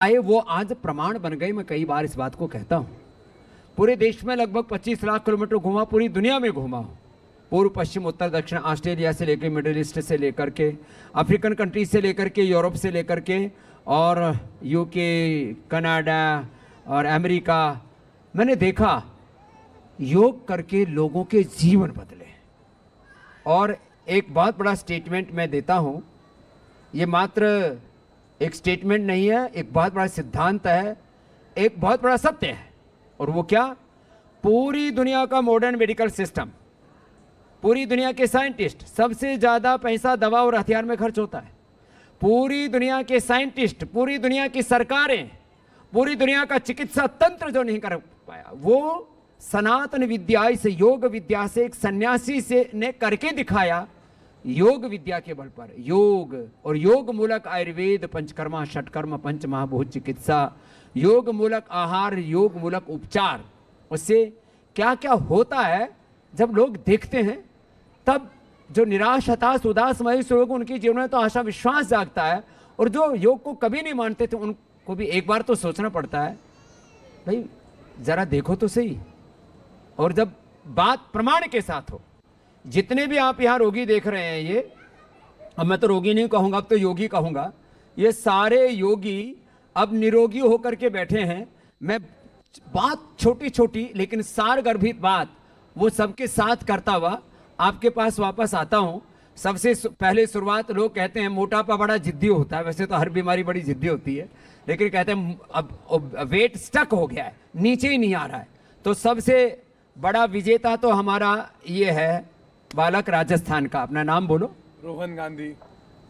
आए वो आज प्रमाण बन गए। मैं कई बार इस बात को कहता हूं। पूरे देश में लगभग 25 लाख किलोमीटर घूमा, पूरी दुनिया में घूमा, पूर्व पश्चिम उत्तर दक्षिण, ऑस्ट्रेलिया से लेकर मिडिल ईस्ट से लेकर के, अफ्रीकन कंट्रीज से लेकर के, यूरोप से लेकर के, और यूके, कनाडा और अमेरिका। मैंने देखा योग करके लोगों के जीवन बदले। और एक बहुत बड़ा स्टेटमेंट मैं देता हूं, ये मात्र एक स्टेटमेंट नहीं है, एक बहुत बड़ा सिद्धांत है, एक बहुत बड़ा सत्य है। और वो क्या? पूरी दुनिया का मॉडर्न मेडिकल सिस्टम, पूरी दुनिया के साइंटिस्ट, सबसे ज्यादा पैसा दवा और हथियार में खर्च होता है। पूरी दुनिया के साइंटिस्ट, पूरी दुनिया की सरकारें, पूरी दुनिया का चिकित्सा तंत्र जो नहीं कर पाया, वो सनातन विद्या से, योग विद्या से, एक सन्यासी से ने करके दिखाया। योग विद्या के बल पर, योग और योग मूलक आयुर्वेद, पंचकर्मा, षटकर्म, पंच महाभूत चिकित्सा, योग मूलक आहार, योग मूलक उपचार, उससे क्या क्या होता है जब लोग देखते हैं, तब जो निराश, हताश, उदास, मायूस लोग, उनके जीवन में तो आशा विश्वास जागता है। और जो योग को कभी नहीं मानते थे, उनको भी एक बार तो सोचना पड़ता है, भाई जरा देखो तो सही। और जब बात प्रमाण के साथ हो, जितने भी आप यहाँ रोगी देख रहे हैं, ये, अब मैं तो रोगी नहीं कहूँगा, अब तो योगी कहूँगा, ये सारे योगी अब निरोगी होकर के बैठे हैं। मैं बात छोटी छोटी लेकिन सार गर्भित बात वो सबके साथ करता हुआ आपके पास वापस आता हूँ। सबसे पहले शुरुआत, लोग कहते हैं मोटापा बड़ा जिद्दी होता है, वैसे तो हर बीमारी बड़ी जिद्दी होती है, लेकिन कहते हैं अब वेट स्टक हो गया है, नीचे ही नहीं आ रहा है। तो सबसे बड़ा विजेता तो हमारा ये है बालक राजस्थान का। अपना नाम बोलो। रोहन गांधी।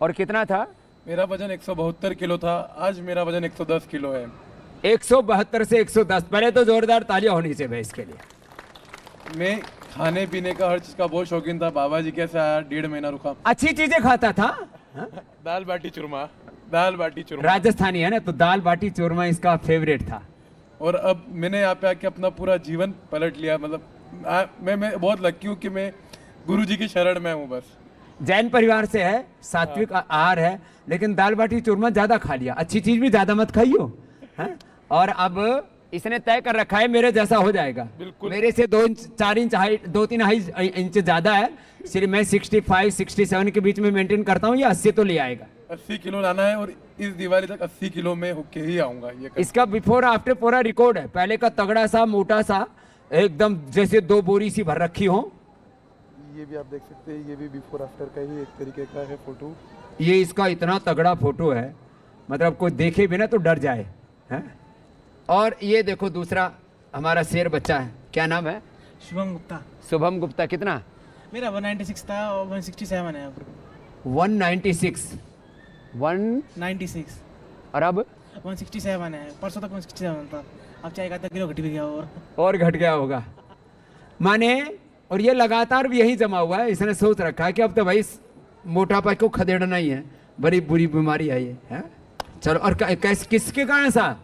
और कितना था? मेरा वजन 172 किलो था, आज मेरा वजन 110 किलो है। 172 से 110, पहले तो जोरदार तालियां होनी चाहिए इसके लिए। मैं खाने पीने का हर चीज का बहुत शौकीन था। बाबा जी कैसे आया, 1.5 महीना रुका। अच्छी चीजें खाता था। दाल बाटी चूरमा, दाल बाटी चूरमा। राजस्थानी है ना, तो दाल बाटी चूरमा इसका फेवरेट था। और अब मैंने यहाँ पे आके अपना पूरा जीवन पलट लिया। मतलब मैं बहुत लकी हूँ कि मैं गुरु जी की शरण में हूँ। बस जैन परिवार से है, सात्विक आहार है, लेकिन दाल बाटी चूरमा ज्यादा खा लिया। अच्छी चीज भी ज्यादा मत खाइयो। और अब इसने तय कर रखा है मेरे जैसा हो जाएगा। बिल्कुल। मेरे से 2-4 इंच हाइट, 2-3 इंच ज्यादा है। सिर्फ मैं 65-67 के बीच में मेंटेन करता हूँ, ये 80 तो ले आएगा। 80 किलो लाना है और इस दिवाली तक 80 किलो में होके ही आऊंगा। ये इसका बिफोर आफ्टर पूरा रिकॉर्ड है। पहले का तगड़ा सा, मोटा सा, एकदम जैसे 2 बोरी सी भर रखी हो। ये भी आप देख सकते हैं, ये भी बिफोर आफ्टर का ही एक तरीके का है फोटो। ये इसका इतना तगड़ा फोटो है, मतलब कोई देखे भी ना तो डर जाए है? और ये देखो दूसरा हमारा शेर बच्चा है, क्या नाम है? शुभम गुप्ता। शुभम गुप्ता। कितना? मेरा 196 था और 167 है अब। 196 96 और अब 167 है। परसों तक 167 था, अब चाहे आधा किलो घट भी गया और घट गया होगा माने। और ये लगातार भी यही जमा हुआ है। इसने सोच रखा है कि अब तो भाई मोटापा को खदेड़ना ही है, बड़ी बुरी बीमारी है ये है? चलो। और किसके कारण सा?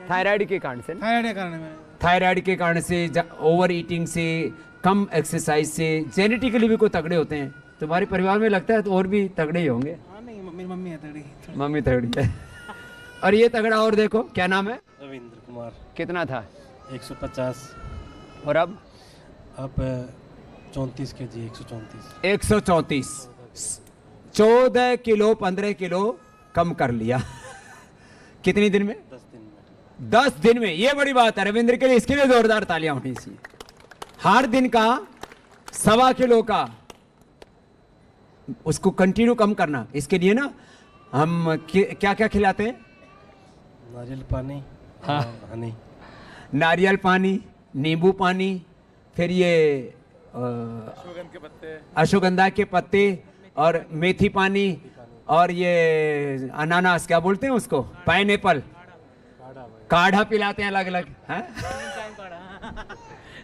थायराइड के कारण से। थायराइड के कारण, थायराइड के कारण से, ओवर ईटिंग से, कम एक्सरसाइज से, जेनेटिकली भी कोई तगड़े होते हैं। तुम्हारे परिवार में लगता है तो और भी तगड़े ही होंगे। हाँ नहीं, मेरी मम्मी है तगड़ी। मम्मी तगड़ी है। और ये तगड़ा, और देखो क्या नाम है? रविंद्र कुमार। कितना था? 150 और अब 34 के जी। 134 134 14 किलो 15 किलो कम कर लिया। कितनी दिन में? 10 दिन में। 10 दिन में। ये बड़ी बात है रविंद्र के लिए, इसके लिए जोरदार तालियां होनी चाहिए। हर दिन का 1.25 किलो का उसको कंटिन्यू कम करना। इसके लिए ना हम क्या क्या खिलाते हैं? नारियल पानी। हाँ। हनी। नारियल पानी, नींबू पानी, फिर ये अश्वगंधा के पत्ते और मेथी पानी, और ये अनानास, क्या बोलते हैं उसको, पाइनएप्पल, काढ़ा पिलाते हैं अलग अलग।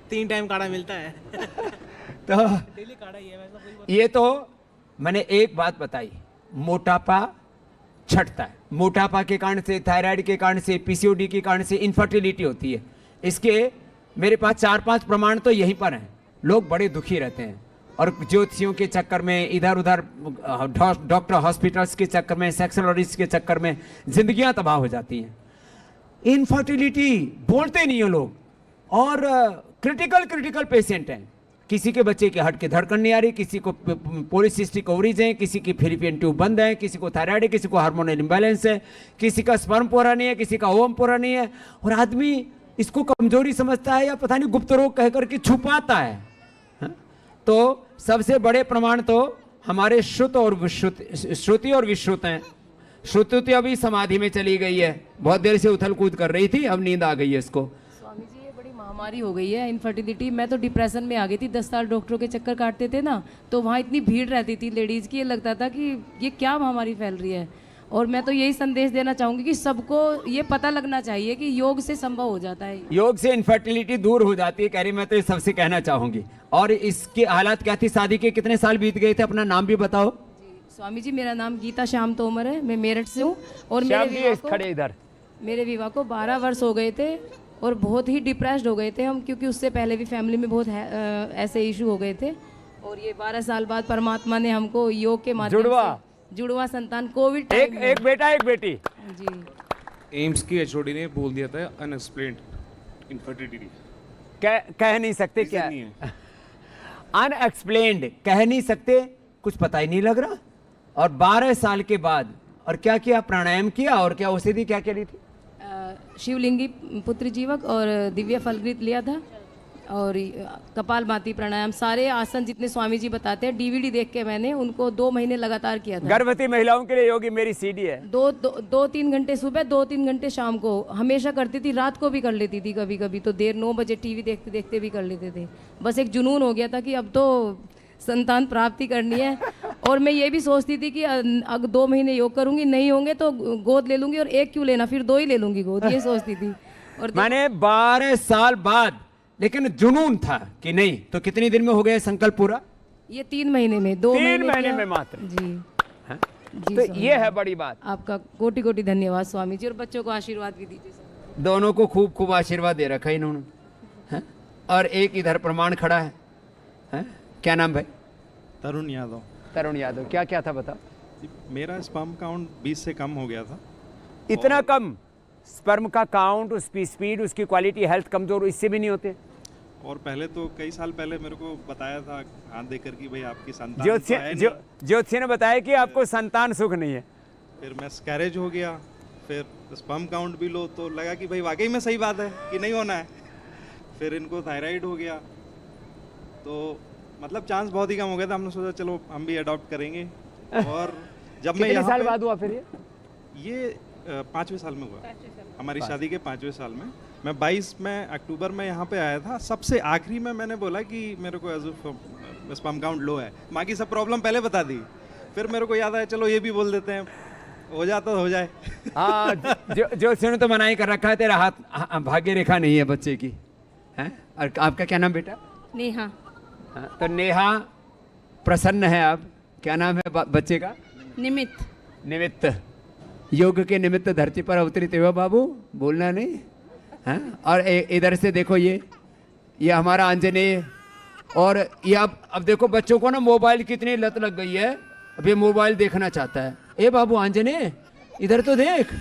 3 टाइम काढ़ा मिलता है। तो डेली काढ़ा ही है वैसा। ये तो मैंने एक बात बताई, मोटापा छटता है। मोटापा के कारण से, थायराइड के कारण से, पीसीओडी के कारण से इनफर्टिलिटी होती है। इसके मेरे पास 4-5 प्रमाण तो यहीं पर हैं। लोग बड़े दुखी रहते हैं और ज्योतिषियों के चक्कर में, इधर उधर डॉक्टर हॉस्पिटल्स के चक्कर में, सेक्सोलॉजिस्ट के चक्कर में जिंदगियां तबाह हो जाती हैं। इनफर्टिलिटी बोलते नहीं है लोग, और क्रिटिकल पेशेंट हैं। किसी के बच्चे के हार्ट की धड़कन नहीं आ रही, किसी को पॉलीसिस्टिक ओवरीज है, किसी की फिलिपियन ट्यूब बंद है, किसी को थायराइड है, किसी को हार्मोनल इम्बैलेंस है, किसी का स्पर्म पूरा नहीं है, किसी का ओवम पूरा नहीं है, और आदमी इसको कमजोरी समझता है या पता नहीं गुप्त रोग कह करके छुपाता है। हाँ? तो सबसे बड़े प्रमाण तो हमारे श्रुत और विश्रुत, श्रुति और विश्रुत हैं। श्रुति तो अभी समाधि में चली गई है, बहुत देर से उथल कूद कर रही थी, अब नींद आ गई है इसको। स्वामी जी ये बड़ी महामारी हो गई है इनफर्टिलिटी। मैं तो डिप्रेशन में आ गई थी, 10 साल डॉक्टरों के चक्कर काटते थे ना, तो वहाँ इतनी भीड़ रहती थी लेडीज़ की, ये लगता था कि ये क्या महामारी फैल रही है। और मैं तो यही संदेश देना चाहूँगी कि सबको ये पता लगना चाहिए कि योग से संभव हो जाता है। योग से इनफर्टिलिटी दूर हो जाती है, कह रही, मैं तो ये सबसे कहना चाहूंगी। और इसकी हालत क्या थी, शादी के कितने साल बीत गए थे, अपना नाम भी बताओ। स्वामी जी मेरा नाम गीता श्याम तोमर है, मैं मेरठ से हूँ, और मेरे विवाह को 12 वर्ष हो गए थे, और बहुत ही डिप्रेस्ड हो गए थे हम, क्योंकि उससे पहले भी फैमिली में बहुत ऐसे इशू हो गए थे। और ये 12 साल बाद परमात्मा ने हमको योग के माध्यम से जुड़वा संतान कोविड टाइम में, एक बेटा एक बेटी जी। एम्स की एचओडी ने बोल दिया था अनएक्सप्लेन्ड इनफर्टिलिटी। कह नहीं सकते, क्या अनएक्सप्लेन्ड कह नहीं सकते, कुछ पता ही नहीं लग रहा। और 12 साल के बाद, और क्या किया, प्राणायाम किया, और क्या औषधि क्या करी थी? शिवलिंगी पुत्र जीवक और दिव्य फलगृत लिया था, और कपाल भाती प्राणायाम, सारे आसन जितने स्वामी जी बताते हैं, डीवीडी देख के मैंने उनको 2 महीने लगातार किया था। गर्भवती महिलाओं के लिए योगी मेरी सीडी है। 2-3 घंटे सुबह, 2-3 घंटे शाम को, हमेशा करती थी, रात को भी कर लेती थी, कभी कभी तो देर 9 बजे टीवी देखते देखते भी कर लेते थे। बस एक जुनून हो गया था कि अब तो संतान प्राप्ति करनी है। और मैं ये भी सोचती थी कि अगर 2 महीने योग करूंगी, नहीं होंगे तो गोद ले लूंगी, और एक क्यों लेना, फिर 2 ही ले लूंगी गोद, ये सोचती थी। और मैंने 12 साल बाद, लेकिन जुनून था कि नहीं, तो कितने दिन में हो गया संकल्प पूरा? ये 3 महीने में, 2 महीने में मात्र जी। हाँ? जी तो स्वामी ये है बड़ी बात। आपका कोटि कोटि धन्यवाद स्वामी जी, और बच्चों को आशीर्वाद भी दीजिए स्वामी। दोनों को खूब खूब आशीर्वाद दे रखा है इन्होंने। हाँ? और एक इधर प्रमाण खड़ा है। हाँ? क्या नाम भाई? तरुण यादव। तरुण यादव, क्या क्या था बताओ। मेरा स्पर्म काउंट 20 से कम हो गया था। इतना कम? स्पर्म का काउंट, उसकी स्पीड, उसकी क्वालिटी, हेल्थ कमजोर, इससे भी नहीं होते? और पहले तो कई साल पहले मेरे को बताया था हाथ देकर कि भाई आपकी संतान तो है नहीं। ज्योतिषी ने बताया कि आपको संतान सुख नहीं है। फिर मिसकैरेज हो गया, फिर स्पर्म काउंट भी लो, तो लगा कि भाई वाकई में सही बात है कि नहीं होना है। फिर इनको थायराइड हो गया, तो मतलब चांस बहुत ही कम हो गया था। हमने सोचा चलो हम भी अडॉप्ट करेंगे। और जब मैं यहाँ साल बाद हुआ फिर ये 5वें साल में हुआ, हमारी शादी के 5वें साल में। मैं 22 में अक्टूबर में यहाँ पे आया था। सबसे आखिरी में मैंने बोला कि मेरे को स्पर्म काउंट लो है, बाकी सब प्रॉब्लम पहले बता दी। फिर मेरे को याद आया चलो ये भी बोल देते हैं, हो जाता हो जाए। हाँ, ज्योतिषी ने तो मनाही कर रखा है, तेरा हाथ भाग्य रेखा नहीं है बच्चे की। है? और आपका क्या नाम बेटा? नेहा। हाँ, तो नेहा प्रसन्न है आप। क्या नाम है बच्चे का? निमित्त। निमित्त। योग के निमित्त धरती पर अवतरित हुआ बाबू, बोलना नहीं। हाँ? और इधर से देखो, ये हमारा आंजनेय। और ये अब देखो बच्चों को ना मोबाइल कितनी लत लग गई है, अभी मोबाइल देखना चाहता है। ए बाबू आंजनेय, इधर तो देख।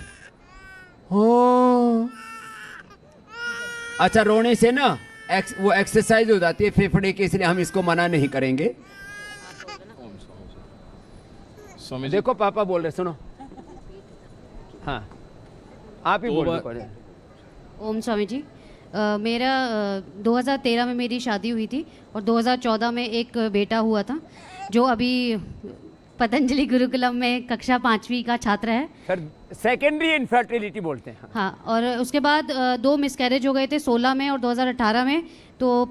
हो अच्छा, रोने से ना वो एक्सरसाइज हो जाती है फेफड़े की, इसलिए हम इसको मना नहीं करेंगे। देखो पापा बोल रहे, सुनो। हाँ, आप ही बोल। ओम स्वामी जी, मेरा 2013 में मेरी शादी हुई थी, और 2014 में एक बेटा हुआ था, जो अभी पतंजलि गुरुकुलम में कक्षा 5वीं का छात्र है। सर सेकेंडरी इनफर्टिलिटी बोलते हैं। हाँ, और उसके बाद 2 मिसकैरेज हो गए थे 16 में और 2018 में। तो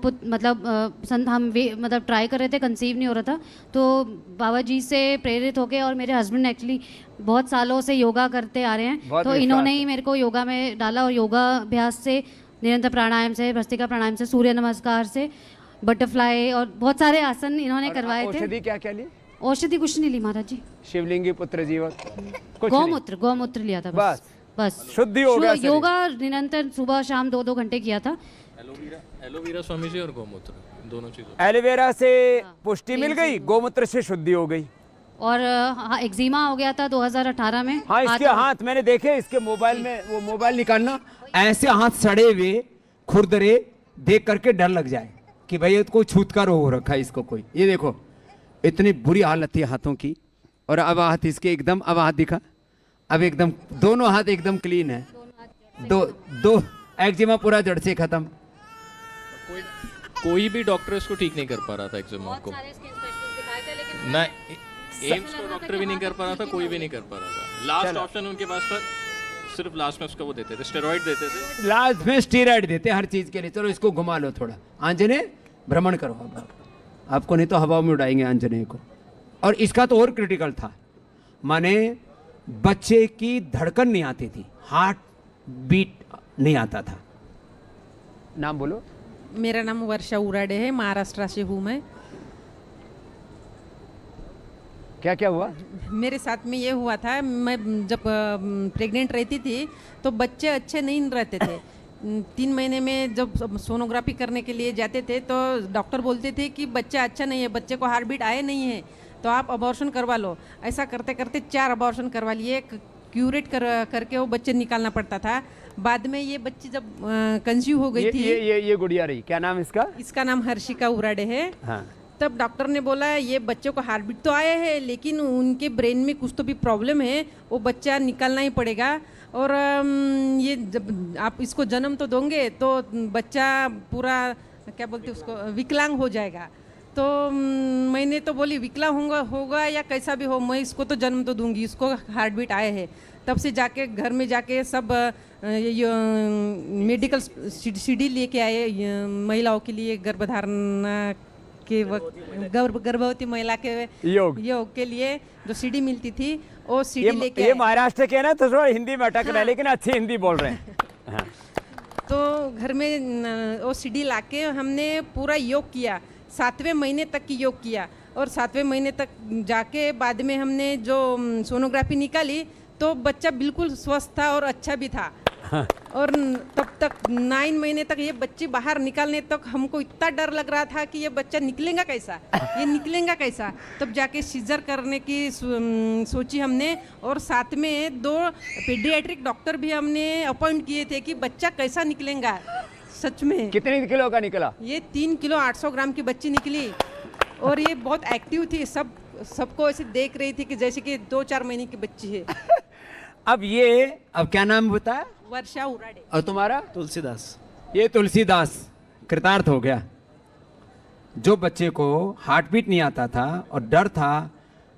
हम ट्राई कर रहे थे, कंसीव नहीं हो रहा था। तो बाबा जी से प्रेरित होके, और मेरे हस्बैंड एक्चुअली बहुत सालों से योगा करते आ रहे हैं, तो इन्होंने ही मेरे को योगा में डाला। और योगा अभ्यास से, निरंतर प्राणायाम से, भस्त्रिका प्राणायाम से, सूर्य नमस्कार से, बटरफ्लाई और बहुत सारे आसन इन्होंने करवाए थे। औषधि क्या क्या ली? औषधि कुछ नहीं ली महाराज जी। शिवलिंगी पुत्र जीवक, गौमूत्र लिया था बस शुद्धि हो गया। योगा निरंतर सुबह शाम 2-2 घंटे किया था। एलोवेरा स्वामी जी और गौमूत्र दोनों चीजें। एलोवेरा से पुष्टि मिल गई, गौमूत्र से शुद्धि हो गई। और एक्जिमा हो गया था 2018 में। हाँ, इसके हाथ मैंने देखे, इसके मोबाइल में, वो मोबाइल निकालना, ऐसे हाथ सड़े हुए खुरदरे देख करके डर लग जाए कि भाई ये तो कोई छूत का रोग हो रखा है इसको कोई। ये देखो इतनी बुरी हालत थी हाथों की, और अब हाथ इसके एकदम, अब हाथ दिखा, अब एकदम दोनों हाथ एकदम क्लीन है, दो एक्जिमा पूरा जड़ से खत्म। कोई भी डॉक्टर इसको ठीक नहीं कर पा रहा था एक्जिमा को, ना एम्स को डॉक्टर भी नहीं कर पा रहा था, कोई भी नहीं कर पा रहा था। लास्ट ऑप्शन उनके पास था, सिर्फ लास्ट में उसका वो देते थे, स्टेरॉइड देते थे, लास्ट में स्टेरॉइड देते हर चीज के लिए। चलो इसको घुमा लो थोड़ा, आंजने भ्रमण करो अब आपको, नहीं तो हवा में उड़ाएंगे आंजने को। और इसका तो और क्रिटिकल था, माने बच्चे की धड़कन नहीं आती थी, हार्ट बीट नहीं आता था। नाम बोलो। मेरा नाम वर्षा उराडे है, महाराष्ट्र से हूँ मैं। क्या क्या हुआ? मेरे साथ में ये हुआ था, मैं जब प्रेग्नेंट रहती थी तो बच्चे अच्छे नहीं रहते थे। 3 महीने में जब सोनोग्राफी करने के लिए जाते थे तो डॉक्टर बोलते थे कि बच्चा अच्छा नहीं है, बच्चे को हार्ट बीट आए नहीं है, तो आप अबॉर्शन करवा लो। ऐसा करते करते 4 अबॉर्शन करवा लिए, क्यूरेट करके वो बच्चे निकालना पड़ता था। बाद में ये बच्ची जब कंसीव हो गई थी, ये गुड़िया रही, क्या नाम इसका? इसका नाम हर्षिका उराडे है। हाँ। तब डॉक्टर ने बोला ये बच्चों को हार्ट बीट तो आया है, लेकिन उनके ब्रेन में कुछ तो भी प्रॉब्लम है, वो बच्चा निकालना ही पड़ेगा। और ये जब आप इसको जन्म तो दोगे तो बच्चा पूरा क्या बोलते उसको विकलांग हो जाएगा। तो मैंने तो बोली विकलांग होगा या कैसा भी हो, मैं इसको तो जन्म तो दूंगी, इसको हार्ट बीट आए है। तब से जाके घर में जाके सब मेडिकल सीडी लेके आए महिलाओं के लिए, गर्भधारणा के वक्त गर्भवती महिला के योग के लिए जो सीडी मिलती थी वो सीडी लेके ये महाराष्ट्र के ना, तो थोड़ा हिंदी में अटक रहे हैं, लेकिन अच्छी हिंदी बोल रहे हैं। हाँ। तो घर में वो सीडी लाके हमने पूरा योग किया, 7वें महीने तक की योग किया। और 7वें महीने तक जाके बाद में हमने जो सोनोग्राफी निकाली तो बच्चा बिल्कुल स्वस्थ था और अच्छा भी था। और तब तक 9 महीने तक ये बच्चे बाहर निकालने तक हमको इतना डर लग रहा था कि ये बच्चा निकलेगा कैसा, ये निकलेगा कैसा। तब जाके सीजर करने की सोची हमने, और साथ में 2 पीडियाट्रिक डॉक्टर भी हमने अपॉइंट किए थे कि बच्चा कैसा निकलेगा। सच में कितने किलो का निकला? ये 3 किलो 800 ग्राम की बच्ची निकली, और ये बहुत एक्टिव थी, सबको ऐसे देख रही थी कि जैसे कि 2-4 महीने की बच्ची है। अब क्या नाम बताया? वर्षा उराडे। और तुम्हारा? तुलसीदास। ये तुलसीदास कृतार्थ हो गया। जो बच्चे को हार्ट बीट नहीं आता था और डर था,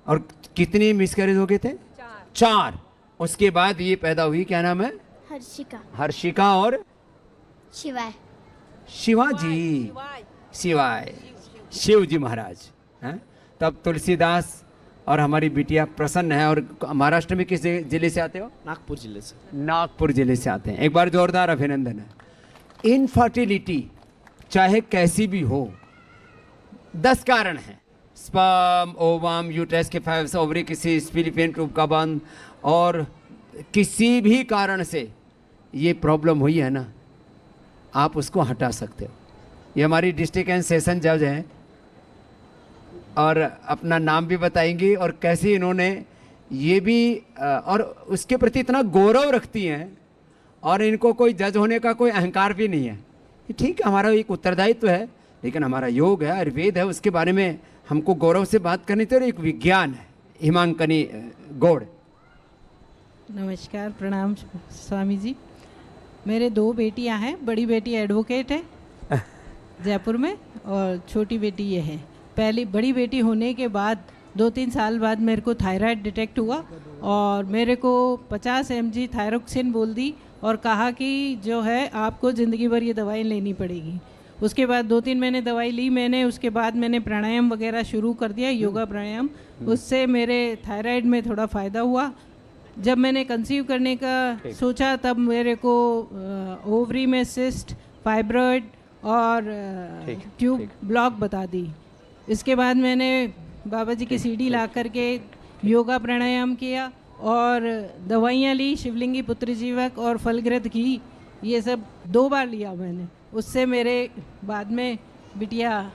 और कितनी मिसकैरेज हो गए थे? 4। उसके बाद ये पैदा हुई, क्या नाम है? हर्षिका और शिवाजी, शिवाय शिव जी महाराज हैं। तब तुलसीदास और हमारी बिटिया प्रसन्न है। और महाराष्ट्र में किस जिले से आते हो? नागपुर जिले से। नागपुर जिले से आते हैं। एक बार जोरदार अभिनंदन है। इनफर्टिलिटी चाहे कैसी भी हो, 10 कारण हैं। स्पर्म, ओवम, यूट्रस के 5 ओवरी, किसी स्पिलिपियन ट्यूब का बंद, और किसी भी कारण से ये प्रॉब्लम हुई है ना, आप उसको हटा सकते हो। ये हमारी डिस्ट्रिक्ट एंड सेशन जज हैं, और अपना नाम भी बताएंगी, और कैसे इन्होंने ये भी और उसके प्रति इतना गौरव रखती हैं, और इनको कोई जज होने का कोई अहंकार भी नहीं है। ठीक है, हमारा एक उत्तरदायित्व है, लेकिन हमारा योग है, आयुर्वेद है, उसके बारे में हमको गौरव से बात करनी चाहिए। एक विज्ञान है। हिमांकनी गौड़। नमस्कार, प्रणाम स्वामी जी। मेरे 2 बेटियां हैं। बड़ी बेटी एडवोकेट है जयपुर में, और छोटी बेटी ये है। पहली बड़ी बेटी होने के बाद 2-3 साल बाद मेरे को थायराइड डिटेक्ट हुआ, और मेरे को 50 mg थायरोक्सिन बोल दी, और कहा कि जो है आपको ज़िंदगी भर ये दवाई लेनी पड़ेगी। उसके बाद 2-3 महीने दवाई ली मैंने। उसके बाद मैंने प्राणायाम वगैरह शुरू कर दिया, योगा प्राणायाम। उससे मेरे थायराइड में थोड़ा फ़ायदा हुआ। जब मैंने कंसीव करने का सोचा तब मेरे को ओवरी में सिस्ट, फाइब्रॉइड और ट्यूब ब्लॉक बता दी। इसके बाद मैंने बाबा जी की सीडी ला करके योगा प्राणायाम किया और दवाइयाँ ली, शिवलिंगी पुत्र जीवक और फलग्रत घी, ये सब 2 बार लिया मैंने। उससे मेरे बाद में बिटिया।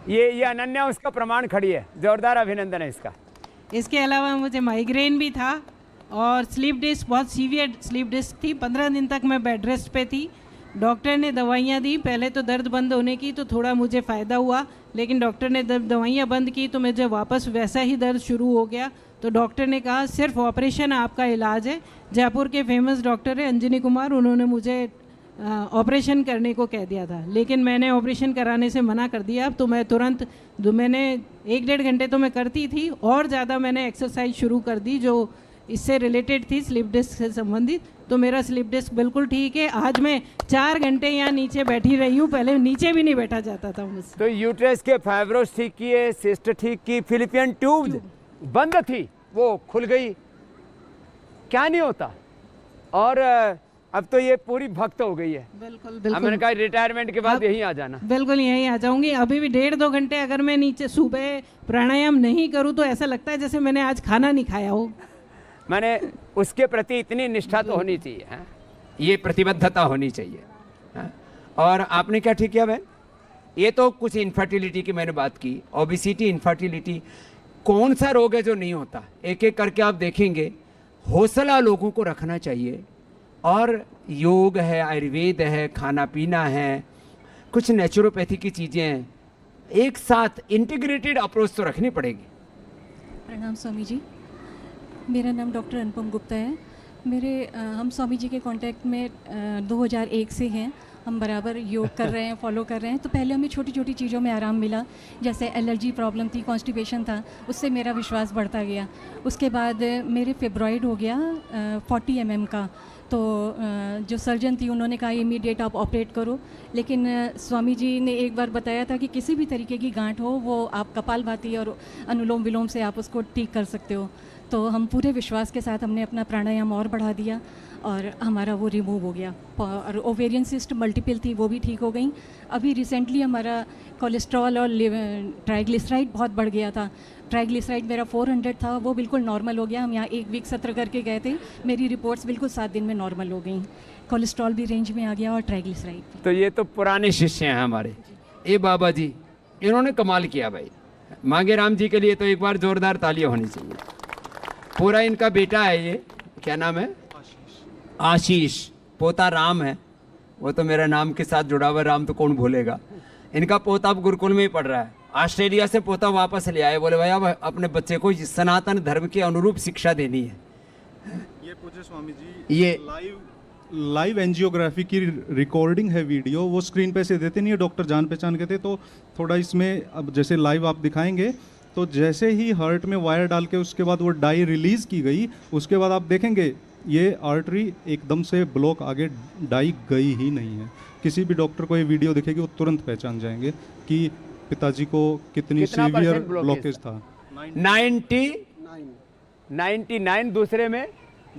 ये अनन्या उसका प्रमाण खड़ी है, जोरदार अभिनंदन है इसका। इसके अलावा मुझे माइग्रेन भी था और स्लीप डिस्क, बहुत सीवियर स्लीप डिस्क थी। 15 दिन तक मैं बेड रेस्ट पे थी। डॉक्टर ने दवाइयाँ दी, पहले तो दर्द बंद होने की तो थोड़ा मुझे फ़ायदा हुआ, लेकिन डॉक्टर ने जब दवाइयाँ बंद की तो मुझे वापस वैसा ही दर्द शुरू हो गया। तो डॉक्टर ने कहा सिर्फ ऑपरेशन आपका इलाज है। जयपुर के फेमस डॉक्टर है अंजनी कुमार, उन्होंने मुझे ऑपरेशन करने को कह दिया था, लेकिन मैंने ऑपरेशन कराने से मना कर दिया। तो मैं तुरंत मैंने 1-1.5 घंटे तो मैं करती थी और ज़्यादा मैंने एक्सरसाइज शुरू कर दी जो इससे रिलेटेड थी, स्लिप डिस्क से संबंधित। तो मेरा स्लिप डिस्क बिल्कुल ठीक है। आज मैं 4 घंटे यहाँ नीचे बैठी रही हूँ, पहले नीचे भी नहीं बैठा जाता था मुझसे। तो यूट्रस के फाइब्रोस ठीक किए, सिस्ट ठीक की, फिलिपियन ट्यूब बंद थी वो खुल गई, क्या नहीं होता। और अब तो ये पूरी भक्त हो गई है। बिल्कुल अब बिल्कुल। मैंने कहा रिटायरमेंट के बाद यहीं आ जाना। बिल्कुल यहीं आ जाऊंगी। अभी भी 1.5-2 घंटे अगर मैं नीचे सुबह प्राणायाम नहीं करूँ तो ऐसा लगता है जैसे मैंने आज खाना नहीं खाया हो। मैंने उसके प्रति इतनी निष्ठा तो होनी चाहिए, है? ये प्रतिबद्धता होनी चाहिए, है? और आपने क्या ठीक किया बहन? ये तो कुछ इनफर्टिलिटी की मैंने बात की, ओबिसिटी, इनफर्टिलिटी, कौन सा रोग है जो नहीं होता? एक एक करके आप देखेंगे। हौसला लोगों को रखना चाहिए, और योग है, आयुर्वेद है, खाना पीना है, कुछ नेचुरोपैथी की चीज़ें हैं, एक साथ इंटीग्रेटेड अप्रोच तो रखनी पड़ेगी। प्रणाम स्वामी जी, मेरा नाम डॉक्टर अनुपम गुप्ता है। हम स्वामी जी के कांटेक्ट में 2001 से हैं। हम बराबर योग कर रहे हैं, फॉलो कर रहे हैं। तो पहले हमें छोटी छोटी चीज़ों में आराम मिला, जैसे एलर्जी प्रॉब्लम थी, कॉन्स्टिपेशन था, उससे मेरा विश्वास बढ़ता गया। उसके बाद मेरे फेब्रॉइड हो गया 40 mm का। तो जो सर्जन थी उन्होंने कहा इमीडिएट आप ऑपरेट करो, लेकिन स्वामी जी ने एक बार बताया था कि किसी भी तरीके की गांठ हो वो आप कपालभाति और अनुलोम विलोम से आप उसको ठीक कर सकते हो। तो हम पूरे विश्वास के साथ हमने अपना प्राणायाम और बढ़ा दिया और हमारा वो रिमूव हो गया। और ओवेरियन सिस्ट मल्टीपल थी, वो भी ठीक हो गई। अभी रिसेंटली हमारा कोलेस्ट्रॉल और ट्राइग्लिसराइड बहुत बढ़ गया था। ट्राइग्लिसराइड मेरा 400 था, वो बिल्कुल नॉर्मल हो गया। हम यहाँ 1 वीक सत्र करके गए थे, मेरी रिपोर्ट्स बिल्कुल 7 दिन में नॉर्मल हो गई। कोलेस्ट्रॉल भी रेंज में आ गया और ट्राइग्लिसराइड भी। तो ये तो पुराने शिष्य हैं हमारे, ये बाबा जी, इन्होंने कमाल किया भाई। मांगे राम जी के लिए तो एक बार जोरदार तालियां होनी चाहिए। पूरा इनका बेटा है, ये क्या नाम है? आशीष। पोता राम है, वो तो मेरा नाम के साथ जुड़ा हुआ, राम तो कौन भूलेगा। इनका पोता अब गुरुकुल में ही पढ़ रहा है। ऑस्ट्रेलिया से पोता वापस ले आए, बोले भाई अब अपने बच्चे को सनातन धर्म के अनुरूप शिक्षा देनी है। ये पूछे स्वामी जी, ये लाइव एंजियोग्राफी की रिकॉर्डिंग है वीडियो, वो स्क्रीन पे से देते नहीं है, डॉक्टर जान पहचान के थे। तो थोड़ा इसमें अब जैसे लाइव आप दिखाएंगे तो जैसे ही हार्ट में वायर डाल के उसके बाद वो डाई रिलीज की गई, उसके बाद आप देखेंगे ये आर्टरी एकदम से ब्लॉक, आगे डाई गई ही नहीं है। किसी भी डॉक्टर को ये वीडियो दिखेगी वो तुरंत पहचान जाएंगे कि पिताजी को कितनी सीवियर ब्लॉकेज था। 99, दूसरे में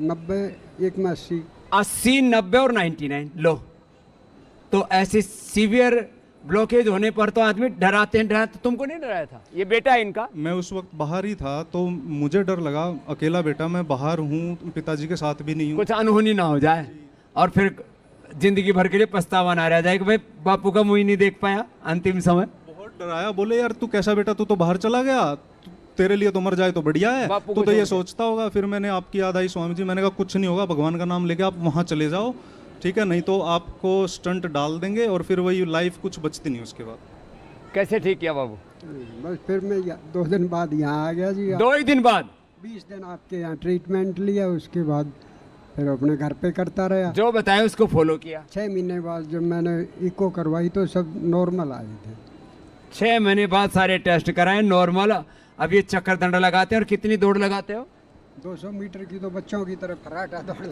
90, एक में 80, 80, 90 और 99 लो। तो ऐसे सीवियर ब्लॉकेज होने पर तो आदमी डराते हैं। डराते तुमको नहीं डराया था? ये बेटा है इनका। मैं उस वक्त बाहर ही था तो मुझे डर लगा, अकेला बेटा, मैं बाहर हूँ, पिताजी के साथ भी नहीं हूँ, कुछ अनहोनी ना हो जाए और फिर जिंदगी भर के लिए पछतावा ना रह जाए कि भाई बापू का मुंह ही नहीं देख पाया अंतिम समय। बहुत डराया, बोले यार तू कैसा बेटा, तू तो बाहर चला गया, तेरे लिए तो मर जाए तो बढ़िया है, तू तो ये सोचता होगा। फिर मैंने आपकी याद आई स्वामी जी, मैंने कहा कुछ नहीं होगा, भगवान का नाम लेके आप वहाँ चले जाओ, ठीक है, नहीं तो आपको स्टंट डाल देंगे और फिर वही लाइफ कुछ बचती नहीं उसके बाद। कैसे ठीक किया बाबू? बस फिर मैं 2 दिन बाद यहाँ आ गया जी। 2 ही दिन बाद? 20 दिन आपके यहाँ ट्रीटमेंट लिया, उसके बाद फिर अपने घर पे करता रहा, जो बताया उसको फॉलो किया। 6 महीने बाद जब मैंने इको करवाई तो सब नॉर्मल आए थे। 6 महीने बाद सारे टेस्ट कराए, नॉर्मल। अब ये चक्कर दंड लगाते हैं। और कितनी दौड़ लगाते हो? 200 मीटर की तो बच्चों की तरह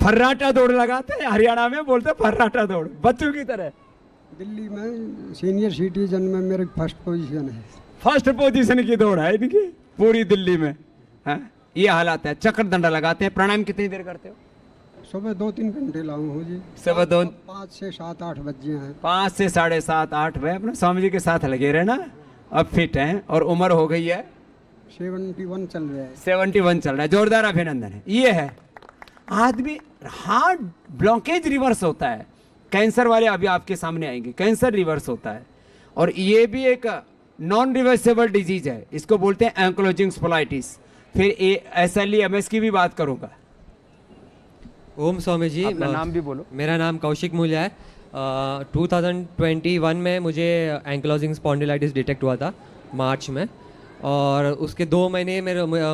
फर्राटा दौड़ लगाते हैं। हरियाणा में बोलते फर्राटा दौड़, बच्चों की तरह। दिल्ली में सीनियर सिटीजन में मेरी फर्स्ट पोजीशन है। फर्स्ट पोजीशन की दौड़ है इनकी पूरी दिल्ली में, है? ये हालात है। चक्कर दंडा लगाते हैं। प्राणायाम कितनी देर करते हो? सुबह 2-3 घंटे लाऊं हूँ जी। सुबह 5 से 7-8 बज गए हैं। 5 से 7:30, 8 बजे अपने स्वामी जी के साथ लगे रहे ना। अब फिट हैं और उम्र हो गई है 71 चल रहा है। 71 चल रहा है। जोरदार अभिनंदन है। ये है आदमी, हार्ट ब्लॉकेज रिवर्स होता है। कैंसर वाले अभी आपके सामने आएंगे, कैंसर रिवर्स होता है। और ये भी एक नॉन रिवर्सेबल डिजीज है, इसको बोलते हैं एंक्लोजिंग स्पोलाइटिस। फिर SLE-MS की भी बात करूंगा। ओम स्वामी जी, अपना नाम भी बोलो। मेरा नाम कौशिक मूल्य है। 2021 में मुझे एंक्लोजिंग स्पॉन्डिलाइटिस डिटेक्ट हुआ था मार्च में, और उसके 2 महीने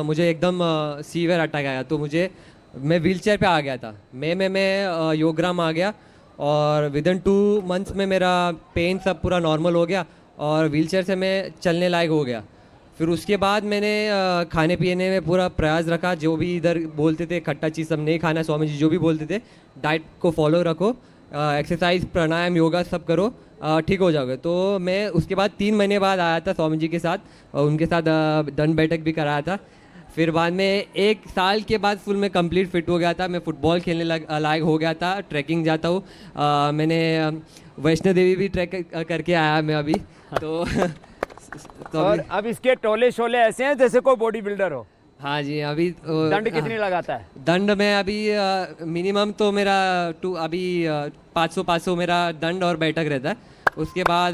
मुझे एकदम सीवियर अटैक आया, तो मैं व्हीलचेयर पे आ गया था। मैं योगग्राम आ गया, और विदिन 2 मंथ्स में मेरा पेन सब पूरा नॉर्मल हो गया, और व्हीलचेयर से मैं चलने लायक हो गया। फिर उसके बाद मैंने खाने पीने में पूरा प्रयास रखा, जो भी इधर बोलते थे खट्टा चीज़ सब नहीं खाना, स्वामी जी जो भी बोलते थे, डाइट को फॉलो रखो, एक्सरसाइज प्राणायाम योगा सब करो, ठीक हो जाओगे। तो मैं उसके बाद 3 महीने बाद आया था स्वामी जी के साथ, और उनके साथ दंड बैठक भी कराया था। फिर बाद में 1 साल के बाद फुल में कंप्लीट फिट हो गया था, मैं फुटबॉल खेलने लायक हो गया था, ट्रैकिंग जाता हूँ, मैंने वैष्णो देवी भी ट्रैक करके आया मैं अभी। तो और अब इसके टोले शोले ऐसे हैं जैसे कोई बॉडी बिल्डर हो। हाँ जी, अभी दंड कितनी लगाता है? दंड में अभी मिनिमम तो मेरा 500 मेरा दंड और बैठक रहता है। उसके बाद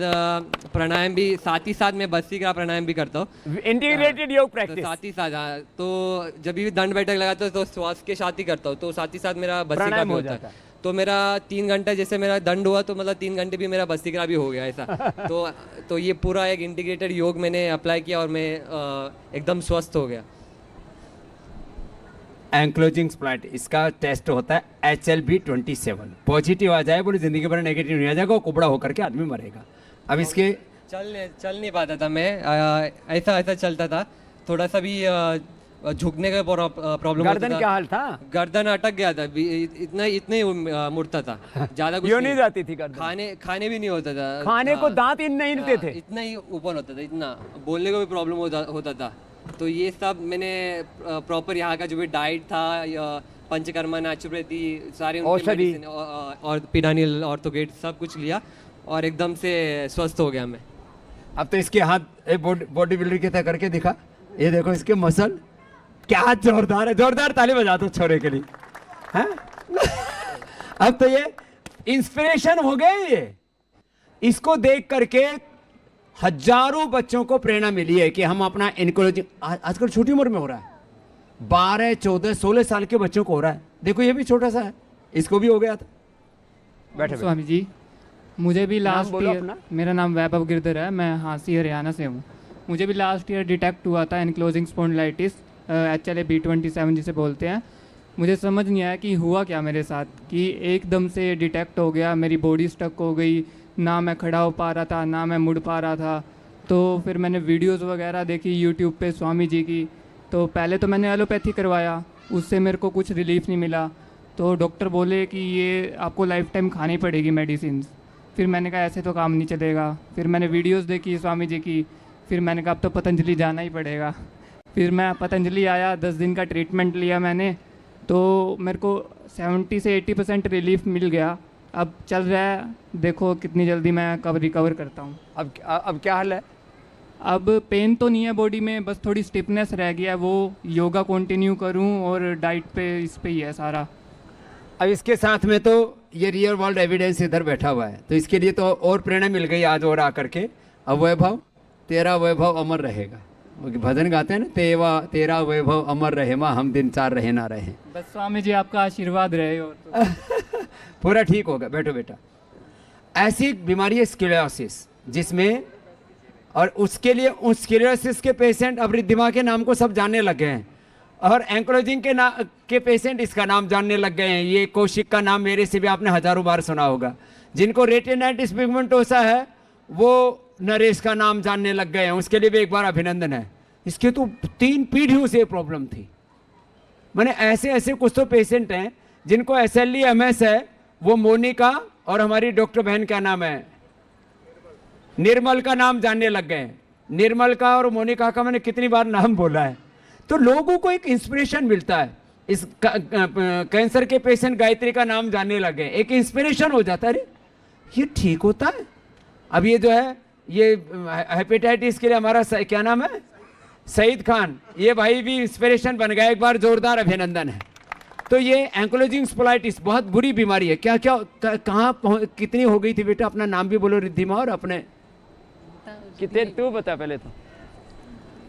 प्राणायाम भी साथ ही साथ मैं भस्त्रिका प्राणायाम भी करता हूँ, इंटीग्रेटेड योग प्रैक्टिस साथ ही साथ। तो जब भी दंड बैठक लगाता हूँ तो श्वास के साथ ही करता हूँ, तो साथ ही साथ मेरा भस्त्रिका भी होता है। तो मेरा 3 घंटा जैसे मेरा दंड हुआ, तो मतलब 3 घंटे भी मेरा भस्त्रिका भी हो गया ऐसा। तो ये पूरा एक इंटीग्रेटेड योग मैंने अप्लाई किया, और मैं एकदम स्वस्थ हो गया। एंक्लोजिंग स्प्लाइट, इसका टेस्ट होता है HLB-27, पॉजिटिव आ जाए बोले जिंदगी भर नेगेटिव नहीं आ जाएगा, कुबड़ा होकर के आदमी मरेगा। अब इसके चल नहीं पाता था मैं, ऐसा चलता था, थोड़ा सा भी झुकने का प्रॉब्लम। गर्दन क्या हाल था? गर्दन अटक गया था, इतना ही मुड़ता था, ज्यादा कुछ नहीं जाती थी गर्दन। खाने भी नहीं होता था, खाने को दांत नहीं हिलते थे, इतना ही ऊपर होता था, इतना बोलने को भी प्रॉब्लम होता था। तो ये सब मैंने प्रॉपर यहाँ का जो भी डाइट था, पंचकर्मा, नेचुरोपैथी, सारे औषधि और पिडानिल, ऑर्थोगेट सब कुछ लिया, और एकदम से स्वस्थ हो गया मैं। अब तो इसके हाथ बॉडी बिल्डर की तरह करके दिखा, ये देखो इसके मसल क्या जोरदार है, जोरदार ताली बजा दो छोरे के लिए, हैं? अब तो ये इंस्पिरेशन हो गए, ये इसको देख करके हजारों बच्चों को प्रेरणा मिली है कि हम अपना एंक्लोजिंग, आजकल छोटी उम्र में हो रहा है, 12, 14, 16 साल के बच्चों को हो रहा है। देखो ये भी छोटा सा है, इसको भी हो गया था। बैठे स्वामी जी, मुझे भी लास्ट ईयर, मेरा नाम वैभव गिरधर है, मैं हांसी हरियाणा से हूँ। मुझे भी लास्ट ईयर डिटेक्ट हुआ था एनक्लोजिंग स्पॉन्डिलाइटिस, HLA-B-27 जिसे बोलते हैं। मुझे समझ नहीं आया कि हुआ क्या मेरे साथ, कि एकदम से डिटेक्ट हो गया, मेरी बॉडी स्टक हो गई, ना मैं खड़ा हो पा रहा था, ना मैं मुड़ पा रहा था। तो फिर मैंने वीडियोस वगैरह देखी यूट्यूब पे स्वामी जी की। तो पहले तो मैंने एलोपैथी करवाया, उससे मेरे को कुछ रिलीफ नहीं मिला। तो डॉक्टर बोले कि ये आपको लाइफ टाइम खानी पड़ेगी मेडिसिन। फिर मैंने कहा ऐसे तो काम नहीं चलेगा। फिर मैंने वीडियोस देखी स्वामी जी की, फिर मैंने कहा अब तो पतंजलि जाना ही पड़ेगा। फिर मैं पतंजलि आया, 10 दिन का ट्रीटमेंट लिया मैंने, तो मेरे को 70 से 80% रिलीफ मिल गया। अब चल रहा है, देखो कितनी जल्दी मैं कब रिकवर करता हूँ। अब क्या हाल है? अब पेन तो नहीं है बॉडी में, बस थोड़ी स्टिफनेस रह गया है, वो योगा कंटिन्यू करूँ और डाइट पे इस पे ही है सारा। अब इसके साथ में तो ये रियल वर्ल्ड एविडेंस इधर बैठा हुआ है, तो इसके लिए तो और प्रेरणा मिल गई आज और आकर के। अब वैभव, तेरा वैभव अमर रहेगा, भजन गाते हैं ना, तेरा वैभव अमर रहे माँ, हम दिन 4 रहे ना रहे। बस स्वामी जी आपका आशीर्वाद रहे और तो। पूरा ठीक होगा। बैठो बेटा। ऐसी बीमारी है स्क्लेरोसिस, जिसमें, और उसके लिए उस स्क्लेरोसिस के पेशेंट अब रिद्धिमा के नाम को सब जानने लग गए हैं, और एंक्लोजिंग के पेशेंट इसका नाम जानने लग गए हैं। ये कौशिक का नाम मेरे से भी आपने हजारों बार सुना होगा। जिनको रेटिनाइटिस पिगमेंटोसा है वो नरेश का नाम जानने लग गए हैं, उसके लिए भी एक बार अभिनंदन है। इसके तो 3 पीढ़ियों से प्रॉब्लम थी। मैंने ऐसे कुछ तो पेशेंट हैं जिनको SLE-MS है, वो मोनिका और हमारी डॉक्टर बहन क्या नाम है, निर्मल का नाम जानने लग गए। निर्मल का और मोनिका का मैंने कितनी बार नाम बोला है। तो लोगों को एक इंस्पिरेशन मिलता है। इस कैंसर के पेशेंट गायत्री का नाम जानने लग गए, एक इंस्पिरेशन हो जाता है, अरे ये ठीक होता है। अब ये जो है, ये हेपेटाइटिस के लिए हमारा क्या नाम है, सईद खान, ये भाई भी इंस्पिरेशन बन गया, एक बार जोरदार अभिनंदन है। तो ये एंक्लोजिंग स्पॉन्डिलाइटिस बहुत बुरी बीमारी है। क्या कहाँ कितनी हो गई थी बेटा? अपना नाम भी बोलो रिद्धिमा, और अपने कितने, तू बता पहले तो।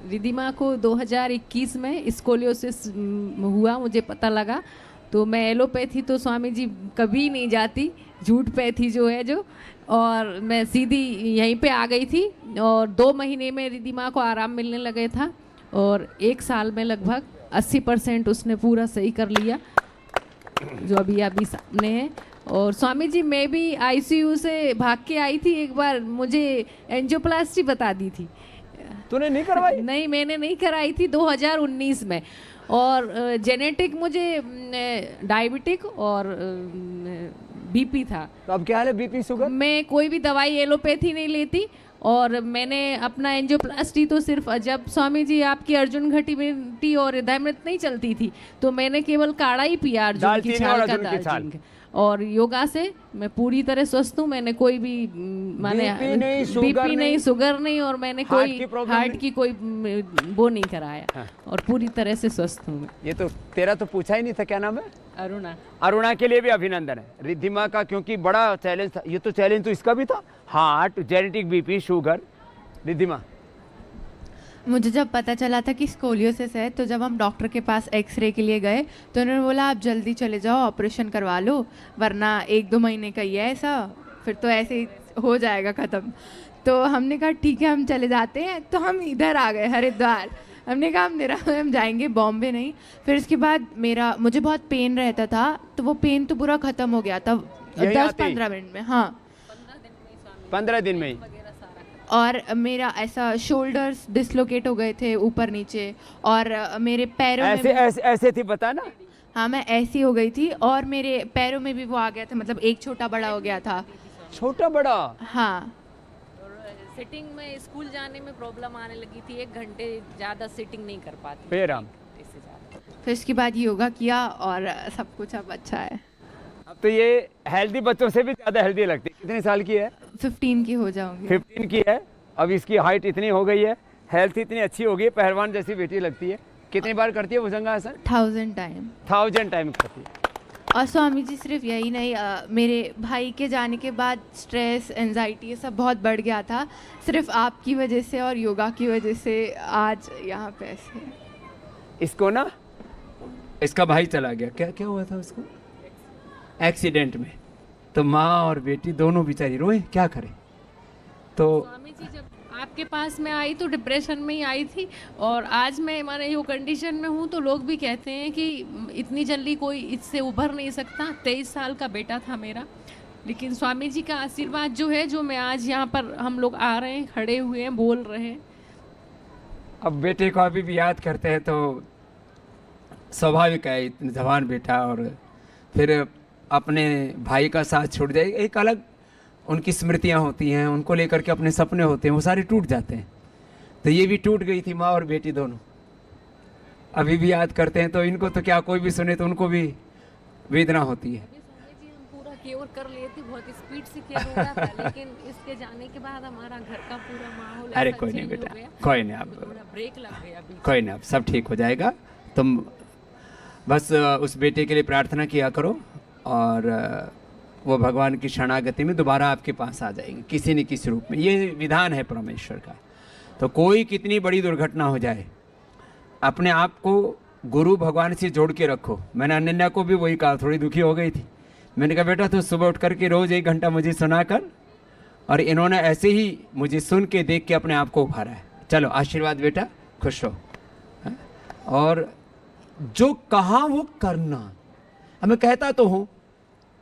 रिधिमा को 2021 में स्कोलियोसिस हुआ, मुझे पता लगा। तो मैं एलोपैथी तो स्वामी जी कभी नहीं जाती, झूठ पैथी जो है जो, और मैं सीधी यहीं पे आ गई थी। और 2 महीने में रिधिमा को आराम मिलने लगे था, और 1 साल में लगभग 80% उसने पूरा सही कर लिया, जो अभी सामने है। और स्वामी जी मैं भी आईसीयू से भाग के आई थी एक बार, मुझे एंजियोप्लास्टी बता दी थी। तूने नहीं करवाई? नहीं, मैंने नहीं कराई थी 2019 में। और जेनेटिक मुझे डायबिटिक और बीपी था। तो अब क्या हाल है बीपी शुगर? मैं कोई भी दवाई एलोपैथी नहीं लेती, और मैंने अपना एंजियोप्लास्टी तो सिर्फ जब स्वामी जी आपकी अर्जुन घटी और हृदयामृत नहीं चलती थी, तो मैंने केवल काढ़ा ही पिया अर्जुन की छाल का, दालचीनी का। और योगा से मैं पूरी तरह स्वस्थ हूँ। मैंने कोई भी माने बीपी नहीं, शुगर नहीं, और मैंने कोई हार्ट की कोई वो नहीं कराया। हाँ। और पूरी तरह से स्वस्थ हूँ। ये तो तेरा तो पूछा ही नहीं था, क्या नाम है? अरुणा। अरुणा के लिए भी अभिनंदन है। रिद्धिमा का क्योंकि बड़ा चैलेंज था, ये तो चैलेंज तो इसका भी था, heart, genetic BP, sugar. Riddhima, मुझे जब पता चला था कि स्कोलियोसिस है, तो जब हम डॉक्टर के पास एक्सरे के लिए गए तो उन्होंने बोला आप जल्दी चले जाओ, ऑपरेशन करवा लो, वरना 1-2 महीने का ही है ऐसा, फिर तो ऐसे ही हो जाएगा ख़त्म। तो हमने कहा ठीक है हम चले जाते हैं। तो हम इधर आ गए हरिद्वार। हमने कहा हम जाएंगे बॉम्बे नहीं। फिर इसके बाद मुझे बहुत पेन रहता था, तो वो पेन तो पूरा ख़त्म हो गया था 10-15 मिनट में। हाँ, 15 दिन में ही। और मेरा ऐसा शोल्डर्स डिसलोकेट हो गए थे ऊपर नीचे, और मेरे पैरों में ऐसे थी, बता ना। हाँ, मैं ऐसी हो गई थी, और मेरे पैरों में भी वो आ गया था, मतलब एक छोटा बड़ा हो गया था। छोटा बड़ा? हाँ। सिटिंग में स्कूल जाने में प्रॉब्लम आने लगी थी, 1 घंटे ज़्यादा सिटिंग नहीं कर पाती। फिर इसके बाद योगा किया और सब कुछ अब अच्छा है। अब तो ये हेल्दी बच्चों से भी ज़्यादा हेल्दी लगती है। कितने साल की है? 15 की हो जाऊंगी। 15 की है। अब इसकी हाइट इतनी हो गई है, हेल्थ इतनी अच्छी हो गई, पहलवान जैसी बेटी लगती है। कितनी बार करती है भुजंगासन? 1000 टाइम। 1000 टाइम करती है। और स्वामी जी सिर्फ यही नहीं, मेरे भाई के जाने के बाद स्ट्रेस, एंजाइटी ये सब बहुत बढ़ गया था। सिर्फ आपकी वजह से और योगा की वजह से आज यहाँ पे ऐसे। इसको ना, इसका भाई चला गया, क्या हुआ था उसको? एक्सीडेंट में। तो माँ और बेटी दोनों बेचारी रोए, क्या करें। तो स्वामी जी जब आपके पास में आई तो डिप्रेशन में ही आई थी, और आज मैं हमारे यो कंडीशन में हूँ, तो लोग भी कहते हैं कि इतनी जल्दी कोई इससे उभर नहीं सकता। 23 साल का बेटा था मेरा, लेकिन स्वामी जी का आशीर्वाद जो है, जो मैं आज यहाँ पर हम लोग आ रहे हैं, खड़े हुए हैं, बोल रहे हैं। अब बेटे को अभी भी याद करते हैं तो स्वाभाविक है, इतनी जवान बेटा, और फिर अपने भाई का साथ छूट जाए, एक अलग उनकी स्मृतियाँ होती हैं, उनको लेकर के अपने सपने होते हैं, वो सारे टूट जाते हैं। तो ये भी टूट गई थी, माँ और बेटी दोनों। अभी भी याद करते हैं, तो इनको तो क्या, कोई भी सुने तो उनको भी वेदना होती है। पूरा केयर कर लेती, बहुत स्पीड से केयर हो रहा था, लेकिन इसके जाने के बाद हमारा घर का पूरा माहौल अरे कोई नहीं बेटा, कोई नहीं, आप ब्रेक लग गया, कोई नहीं, आप सब ठीक हो जाएगा। तुम बस उस बेटे के लिए प्रार्थना किया करो, और वो भगवान की शरणागति में दोबारा आपके पास आ जाएंगे किसी न किसी रूप में। ये विधान है परमेश्वर का। तो कोई कितनी बड़ी दुर्घटना हो जाए, अपने आप को गुरु भगवान से जोड़ के रखो। मैंने अनन्या को भी वही कहा, थोड़ी दुखी हो गई थी। मैंने कहा बेटा, तो सुबह उठ करके रोज़ 1 घंटा मुझे सुना कर, और इन्होंने ऐसे ही मुझे सुन के देख के अपने आप को उभारा है। चलो आशीर्वाद बेटा, खुश हो। और जो कहा वो करना। मैं कहता तो हूँ,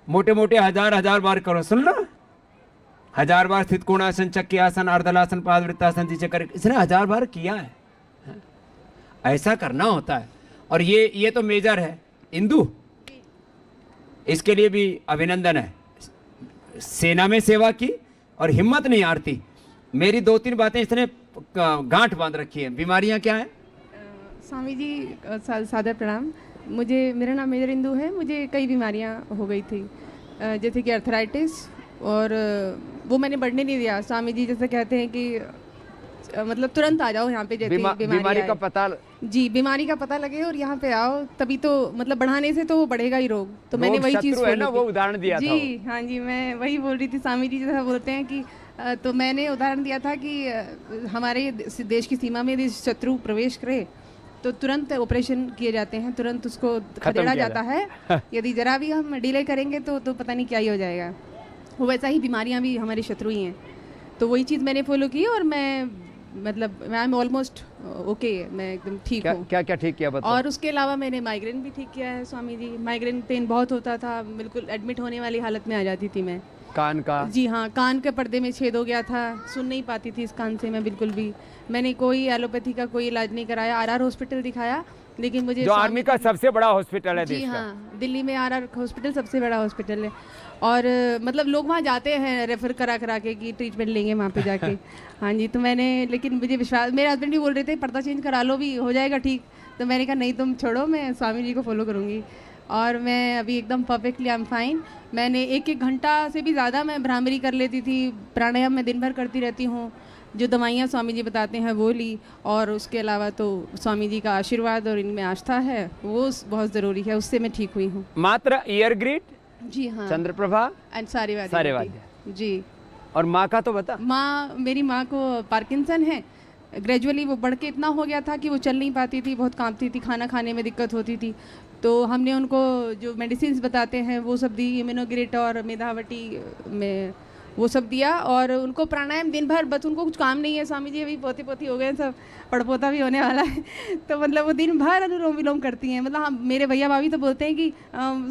मोटे मोटे 1000 बार करो, सुन लो, 1000 बार स्थित कोणासन, चक्रियासन, अर्धलासन, पादवृत्तासन, चक्कर, इसने 1000 बार किया है। ऐसा करना होता है। और ये तो मेजर है इंदु, इसके लिए भी अभिनंदन है। सेना में सेवा की और हिम्मत नहीं हारती। मेरी 2-3 बातें इसने गांठ बांध रखी है। बीमारियां क्या हैं? स्वामी जी सादर प्रणाम। मेरा नाम मेजर इंदु है। मुझे कई बीमारियां हो गई थी, जैसे कि अर्थराइटिस, और वो मैंने बढ़ने नहीं दिया। स्वामी जी जैसे कहते हैं कि मतलब तुरंत आ जाओ यहाँ पे, जैसे बीमारी का पता, जी बीमारी का पता लगे और यहाँ पे आओ, तभी तो मतलब बढ़ाने से तो वो बढ़ेगा ही रोग। तो मैंने वही चीज़ है ना, वो उदाहरण दिया था। जी हाँ जी, मैं वही बोल रही थी। स्वामी जी जैसा बोलते हैं कि तो मैंने उदाहरण दिया था कि हमारे देश की सीमा में यदि शत्रु प्रवेश करे तो तुरंत ऑपरेशन किए जाते हैं, तुरंत उसको खदेड़ा जाता है। यदि जरा भी हम डिले करेंगे तो पता नहीं क्या ही हो जाएगा। वो वैसा ही बीमारियां भी हमारे शत्रु ही हैं। तो वही चीज़ मैंने फॉलो की और मैं मतलब आई एम ऑलमोस्ट ओके, मैं एकदम ठीक हूँ। क्या क्या ठीक किया बताओ। और उसके अलावा मैंने माइग्रेन भी ठीक किया है स्वामी जी। माइग्रेन पेन बहुत होता था, बिल्कुल एडमिट होने वाली हालत में आ जाती थी मैं। कान का? जी हाँ, कान के पर्दे में छेद हो गया था, सुन नहीं पाती थी इस कान से मैं बिल्कुल भी। मैंने कोई एलोपैथी का कोई इलाज नहीं कराया, आरआर हॉस्पिटल दिखाया, लेकिन मुझे जो आर्मी का सबसे बड़ा हॉस्पिटल है जी देश का। हाँ, दिल्ली में आरआर हॉस्पिटल सबसे बड़ा हॉस्पिटल है। और मतलब लोग वहाँ जाते हैं रेफर करा के कि ट्रीटमेंट लेंगे वहाँ पे जाके। हाँ जी, तो मैंने, लेकिन मुझे विश्वास, मेरे हस्बैंड भी बोल रहे थे पर्दा चेंज करा लो भी हो जाएगा ठीक। तो मैंने कहा नहीं तुम छोड़ो, मैं स्वामी जी को फॉलो करूँगी। और मैं अभी एकदम परफेक्टली आई एम फाइन। मैंने 1-1 घंटा से भी ज़्यादा मैं भ्रामरी कर लेती थी, प्राणायाम मैं दिन भर करती रहती हूँ, जो दवाइयाँ स्वामी जी बताते हैं वो ली। और उसके अलावा तो स्वामी जी का आशीर्वाद और इनमें आस्था है, वो बहुत ज़रूरी है, उससे मैं ठीक हुई हूँ। मात्र ईयर ग्रिड? जी हाँ। चंद्रप्रभा एंड सारे जी। और माँ का तो बता। माँ, मेरी माँ को पार्किंसन है, ग्रेजुअली वो बढ़ के इतना हो गया था कि वो चल नहीं पाती थी, बहुत कांपती थी, खाना खाने में दिक्कत होती थी। तो हमने उनको जो मेडिसिन बताते हैं वो सब दी, इम्यूनोग्रेट और मेधावटी में वो सब दिया। और उनको प्राणायाम दिन भर, बस उनको कुछ काम नहीं है स्वामी जी, अभी पोती पोती हो गए, सब पड़पोता भी होने वाला है। तो मतलब वो दिन भर अनुलोम विलोम करती हैं। मतलब हम, मेरे भैया भाभी तो बोलते हैं कि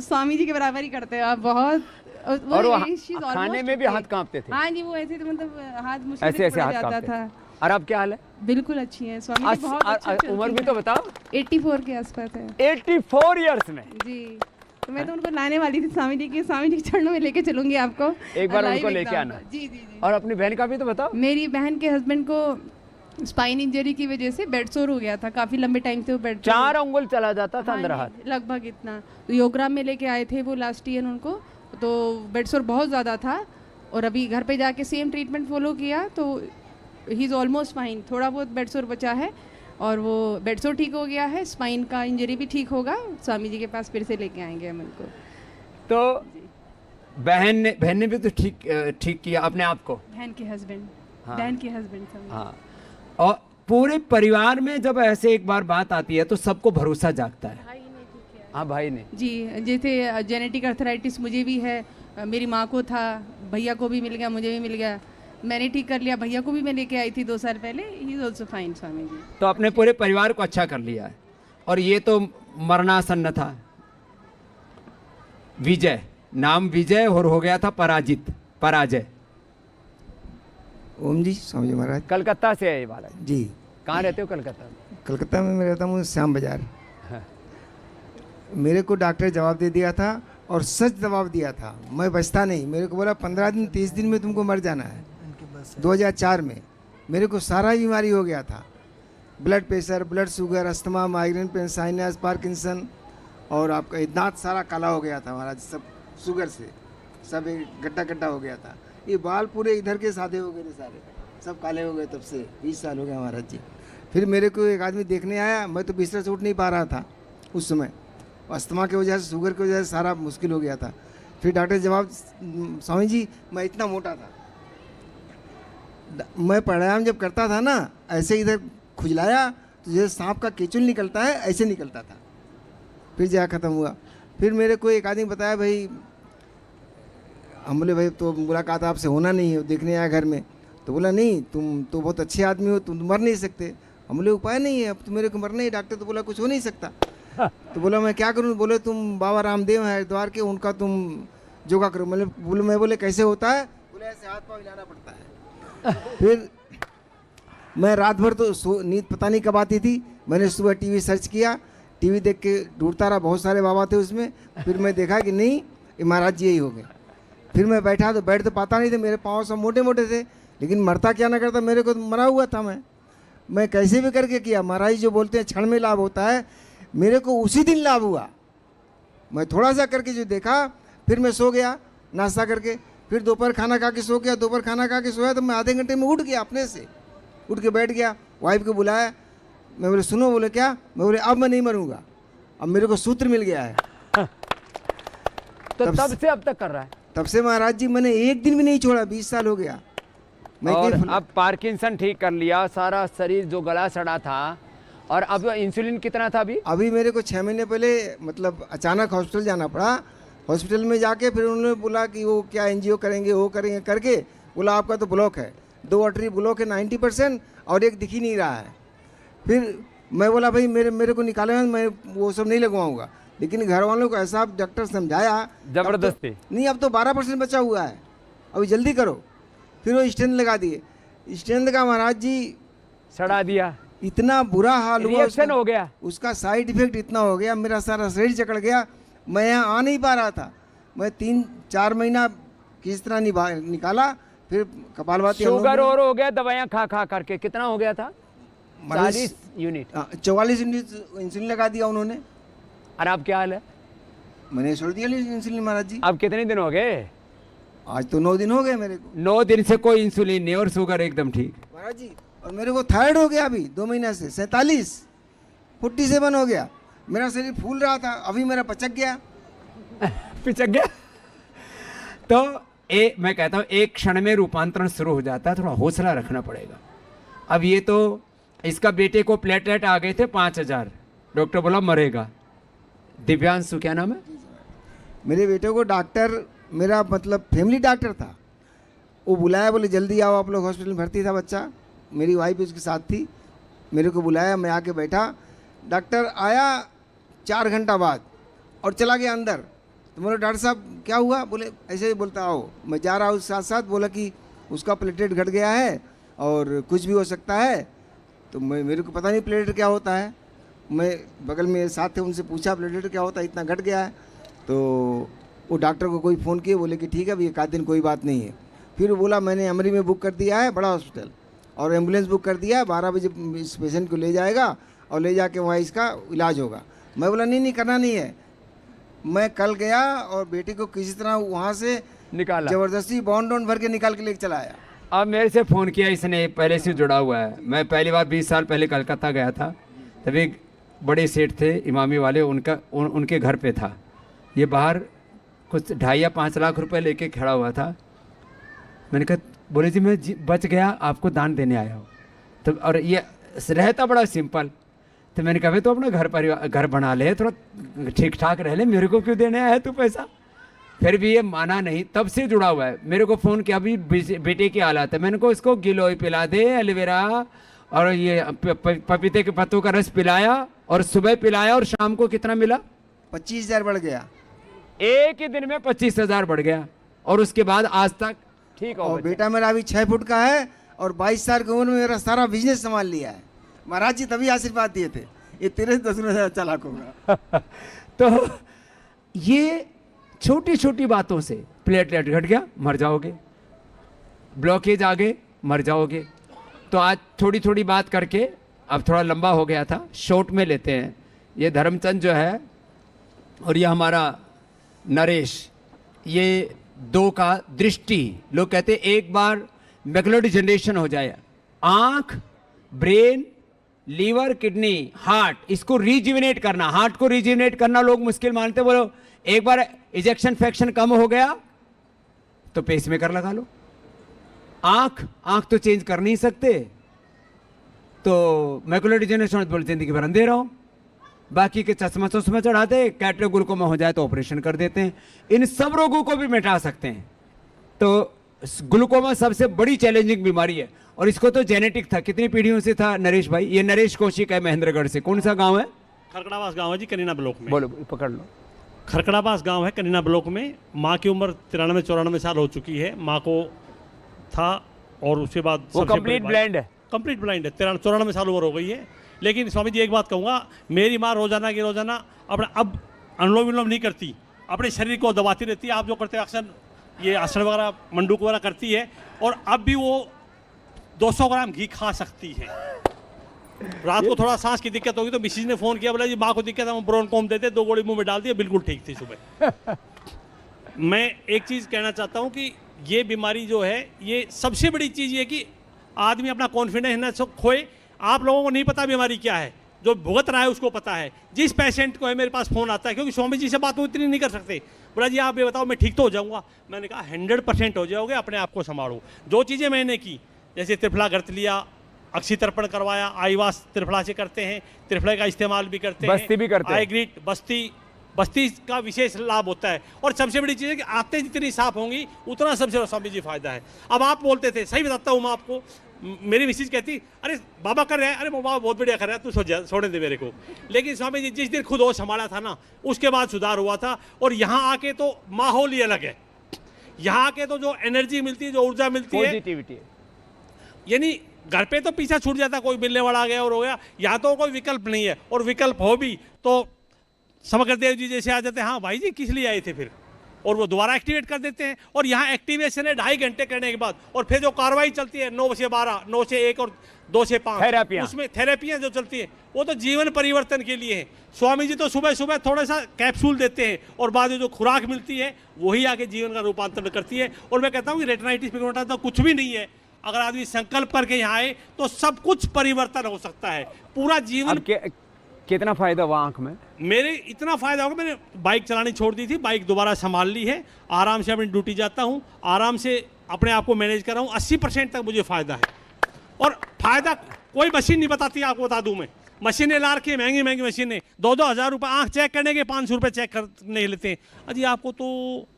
स्वामी जी के बराबर ही करते हैं आप, बहुत। और वो खाने में भी हाथ कांपते थे? हाँ जी, वो ऐसे मतलब हाथ मुश्किल ऐसे पड़ जाता था। और अब क्या हाल है? बिल्कुल अच्छी है स्वामी जी, बहुत अच्छी उम्र भी तो बताओ। 84 के आसपास है। 84 इयर्स में? जी। तो मैं तो उनको लाने वाली थी स्वामी जी के चरणों में लेके चलूंगी आपको, एक बार उनको लेके आना। जी। और अपनी बहन का भी तो बताओ। मेरी बहन के हस्बैंड को स्पाइन इंजरी की वजह से बेड सोर हो गया था, काफी लंबे टाइम से वो बेड 4 अंगुल चला जाता था अंदर हाथ, लगभग इतना। तो योगराम में लेके आए थे वो लास्ट ईयर उनको, तो बेड सोर बहुत ज़्यादा था। और अभी घर पे जाके सेम ट्रीटमेंट फॉलो किया तो ही इज़ ऑलमोस्ट फाइन। थोड़ा बहुत बेड सोर बचा है और वो बेड सोर ठीक हो गया है, स्पाइन का इंजरी भी ठीक होगा। स्वामी जी के पास फिर से लेके आएंगे हम उनको। तो बहन ने भी तो ठीक किया अपने आप को। बहन के हस्बैंड। हाँ। बहन के हस्बैंड। हाँ। और पूरे परिवार में जब ऐसे एक बार बात आती है तो सबको भरोसा जागता है। हाँ, भाई ने जी, जैसे जेनेटिक अर्थराइटिस मुझे भी है, मेरी माँ को था, भैया को भी मिल गया, मुझे भी मिल गया, मैंने ठीक कर लिया। भैया को भी मैं लेके आई थी 2 साल पहले, he is also fine Swami ji. तो अपने पूरे परिवार को अच्छा कर लिया है। और ये तो मरणासन्न था। विजय, नाम विजय और हो गया था पराजय। ओम जी, स्वामी जी महाराज। कलकत्ता से है ये बालक जी। कहाँ रहते हो? कलकत्ता में। कलकत्ता में मैं रहता हूँ श्याम बाजार। मेरे को डॉक्टर जवाब दे दिया था और सच जवाब दिया था, मैं बचता नहीं। मेरे को बोला 15 दिन 30 दिन में तुमको मर जाना है। 2004 में मेरे को सारा बीमारी हो गया था, blood pressure, blood sugar, asthma, migraine pain, sinus, Parkinson और आपका दांत सारा काला हो गया था महाराज, सब शुगर से सब एक गड्ढा हो गया था। ये बाल पूरे इधर के सादे हो गए सारे, सब काले हो गए। तब से 20 साल हो गया महाराज जी। फिर मेरे को एक आदमी देखने आया, मैं तो बिस्तर से उठ नहीं पा रहा था उस समय, अस्थमा की वजह से, शुगर की वजह से सारा मुश्किल हो गया था। फिर डॉक्टर जवाब, स्वामी जी मैं इतना मोटा था, मैं प्राणायाम जब करता था ना ऐसे इधर खुजलाया तो जैसे सांप का केचुल निकलता है ऐसे निकलता था। फिर जा ख़त्म हुआ। फिर मेरे को एक आदमी बताया, भाई हम बोले भाई तो मुलाकात आपसे होना नहीं है, देखने आया घर में। तो बोला नहीं, तुम तो बहुत अच्छे आदमी हो, तुम मर नहीं सकते। हम बोले उपाय नहीं है, अब तो मेरे को मरना ही। डॉक्टर तो बोला कुछ हो नहीं सकता। तो बोला मैं क्या करूं? बोले तुम बाबा रामदेव हैं हरिद्वार के, उनका तुम योगा करो। मैं बोले कैसे होता है? बोले ऐसे हाथ पाँव हिलाना पड़ता है। फिर मैं रात भर तो नींद पता नहीं कब आती थी। मैंने सुबह टीवी सर्च किया, टीवी देख के ढूंढता रहा, बहुत सारे बाबा थे उसमें। फिर मैं देखा कि नहीं, ये महाराज जी यही हो गए। फिर मैं बैठा तो बैठ तो पाता नहीं थे, मेरे पाँव सब मोटे मोटे थे, लेकिन मरता क्या ना करता, मेरे को तो मरा हुआ था। मैं कैसे भी करके किया। महाराज जो बोलते हैं क्षण में लाभ होता है, मेरे को उसी दिन लाभ हुआ। मैं थोड़ा सा करके जो देखा, फिर मैं सो गया नाश्ता करके, फिर दोपहर खाना खा के सो गया। दोपहर खाना खा के सोया तो मैं आधे घंटे में उठ गया, अपने से उठ के बैठ गया। वाइफ को बुलाया, मैं बोले सुनो। बोले क्या? मैं बोले अब मैं नहीं मरूंगा, अब मेरे को सूत्र मिल गया है। तो तब से अब तक कर रहा है? तब से महाराज जी मैंने एक दिन भी नहीं छोड़ा, 20 साल हो गया। और अब पार्किंसन ठीक कर लिया, सारा शरीर जो गला सड़ा था। और अब इंसुलिन कितना था अभी? अभी मेरे को 6 महीने पहले मतलब अचानक हॉस्पिटल जाना पड़ा। हॉस्पिटल में जाके फिर उन्होंने बोला कि वो क्या एंजियो करेंगे, वो करेंगे करके बोला आपका तो ब्लॉक है, 2 आर्टरी ब्लॉक है 90% और एक दिख ही नहीं रहा है। फिर मैं बोला भाई मेरे को निकाले, मैं वो सब नहीं लगवाऊंगा। लेकिन घर वालों को ऐसा डॉक्टर समझाया जबरदस्ती, नहीं अब तो 12% बचा हुआ है, अभी जल्दी करो। फिर वो स्टेंट लगा दिए। स्टेंट का महाराज जी सड़ा दिया, इतना बुरा हाल हुआ, रिएक्शन हो गया, उसका साइड इफेक्ट इतना हो गया, मेरा सारा शरीर चकड़ गया। मैं यहाँ आ नहीं पा रहा था। मैं 3-4 महीना किस तरह निकाला। फिर कपालभाति शुगर और हो गया दवाइयाँ खा खा करके। कितना हो गया था? 40 यूनिट, 44 यूनिट इंसुलिन लगा दिया उन्होंने। और अब क्या हाल है? मैंने छोड़ दिया इंसुलिन महाराज जी। अब कितने दिन हो गए? आज तो 9 दिन हो गए मेरे को। 9 दिन से कोई इंसुलिन नहीं और शुगर एकदम ठीक महाराज जी। और मेरे को थायराइड हो गया अभी 2 महीने से, 47 हो गया। मेरा शरीर फूल रहा था, अभी मेरा पचक गया। पिचक गया। तो मैं कहता हूँ एक क्षण में रूपांतरण शुरू हो जाता है, थोड़ा हौसला रखना पड़ेगा। अब ये तो इसका बेटे को प्लेटलेट आ गए थे 5000, डॉक्टर बोला मरेगा। दिव्यांशु क्या नाम है? मेरे बेटे को डॉक्टर, मेरा मतलब फैमिली डॉक्टर था, वो बुलाया, बोले जल्दी आओ आप लोग हॉस्पिटल में भर्ती था बच्चा। मेरी वाइफ उसके साथ थी, मेरे को बुलाया, मैं आके बैठा। डॉक्टर आया 4 घंटा बाद और चला गया अंदर। तो बोले डॉक्टर साहब क्या हुआ? बोले ऐसे ही बोलता आओ। मैं जा रहा हूँ साथ साथ, बोला कि उसका प्लेटलेट घट गया है और कुछ भी हो सकता है। तो मेरे को पता नहीं प्लेटलेट क्या होता है। मैं बगल में साथ थे, उनसे पूछा प्लेटलेट क्या होता है, इतना घट गया है। तो वो डॉक्टर को कोई फ़ोन किए, बोले कि ठीक है अभी 1 आध दिन कोई बात नहीं है। फिर वो बोला मैंने अमरी में बुक कर दिया है बड़ा हॉस्पिटल, और एम्बुलेंस बुक कर दिया है, 12 बजे इस पेशेंट को ले जाएगा और ले जाके वहाँ इसका इलाज होगा। मैं बोला नहीं करना नहीं है। मैं कल गया और बेटी को किसी तरह वहाँ से निकाला, ज़बरदस्ती बॉन्ड भर के निकाल के लेके चला आया। अब मेरे से फ़ोन किया इसने, पहले से जुड़ा हुआ है। मैं पहली बार 20 साल पहले कलकत्ता गया था, तभी बड़े सेठ थे इमामी वाले, उनके घर पे था। ये बाहर कुछ 2.5 या 5 लाख रुपए लेके खड़ा हुआ था। मैंने कहा, बोले जी मैं बच गया, आपको दान देने आया हूँ। तो और ये रहता बड़ा सिंपल। तो मैंने कहा तो अपना घर बना ले, थोड़ा ठीक ठाक रह ले, मेरे को क्यों देने आया है तू पैसा? फिर भी ये माना नहीं, तब से जुड़ा हुआ है। मेरे को फ़ोन किया, अभी बेटे की हालत है। मैंने को इसको गिलोय पिला दे, एलोवेरा और ये पपीते के पत्तों का रस पिलाया, और सुबह पिलाया, और शाम को कितना मिला? 25,000 बढ़ गया। एक ही दिन में 25,000 बढ़ गया, और उसके बाद आज तक ठीक हो। और बेटा मेरा अभी 6 फुट का है और 22 साल की उम्र में मेरा सारा बिजनेस संभाल लिया है। महाराज जी तभी आशीर्वाद दिए थे, ये तेरे 10,000 चालाक होगा। तो ये छोटी छोटी बातों से प्लेटलेट घट गया, मर जाओगे, ब्लॉकेज आ गए, मर जाओगे। तो आज थोड़ी थोड़ी बात करके, अब थोड़ा लंबा हो गया था, शॉर्ट में लेते हैं। ये धर्मचंद जो है और ये हमारा नरेश, ये 2 का दृष्टि, लोग कहते हैं एक बार मैकुलर डिजनरेशन हो जाए, आँख, ब्रेन, लीवर, किडनी, हार्ट, इसको रिजुविनेट करना, हार्ट को रिजुविनेट करना लोग मुश्किल मानते। बोलो एक बार इजेक्शन फ्रैक्शन कम हो गया तो पेसमेकर लगा लो। आँख तो चेंज कर नहीं सकते, तो मैकुलर डिजनरेशन बोल जिंदगी भर अंधेरा हो। बाकी के चश्मा चढ़ाते, कैटरेक्ट ग्लूकोमा हो जाए तो ऑपरेशन कर देते हैं। इन सब रोगों को भी मिटा सकते हैं। तो ग्लूकोमा सबसे बड़ी चैलेंजिंग बीमारी है, और इसको तो जेनेटिक था, कितनी पीढ़ियों से था नरेश भाई। ये नरेश कौशिक है महेंद्रगढ़ से। कौन सा गांव है? खरकड़ाबास गांव है जी, कनीना ब्लॉक में। बोलो, पकड़ लो। खरकड़ाबास गांव है कनीना ब्लॉक में। माँ की उम्र 93-94 साल हो चुकी है। माँ को था, और उसके बाद वो कंप्लीट ब्लाइंड है। कंप्लीट ब्लाइंड है, 94 साल उम्र हो गई है। लेकिन स्वामी जी एक बात कहूँगा, मेरी माँ रोजाना की रोजाना अपना अब अनुलोम विलोम नहीं करती, अपने शरीर को दबाती रहती है। आप जो करते हैं अक्सर ये आसन वगैरह, मंडूक वगैरह करती है, और अब भी वो 200 ग्राम घी खा सकती है। रात को थोड़ा सांस की दिक्कत होगी तो मिसिज ने फ़ोन किया, बोला जी माँ को दिक्कत है, हम ब्रोनकॉम देते, 2 गोली मुंह में डाल दिए, बिल्कुल ठीक थी सुबह। मैं एक चीज़ कहना चाहता हूँ कि ये बीमारी जो है, ये सबसे बड़ी चीज़ ये कि आदमी अपना कॉन्फिडेंस न खोए। आप लोगों को नहीं पता बीमारी क्या है, जो भुगत रहा है उसको पता है। जिस पेशेंट को है मेरे पास फ़ोन आता है, क्योंकि स्वामी जी से बात वो इतनी नहीं कर सकते, बोला जी आप ये बताओ मैं ठीक तो हो जाऊँगा। मैंने कहा 100% हो जाओगे, अपने आप को संभालो। जो चीज़ें मैंने की, जैसे त्रिफला घृत लिया, अक्षी तर्पण करवाया, आईवास त्रिफला से करते हैं, त्रिफला का इस्तेमाल भी करते हैं, बस्ती भी करते हैं। आईग्रीट बस्ती का विशेष लाभ होता है। और सबसे बड़ी चीज़ है कि आते जितनी साफ होंगी उतना सबसे स्वामी जी फायदा है। अब आप बोलते थे, सही बताता हूँ मैं आपको, मेरी मिसेज कहती अरे बाबा कर रहे हैं, अरे बाबा बहुत बढ़िया कर रहा है, तू छोड़ने दे मेरे को। लेकिन स्वामी जी जिस दिन खुद होश संभाला था ना, उसके बाद सुधार हुआ था। और यहाँ आके तो माहौल ही अलग है। यहाँ आके तो जो एनर्जी मिलती है, जो ऊर्जा मिलती है, पॉजिटिविटी, यानी घर पे तो पीछा छूट जाता, कोई मिलने वाला आ गया और हो गया। यहाँ तो कोई विकल्प नहीं है, और विकल्प हो भी तो समग्र देव जी जैसे आ जाते हैं, हाँ भाई जी किस लिए आए थे फिर, और वो दोबारा एक्टिवेट कर देते हैं। और यहाँ एक्टिवेशन है 2.5 घंटे करने के बाद, और फिर जो कार्रवाई चलती है 9 से 12, 9 से 1 और 2 से 5, थेरेपियाँ। उसमें थेरेपियाँ जो चलती है वो तो जीवन परिवर्तन के लिए है। स्वामी जी तो सुबह सुबह थोड़ा सा कैप्सूल देते हैं, और बाद में जो खुराक मिलती है वही आके जीवन का रूपांतरण करती है। और मैं कहता हूँ कि रेटिनाइटिस पिगमेंटोसा तो कुछ भी नहीं है। अगर आदमी संकल्प करके यहाँ आए तो सब कुछ परिवर्तन हो सकता है, पूरा जीवन। कितना फायदा हुआ आंख में? मेरे इतना फायदा होगा, मैंने बाइक चलानी छोड़ दी थी, बाइक दोबारा संभाल ली है, आराम से अपनी ड्यूटी जाता हूँ, आराम से अपने आप को मैनेज कर रहा हूँ। 80% तक मुझे फायदा है। और फायदा कोई मशीन नहीं बताती, आपको बता दूं मैं। मशीनें ला रखी है, महंगी महंगी मशीनें, 2-2 हज़ार रुपये आँख चेक करने के, 500 रुपये चेक करने लेते हैं। अजी आपको तो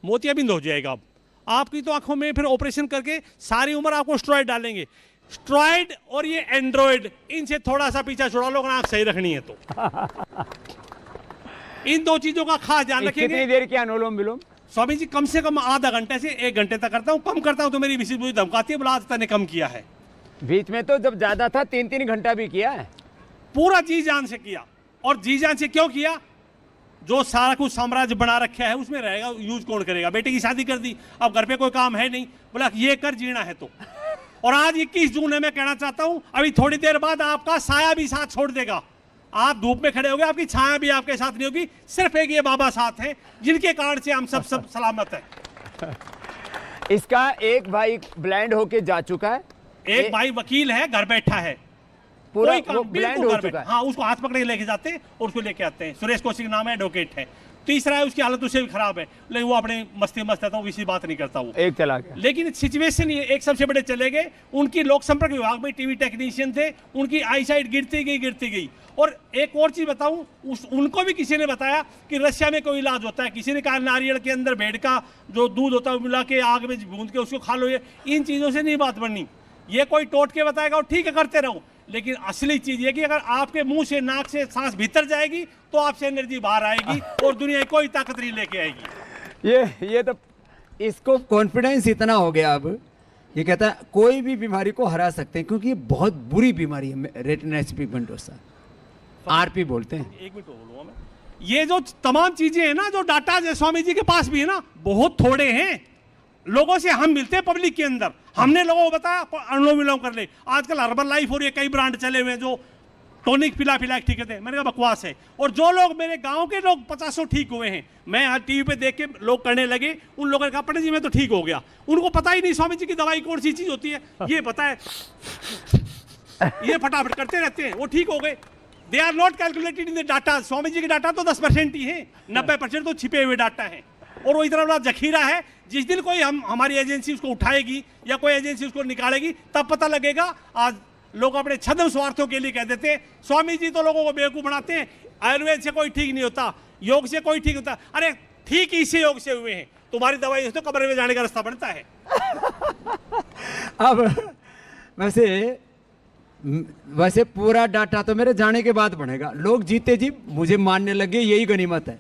मोतियाबिंद हो जाएगा। अब आपकी तो आंखों में फिर ऑपरेशन करके सारी उम्र आपको स्टेरॉइड डालेंगे। स्टेरॉइड और ये एंड्रॉइड, इनसे थोड़ा सा पीछा छुड़ा लो अगर आंख सही रखनी है तो। इन 2 चीजों का खास ध्यान रखेंगे। कितनी देर की अनुलोम विलोम? स्वामी जी कम से कम आधा घंटे से 1 घंटे तक करता हूँ। कम करता हूँ तो मेरी मिसेज मुझे धमकाती है, बोला आज तने कम किया है। बीच में तो जब ज्यादा था 3-3 घंटा भी किया है। पूरा जी जान से किया। और जी जान से क्यों किया? जो सारा कुछ साम्राज्य बना रखा है उसमें रहेगा, यूज कौन करेगा? बेटे की शादी कर दी, अब घर पे कोई काम है नहीं, बोला ये कर जीना है तो। और आज 21 जून है, मैं कहना चाहता हूं अभी थोड़ी देर बाद आपका साया भी साथ छोड़ देगा। आप धूप में खड़े होगे, आपकी छाया भी आपके साथ नहीं होगी। सिर्फ एक ये बाबा साथ हैं जिनके कारण से हम सब सलामत हैं। इसका एक भाई ब्लाइंड होके जा चुका है, एक भाई वकील है, घर बैठा है, पूरा कोई ब्लाइंड हो चुका है। हाँ, उसको हाथ पकड़े लेके जाते हैं और उसको लेके आते हैं। सुरेश कौशिक नाम है, एडवोकेट है। तीसरा है, उसकी हालत उससे भी खराब है, लेकिन वो अपने मस्ती मस्त रहता है, किसी बात नहीं करता वो। एक चला गया। लेकिन सिचुएशन ये, एक सबसे बड़े चले गए, उनकी लोक संपर्क विभाग में टीवी टेक्नीशियन थे, उनकी आई साइट गिरती गई। और एक और चीज बताऊं, उनको भी किसी ने बताया कि रशिया में कोई इलाज होता है। किसी ने कहा नारियल के अंदर भेड़ का जो दूध होता है मिला के आग में भून के उसको खा लो। ये इन चीजों से नहीं बात बननी। ये कोई टोट के बताएगा और ठीक है करते रहो, लेकिन असली चीज ये कि अगर आपके मुंह से नाक से सांस भीतर जाएगी तो आपसे एनर्जी बाहर आएगी और दुनिया की कोई ताकत नहीं लेके आएगी। ये तो इसको कॉन्फिडेंस इतना हो गया अब, ये कहता है कोई भी बीमारी को हरा सकते हैं, क्योंकि ये बहुत बुरी बीमारी है रेटिनाइटिस पिगमेंटोसा, आरपी बोलते हैं। एक मिनट बोलूंगा मैं। ये जो तमाम चीजें हैं ना, जो डाटा स्वामी जी के पास भी है ना, बहुत थोड़े हैं। लोगों से हम मिलते हैं पब्लिक के अंदर, हमने लोगों को बताया अनुलोम विलोम कर ले। आजकल हर्बल लाइफ और ये कई ब्रांड चले हुए हैं जो टॉनिक पिला ठीक है, मैंने कहा बकवास है। और जो लोग मेरे गांव के लोग 50 ठीक हुए हैं, मैं यहाँ टीवी पे देख के लोग करने लगे, उन लोगों ने कहा पंडित जी मैं तो ठीक हो गया। उनको पता ही नहीं स्वामी जी की दवाई कौन सी चीज होती है, ये पता है ये फटाफट करते रहते हैं, वो ठीक हो गए। They are not calculated in the data. Swami ji के डाटा तो 10% ही है, 90% तो छिपे हुए डाटा है। और वो इतना बड़ा जखीरा है, जिस दिन कोई हमारी एजेंसी उसको उठाएगी या कोई एजेंसी उसको निकालेगी तब पता लगेगा। आज लोग अपने छद्म स्वार्थों के लिए कह देते हैं स्वामी जी तो लोगों को बेवकूफ बनाते हैं, आयुर्वेद से कोई ठीक नहीं होता, योग से कोई ठीक होता। अरे ठीक इसी योग से हुए हैं, तुम्हारी दवाई तो कब्र में जाने का रास्ता बनता है। अब वैसे पूरा डाटा तो मेरे जाने के बाद बढ़ेगा। लोग जीते जी मुझे मानने लगे, यही गनीमत है।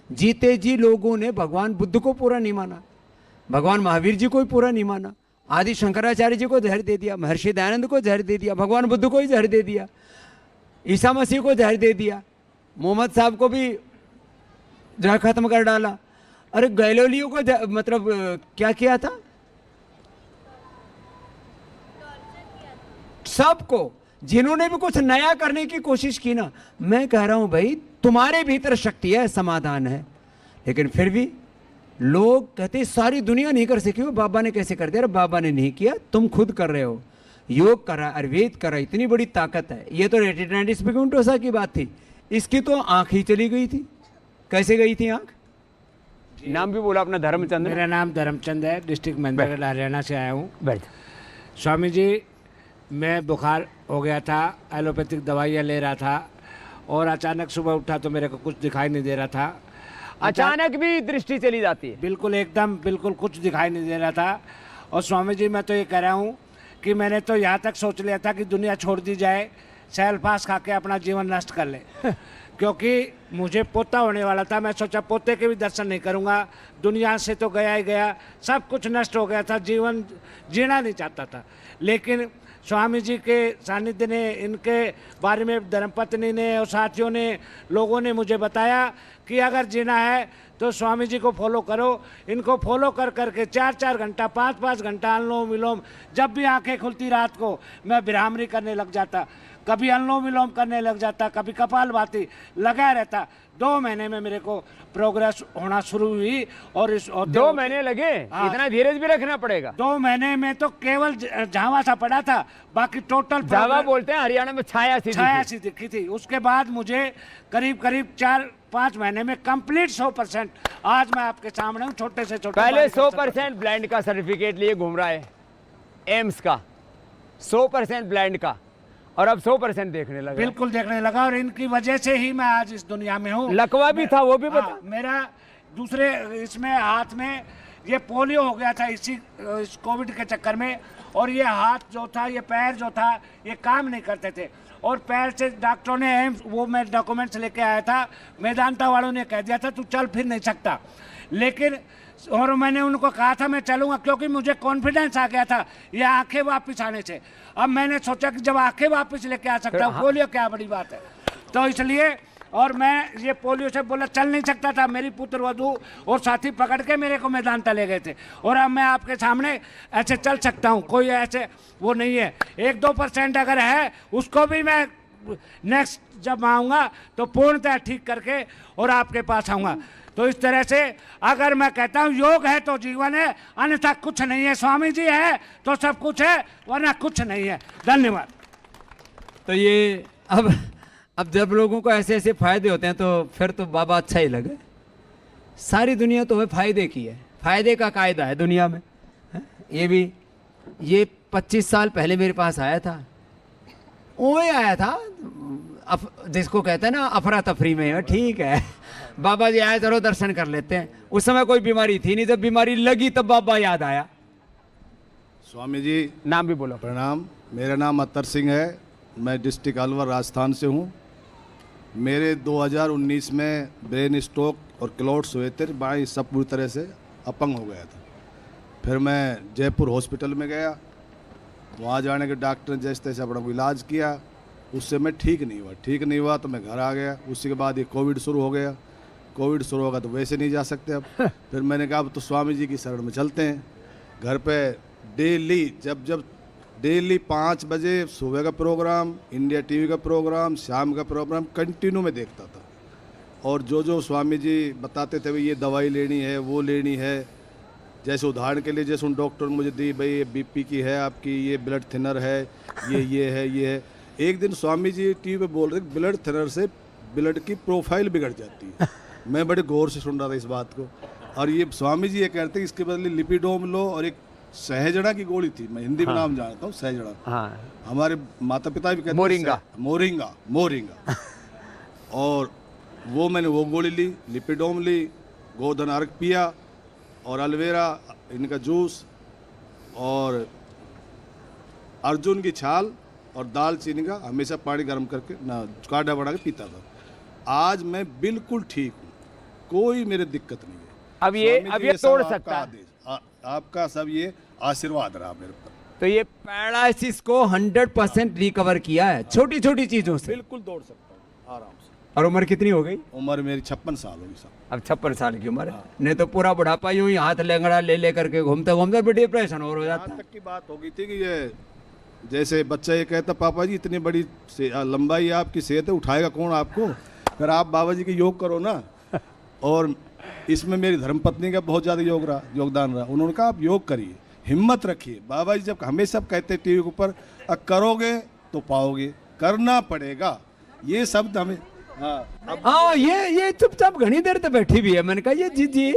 जीते जी लोगों ने भगवान बुद्ध को पूरा नहीं माना, भगवान महावीर जी को ही पूरा नहीं माना, आदि शंकराचार्य जी को जहर दे दिया, महर्षि दयानंद को जहर दे दिया, भगवान बुद्ध को ही जहर दे दिया, ईसा मसीह को जहर दे दिया, मोहम्मद साहब को भी जहर खत्म कर डाला। अरे गैलीलियो को मतलब क्या किया था, सबको, जिन्होंने भी कुछ नया करने की कोशिश की ना। मैं कह रहा हूं भाई तुम्हारे भीतर शक्ति है, समाधान है, लेकिन फिर भी लोग कहते सारी दुनिया नहीं कर सकी, बाबा ने कैसे कर दिया? अरे बाबा ने नहीं किया, तुम खुद कर रहे हो, योग कर रहा, आयुर्वेद कर रहा, इतनी बड़ी ताकत है। ये तो रेटिनाइटिस पिगमेंटोसा की बात थी, इसकी तो आंख ही चली गई थी। कैसे गई थी आंख? नाम भी बोला अपना। धर्मचंद। मेरा नाम धर्मचंद है, डिस्ट्रिक्ट महेंद्रगढ़ हरियाणा से आया हूँ। स्वामी जी मैं बुखार हो गया था, एलोपैथिक दवाइयाँ ले रहा था और अचानक सुबह उठा तो मेरे को कुछ दिखाई नहीं दे रहा था। अचानक भी दृष्टि चली जाती है? बिल्कुल एकदम बिल्कुल कुछ दिखाई नहीं दे रहा था। और स्वामी जी मैं तो ये कह रहा हूँ कि मैंने तो यहाँ तक सोच लिया था कि दुनिया छोड़ दी जाए, सेल पास खा के अपना जीवन नष्ट कर ले क्योंकि मुझे पोता होने वाला था। मैं सोचा पोते के भी दर्शन नहीं करूँगा, दुनिया से तो गया ही गया, सब कुछ नष्ट हो गया था, जीवन जीना नहीं चाहता था। लेकिन स्वामी जी के सानिध्य ने, इनके बारे में धर्मपत्नी ने और साथियों ने, लोगों ने मुझे बताया कि अगर जीना है तो स्वामी जी को फॉलो करो। इनको फॉलो कर करके 4-4 घंटा 5-5 घंटा अनुलोम विलोम, जब भी आंखें खुलती रात को मैं बिरामरी करने लग जाता, कभी अनुलोम विलोम करने लग जाता, कभी कपालभाति लगा रहता। 2 महीने में मेरे को प्रोग्रेस होना शुरू हुई। और इस 2 महीने लगे? इतना धीरज भी रखना पड़ेगा। 2 महीने में तो केवल झावा सा पड़ा था, बाकी टोटल झावा बोलते हैं हरियाणा में, छाया सी दिखी थी। उसके बाद मुझे करीब 4-5 महीने में कंप्लीट 100%। आज मैं आपके सामने हूँ, छोटे से छोटे। पहले 100% ब्लाइंड का सर्टिफिकेट लिए घूम रहा है, एम्स का 100% ब्लाइंड का, और अब 100% देखने लगा। बिल्कुल देखने लगा और इनकी वजह से ही मैं आज इस दुनिया में हूँ। लकवा भी था वो भी बता। मेरा दूसरे इसमें हाथ में ये पोलियो हो गया था इस कोविड के चक्कर में, और ये हाथ जो था, ये पैर जो था, ये काम नहीं करते थे। और पैर से डॉक्टरों ने एम्स, वो मैं डॉक्यूमेंट्स लेके आया था, मेदांता वालों ने कह दिया था तू चल फिर नहीं सकता। लेकिन और मैंने उनको कहा था मैं चलूँगा क्योंकि मुझे कॉन्फिडेंस आ गया था ये आंखें वापस आने से। अब मैंने सोचा कि जब आंखें वापस लेके आ सकता हूँ, पोलियो क्या बड़ी बात है। तो इसलिए और मैं ये पोलियो से बोला चल नहीं सकता था, मेरी पुत्र वधू और साथी पकड़ के मेरे को मेदांता ले गए थे। और अब मैं आपके सामने ऐसे चल सकता हूँ, कोई ऐसे वो नहीं है। 1-2% अगर है उसको भी मैं नेक्स्ट जब आऊँगा तो पूर्णतः ठीक करके और आपके पास आऊँगा। तो इस तरह से अगर मैं कहता हूँ योग है तो जीवन है, अन्यथा कुछ नहीं है। स्वामी जी है तो सब कुछ है, वरना कुछ नहीं है। धन्यवाद। तो ये अब जब लोगों को ऐसे ऐसे फायदे होते हैं तो फिर तो बाबा अच्छा ही लगे। सारी दुनिया तो फायदे की है, फायदे का कायदा है दुनिया में। ये 25 साल पहले मेरे पास आया था, वो आया था जिसको कहते हैं ना अफरा तफरी में, ठीक है बाबा जी आए, चलो दर्शन कर लेते हैं। उस समय कोई बीमारी थी नहीं, जब बीमारी लगी तब बाबा याद आया। स्वामी जी नाम भी बोलो। प्रणाम, मेरा नाम अत्तर सिंह है, मैं डिस्ट्रिक्ट अलवर राजस्थान से हूँ। मेरे 2019 में ब्रेन स्ट्रोक और क्लॉट्स हुए थे, बाएं सब पूरी तरह से अपंग हो गया था। फिर मैं जयपुर हॉस्पिटल में गया, वहाँ जाने के डॉक्टर ने जैसे तैसे अपना इलाज किया, उससे मैं ठीक नहीं हुआ तो मैं घर आ गया। उसी के बाद ये कोविड शुरू हो गया, कोविड शुरू होगा तो वैसे नहीं जा सकते अब। फिर मैंने कहा अब तो स्वामी जी की शरण में चलते हैं। घर पे डेली जब डेली 5 बजे सुबह का प्रोग्राम, इंडिया टीवी का प्रोग्राम, शाम का प्रोग्राम कंटिन्यू में देखता था। और जो स्वामी जी बताते थे भाई ये दवाई लेनी है, वो लेनी है, जैसे उदाहरण के लिए जैसे उन डॉक्टर ने मुझे दी, भाई ये बीपी की है आपकी, ये ब्लड थिनर है, ये है। एक दिन स्वामी जी टीवी पे बोल रहे ब्लड थिनर से ब्लड की प्रोफाइल बिगड़ जाती है। मैं बड़े गौर से सुन रहा था इस बात को, और ये स्वामी जी ये कहते हैं इसके बदले लिपिडोम लो, और एक सहजड़ा की गोली थी, मैं हिंदी में नाम जानता हूँ सहजड़ा। हाँ। हमारे माता पिता भी कहते हैं मोरिंगा। और मैंने वो गोली ली, लिपिडोम ली, गोधन अर्क पिया, और एलोवेरा इनका जूस, और अर्जुन की छाल और दालचीनी का हमेशा पानी गर्म करके ना काढ़ा बना के पीता था। आज मैं बिल्कुल ठीक हूँ, कोई मेरे दिक्कत नहीं है। अब ये तोड़ सकता है आपका सब ये आशीर्वाद रहा मेरे पर। तो ये पैरालिसिस को 100% रिकवर किया है छोटी छोटी चीजों से। बिल्कुल दौड़ सकता हूँ आराम से। और उम्र कितनी हो गई? उम्र मेरी 56 साल होगी साहब। अब 56 साल की उम्र है, नहीं तो पूरा बुढ़ापा यूं ही हाथ लेंगड़ा ले करके घूमते भी डिप्रेशन हो जाता। तक की बात हो गई थी कि ये जैसे बच्चा ये कहता पापा जी इतनी बड़ी लंबाई आपकी सेहत है, उठाएगा कौन आपको, फिर आप बाबा जी के योग करो ना। और इसमें मेरी धर्मपत्नी का बहुत ज़्यादा योगदान रहा। उन्होंने कहा आप योग करिए, हिम्मत रखिए। बाबा जी जब हमेशा कहते टीवी के ऊपर करोगे तो पाओगे, करना पड़ेगा, ये शब्द हमें। हाँ ये चुपचाप घनी देर तक बैठी भी है। मैंने कहा ये जी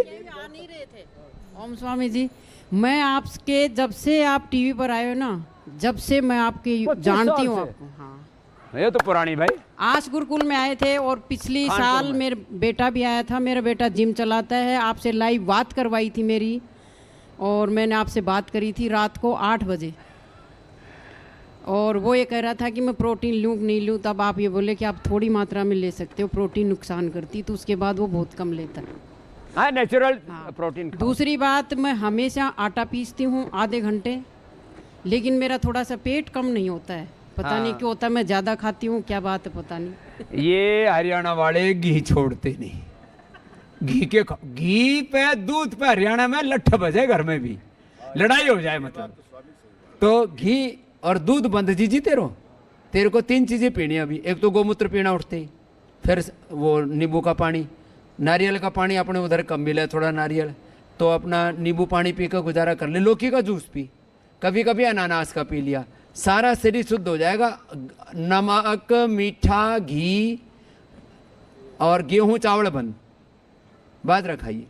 ओम स्वामी जी, मैं आपके जब से आप टीवी पर आए हो ना, जब से मैं आपकी 25 जानती साल हूँ से? आपको। हाँ, ये तो पुरानी भाई। आस गुरुकुल में आए थे और पिछली कानपुर साल में। मेरा बेटा भी आया था। मेरा बेटा जिम चलाता है। आपसे लाइव बात करवाई थी मेरी, और मैंने आपसे बात करी थी रात को 8 बजे, और वो ये कह रहा था कि मैं प्रोटीन लूँ कि नहीं लूँ। तब आप ये बोले कि आप थोड़ी मात्रा में ले सकते हो, प्रोटीन नुकसान करती। तो उसके बाद वो बहुत कम लेता है। हाँ, नेचुरल प्रोटीन खाओ। दूसरी बात, मैं हमेशा आटा पीसती हूँ आधे घंटे, लेकिन मेरा थोड़ा सा पेट कम नहीं होता है। पता हाँ। नहीं क्यों होता है, मैं ज़्यादा खाती हूँ, क्या बात है पता नहीं। ये हरियाणा वाले घी छोड़ते नहीं। घी पे दूध पे हरियाणा में लट्ठ बजे, घर में भी लड़ाई हो जाए मतलब, तो घी और दूध बंद जी तेरे को 3 चीजें पीनी है अभी। एक तो गोमूत्र पीना उठते ही, फिर वो नींबू का पानी, नारियल का पानी अपने उधर कम मिला है थोड़ा नारियल, तो अपना नींबू पानी पी कर गुजारा कर ले। लौकी का जूस पी, कभी कभी अनानास का पी लिया, सारा शरीर शुद्ध हो जाएगा। नमक, मीठा, घी और गेहूं चावल बंद, बाजरा खाइए।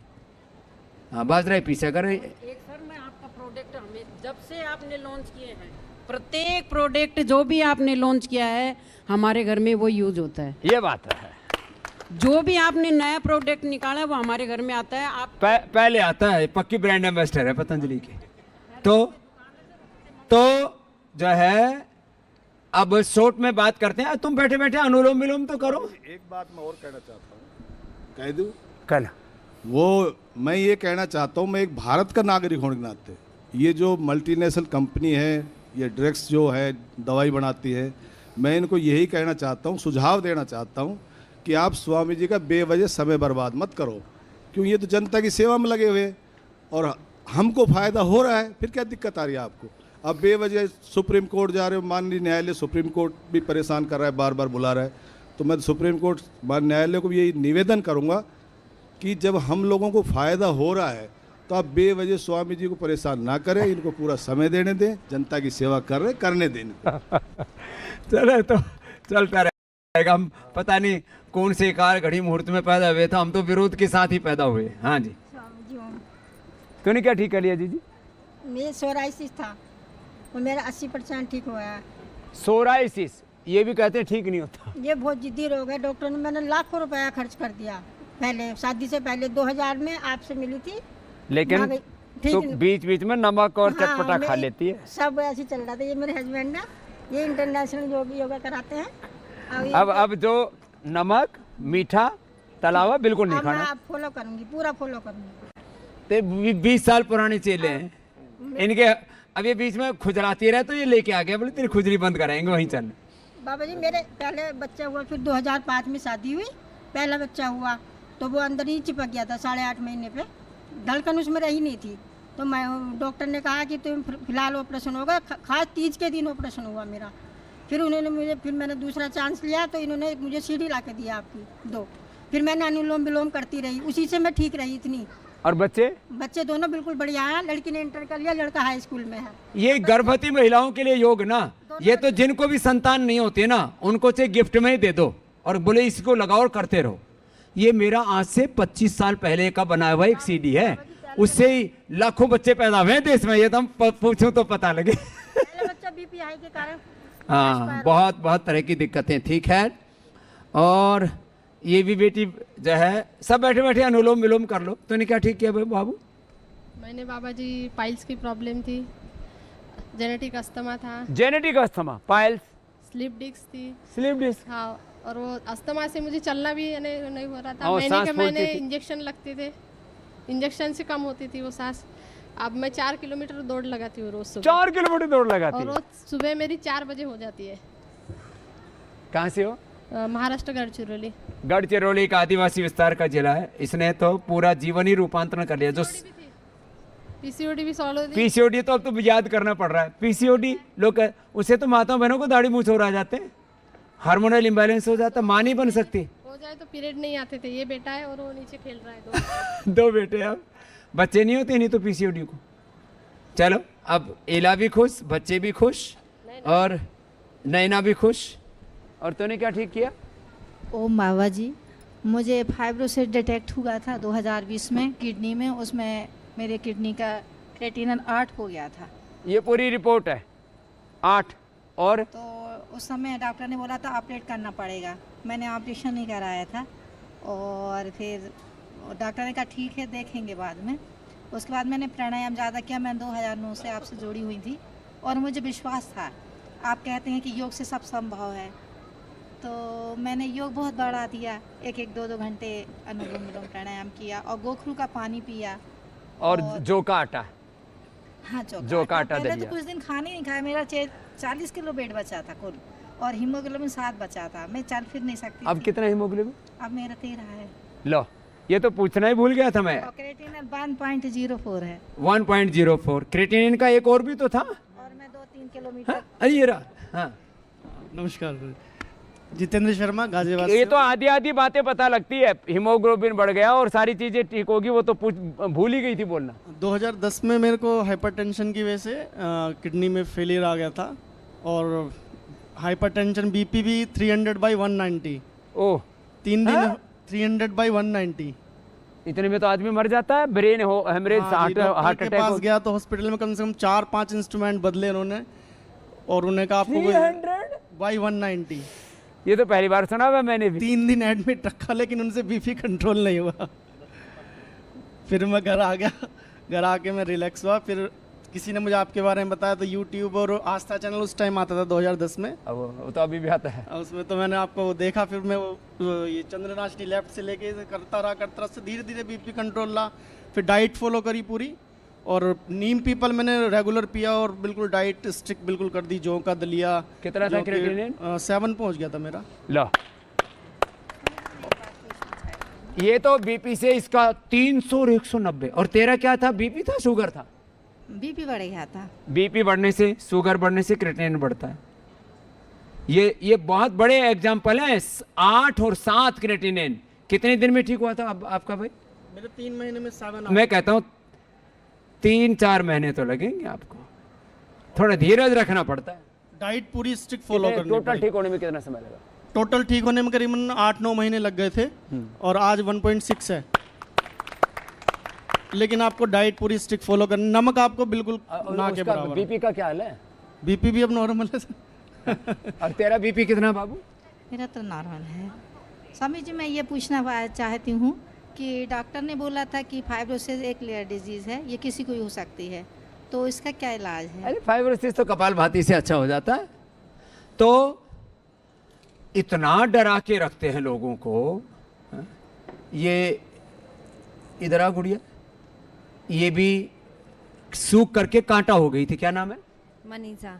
हाँ, बाजरा ही पीसा कर। एक सर, मैं आपका प्रोडक्ट हमें जब से आपने लॉन्च किए हैं, प्रत्येक प्रोडक्ट जो भी आपने लॉन्च किया है हमारे घर में वो यूज होता है। ये बात है। जो भी आपने नया प्रोडक्ट निकाला है वो हमारे घर में आता है। आप पहले आता है, पक्की ब्रांड एम्बेसडर है पतंजलि के। तो जो है, अब शॉर्ट में बात करते हैं। तुम बैठे बैठे अनुलोम विलोम तो करो। एक बात मैं और कहना चाहता हूँ, कह दूँ? कल वो मैं ये कहना चाहता हूँ, मैं एक भारत का नागरिक होने के नाते, ये जो मल्टीनेशनल कंपनी है, ये ड्रग्स जो है दवाई बनाती है, मैं इनको यही कहना चाहता हूँ, सुझाव देना चाहता हूँ कि आप स्वामी जी का बेवजह समय बर्बाद मत करो, क्यों ये तो जनता की सेवा में लगे हुए और हमको फ़ायदा हो रहा है, फिर क्या दिक्कत आ रही है आपको? अब बेवजह सुप्रीम कोर्ट जा रहे हो, माननीय न्यायालय सुप्रीम कोर्ट भी परेशान कर रहा है, बार बार बुला रहा है। तो मैं सुप्रीम कोर्ट माननीय न्यायालय को भी यही निवेदन करूँगा कि जब हम लोगों को फ़ायदा हो रहा है तो आप बेवजह स्वामी जी को परेशान ना करें, इनको पूरा समय देने दें, जनता की सेवा कर रहे करने दें। चले तो चलता रहेगा। हम पता नहीं कौन से काल घड़ी मुहूर्त में पैदा हुए थे, हम तो विरोध के साथ ही पैदा हुए। हाँ जी, तूने क्या ठीक कर लिया जी? मेरे सोराइसिस था, वो मेरा 80% ठीक हुआ है। सोराइसिस ये भी कहते हैं ठीक नहीं होता। ये बहुत जिद्दी रोग है। डॉक्टर ने, मैंने लाखों रुपया खर्च कर दिया। पहले शादी से पहले 2000 में आपसे मिली थी, लेकिन तो बीच बीच में नमक और चटपटा खा लेती है। सब ऐसे चल रहा था। ये मेरे हस्बैंड है, ये इंटरनेशनल योगा कराते हैं। अब जो नमक मीठा तला हुआ बिल्कुल नहीं खाना। मैं फॉलो करूंगी, पूरा फॉलो करूंगी। ते 20 साल पुराने चेले हैं इनके। अब ये बीच में खुजलाती रहे तो ये लेके आ गया, बोले तेरी खुजली बंद कराएंगे, वहीं चल। बाबा जी, मेरे पहले बच्चा हुआ, फिर 2005 में शादी हुई, पहला बच्चा हुआ तो वो अंदर ही चिपक गया था 8.5 महीने पे, धड़कन उसमें रही नहीं थी। तो मैं, डॉक्टर ने कहा कि तुम फिलहाल ऑपरेशन होगा। खास तीज के दिन ऑपरेशन हुआ मेरा। फिर उन्होंने मुझे, फिर मैंने दूसरा चांस लिया तो इन्होंने मुझे सीढ़ी ला के दिया आपकी 2। फिर मैंने अनुलोम विलोम करती रही, उसी से मैं ठीक रही इतनी। और बच्चे दोनों बिल्कुल बढ़िया हैं। लड़की ने इंटर कर लिया, लड़का हाई स्कूल में है। ये गर्भवती महिलाओं के लिए योग ना, ये तो जिनको भी संतान नहीं होते ना, उनको से गिफ्ट में ही दे दो और बोले इसको लगाओ और करते रहो। ये मेरा आज से 25 साल पहले का बनाया हुआ एक सीडी है, उससे ही लाखों बच्चे पैदा हुए हैं देश में। ये तो हम पूछूं तो पता लगे। बच्चा बीपी हाई के कारण, हाँ, बहुत बहुत तरह की दिक्कतें। ठीक है, और ये भी बेटी जो है, सब बैठे बैठे अनुलोम विलोम कर लो। तूने क्या ठीक किया बाबू? मैंने बाबा जी पाइल्स की प्रॉब्लम थी, जेनेटिक अस्थमा था। Genetic asthma, piles, slip disc थी। स्लिप डिस्क, हाँ, और वो अस्थमा से मुझे चलना भी नहीं हो रहा था। मैंने इंजेक्शन लगते थे, इंजेक्शन से कम होती थी वो सांस। अब मैं 4 किलोमीटर दौड़ लगाती हूँ रोज सुबह। 4 किलोमीटर दौड़ लगाती और रोज सुबह मेरी 4 बजे हो जाती है। कहाँ से हो? महाराष्ट्र, गढ़चिरौली। गढ़चिरौली का आदिवासी विस्तार का जिला है। इसने तो पूरा जीवन ही रूपांतरण कर लिया। जो पीसीओडी भी सॉल्व होती। पीसीओडी तो अब तो याद करना पड़ रहा है। पीसीओडी लोग, उससे तो माताओं बहनों को दाढ़ी मूंछ हो रह जाते हैं, हार्मोनल इम्बैलेंस हो जाता, मां नहीं बन सकती। हो जाए तो पीरियड नहीं आते थे। ये बेटा है और वो नीचे खेल रहा है। 2 बेटे। अब बच्चे नहीं होते नहीं तो पीसीओडी को। चलो, अब एला भी खुश, बच्चे भी खुश और नैना भी खुश। और तूने क्या ठीक किया? ओम बाबा जी, मुझे फाइब्रोसिस डिटेक्ट हुआ था 2020 में किडनी में। उसमें मेरे किडनी का क्रेटिनिन 8 हो गया था। ये पूरी रिपोर्ट है। 8 और तो उस समय डॉक्टर ने बोला था ऑपरेट करना पड़ेगा, मैंने ऑपरेशन नहीं कराया था। और फिर डॉक्टर ने कहा ठीक है देखेंगे बाद में। उसके बाद मैंने प्राणायाम ज़्यादा किया। मैं 2009 से आपसे जुड़ी हुई थी और मुझे विश्वास था, आप कहते हैं कि योग से सब संभव है, तो मैंने योग बहुत बढ़ा दिया। 1-1, 2-2 घंटे अनुलोम विलोम प्राणायाम किया और गोखरू का पानी पिया और जौ का आटा। हाँ, जौ का आटा पहले दलिया। तो कुछ दिन खाने नहीं खाया, मेरा 40 किलो वेट बचा था कुल और हीमोग्लोबिन 7 बचा था, मैं चल फिर नहीं सकती अब थी। कितना हीमोग्लोबिन? अब मेरा 13 है। लो, ये तो पूछना ही भूल गया था मैं। और क्रेटिनिन 1.04 है। 1.04। क्रेटिनिन का एक और भी तो था। और मैं 2-3 किलोमीटर। अरे ये रहा। हाँ, नमस्कार, जितेंद्र शर्मा, गाजियाबाद ये से तो आधी आधी बातें पता लगती है। हीमोग्लोबिन बढ़ गया और सारी चीजें ठीक होगी, वो तो भूल ही गई थी बोलना। 2010 में मेरे को हाइपरटेंशन की वजह से किडनी में फेलियर आ गया था और हाइपरटेंशन बीपी भी 300/190। ओह, 3 दिन 300/190। इतने में तो आदमी मर जाता है। ब्रेन हो हेमरेज, हार्ट के अटैक पास गया तो हॉस्पिटल में कम से कम 4-5 इंस्ट्रूमेंट बदले उन्होंने और उन्होंने कहा आपको 300/190। ये तो पहली बार सुना हुआ मैंने भी। 3 दिन एडमिट रखा लेकिन उनसे बीपी कंट्रोल नहीं हुआ। फिर मैं घर आ गया, घर आके मैं रिलैक्स हुआ। फिर किसी ने मुझे आपके बारे में बताया तो यूट्यूब और आस्था चैनल उस टाइम आता था 2010 में। अब वो तो अभी भी आता है। उसमें तो मैंने आपको देखा। फिर मैं ये चंद्रनाशनी लेफ्ट से लेके करता रहा से धीरे धीरे बीपी कंट्रोल ला। फिर डाइट फॉलो करी पूरी और नीम पीपल मैंने रेगुलर पिया और बिल्कुल डाइट स्ट्रिक्ट बिल्कुल कर दी। जौ का दलिया। कितना था क्रेटिनिन? 7 पहुंच गया था मेरा। लो, ये तो बीपी से इसका 300 और 190। और तेरा क्या था? बीपी था, शुगर था? बीपी बढ़ गया था। बीपी बढ़ने से, शुगर बढ़ने से क्रेटिनिन बढ़ता है। ये बहुत बड़े एग्जाम्पल हैं। 8 और 7 क्रेटिनिन कितने दिन में ठीक हुआ था आपका भाई? मेरे 3 महीने में 7। मैं कहता हूँ 3-4 महीने तो लगेंगे आपको। थोड़ा धीरज रखना पड़ता है। डाइट पूरी स्ट्रिक्ट फॉलो करनी। टोटल ठीक होने में कितना समय लगा? टोटल ठीक होने में करीबन 8-9 महीने लग गए थे और आज 1.6 है। लेकिन आपको डाइट पूरी स्ट्रिक्ट फॉलो करनी। नमक आपको बिल्कुल ना के बराबर। बीपी का क्या हाल है? बीपी भी अब नॉर्मल है। और तेरा बीपी कितना बाबू? मेरा तो नॉर्मल है। स्वामी जी, मैं ये पूछना चाहती हूँ कि डॉक्टर ने बोला था कि फाइब्रोसिस एक लेयर डिजीज़ है, ये किसी को ही हो सकती है, तो इसका क्या इलाज है? अरे फाइब्रोसिस तो कपालभाति से अच्छा हो जाता है। तो इतना डरा के रखते हैं लोगों को। ये इधर आ गुड़िया, ये भी सूख करके कांटा हो गई थी। क्या नाम है? मनीषा।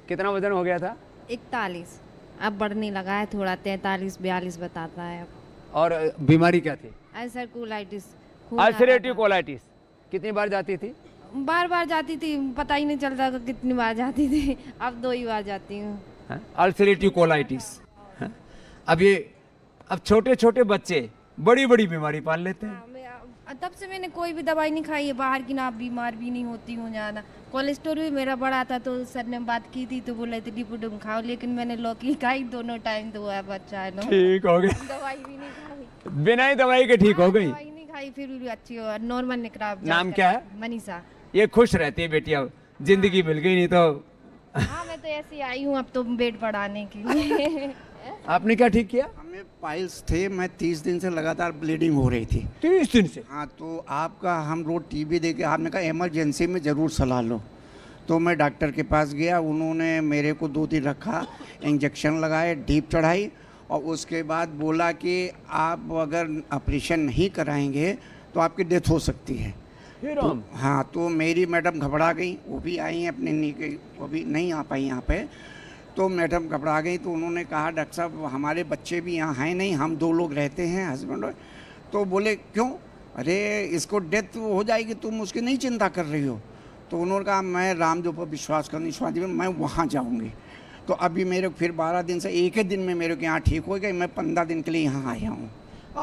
कितना वजन हो गया था? 41। अब बढ़ने लगा है थोड़ा, 43-42 बताता है अब। और बीमारी क्या थी? Ulcer colitis. Ulcerative colitis. कितनी बार जाती थी? बार बार जाती थी, पता ही नहीं चलता था कितनी बार जाती थी। अब 2 ही बार जाती हूँ। Ulcerative colitis. अब छोटे छोटे बच्चे बड़ी बड़ी बीमारी पाल लेते हैं। तब से मैंने कोई भी दवाई नहीं खाई है बाहर की, ना बीमार भी नहीं होती हूँ ज़्यादा। कोलेस्ट्रॉल भी मेरा बढ़ा था तो सर ने बात की थी तो बोले थे डिपुडम खाओ, लेकिन मैंने लौकी खाई दोनों टाइम तो हुआ बच्चा है ना, ठीक हो गया। दवाई भी नहीं खाई, बिना ही दवाई के ठीक हो गई। दवाई नहीं खाई फिर भी अच्छी हो, नॉर्मल निकला। नाम क्या है? मनीषा। ये खुश रहती है बेटी, अब जिंदगी मिल गई, नहीं तो हाँ मैं तो ऐसी आई हूँ अब तो वेट बढ़ाने के लिए। आपने क्या ठीक किया? हमें पाइल्स थे, मैं 30 दिन से लगातार ब्लीडिंग हो रही थी। 30 दिन से? हाँ, तो आपका हम रोज टीवी देखे, आपने कहा इमरजेंसी में ज़रूर सलाह लो। तो मैं डॉक्टर के पास गया, उन्होंने मेरे को 2 दिन रखा, इंजेक्शन लगाए, ड्रिप चढ़ाई और उसके बाद बोला कि आप अगर ऑपरेशन नहीं कराएंगे तो आपकी डेथ हो सकती है। तो हाँ, तो मेरी मैडम घबरा गई, वो भी आई हैं अपने वो भी नहीं आ पाई यहाँ पे। तो मैडम घबरा गई तो उन्होंने कहा डॉक्टर साहब हमारे बच्चे भी यहाँ हैं नहीं, हम 2 लोग रहते हैं हस्बैंड। तो बोले क्यों? अरे इसको डेथ हो जाएगी, तुम उसकी नहीं चिंता कर रही हो। तो उन्होंने कहा मैं रामदेव पर विश्वास करनी, स्वामी मैं वहाँ जाऊँगी। तो अभी मेरे फिर 12 दिन से एक ही दिन में मेरे को यहाँ ठीक हो गई। मैं 15 दिन के लिए यहाँ आया हूँ।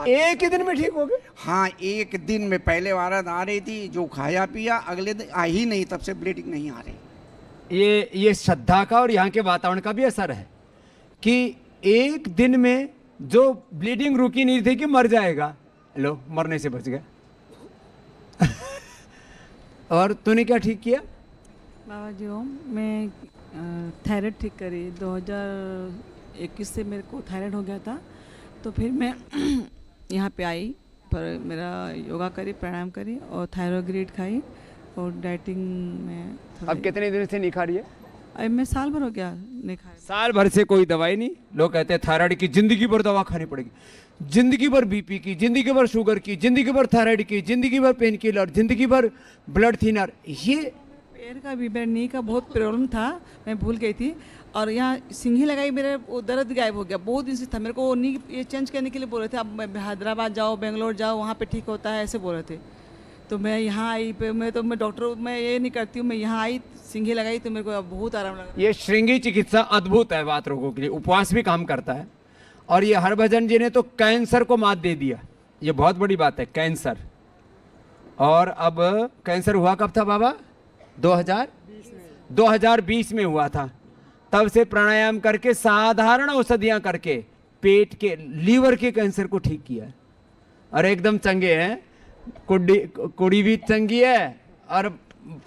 एक ही दिन में ठीक हो गए? हाँ, एक दिन में। पहले वारद आ रही थी, जो खाया पिया, अगले दिन आ ही नहीं, तब से ब्लीडिंग नहीं आ रही। ये श्रद्धा का और यहाँ के वातावरण का भी असर है कि एक दिन में जो ब्लीडिंग रुकी नहीं थी कि मर जाएगा, लो मरने से बच गया। और तूने क्या ठीक किया? बाबा जी ओम, मैं थायराइड ठीक करी 2021 से मेरे को थायराइड हो गया था। तो फिर मैं यहाँ पे आई, पर मेरा योगा करी, प्राणायाम करी और थायरोग्रिड खाई और डाइटिंग में। अब कितने दिन से नहीं खा रही है? अब मैं साल भर हो गया नहीं खा रही। साल भर से कोई दवाई नहीं? लोग कहते हैं थायराइड की जिंदगी भर दवा खानी पड़ेगी, जिंदगी भर बीपी की, जिंदगी भर शुगर की, जिंदगी भर थायराइड की, जिंदगी भर पेन किलर, जिंदगी भर ब्लड थिनर। ये पैर का भी, मेरे नी का बहुत प्रॉब्लम था, मैं भूल गई थी। और यहाँ सिंघी लगाई, मेरे वो दर्द गायब हो गया। बहुत दिन से था, मेरे को वो नी ये चेंज करने के लिए बोल रहे थे, अब हैदराबाद जाओ, बेंगलोर जाओ, वहाँ पे ठीक होता है, ऐसे बोल रहे थे। तो मैं यहाँ आई, मैं डॉक्टर, मैं ये नहीं करती हूँ, मैं यहाँ आई, सिंघी लगाई, तो मेरे को बहुत आराम लगा। ये श्रृंगी चिकित्सा अद्भुत है वात रोगों के लिए, उपवास भी काम करता है। और ये हरभजन जी ने तो कैंसर को मात दे दिया, ये बहुत बड़ी बात है, कैंसर। और अब कैंसर हुआ कब था बाबा? 2020 में हुआ था। तब से प्राणायाम करके, साधारण औषधियां करके पेट के, लीवर के कैंसर को ठीक किया है और एकदम चंगे हैं। कुड़ी भी चंगी है और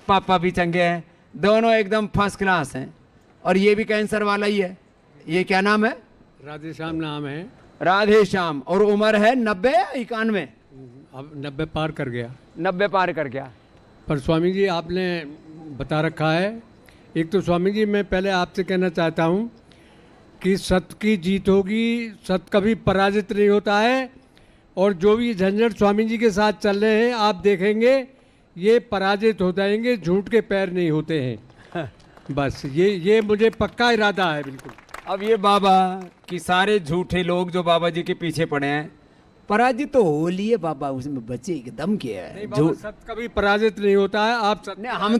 पापा भी चंगे हैं, दोनों एकदम फर्स्ट क्लास हैं। और ये भी कैंसर वाला ही है। ये क्या नाम है? राधेश्याम नाम है। राधेश्याम। और उम्र है 90 या 91? अब 90 पार कर गया। 90 पार कर गया। पर स्वामी जी आपने बता रखा है, एक तो स्वामी जी मैं पहले आपसे कहना चाहता हूँ कि सत्य की जीत होगी, सत्य कभी पराजित नहीं होता है। और जो भी झंझट स्वामी जी के साथ चल रहे हैं आप देखेंगे ये पराजित हो जाएंगे, झूठ के पैर नहीं होते हैं। बस ये मुझे पक्का इरादा है बिल्कुल। अब ये बाबा कि सारे झूठे लोग जो बाबा जी के पीछे पड़े हैं पराजित तो हो लिए बाबा, उसमें बचे एकदम क्या है? सत्य कभी पराजित नहीं होता है। आप हम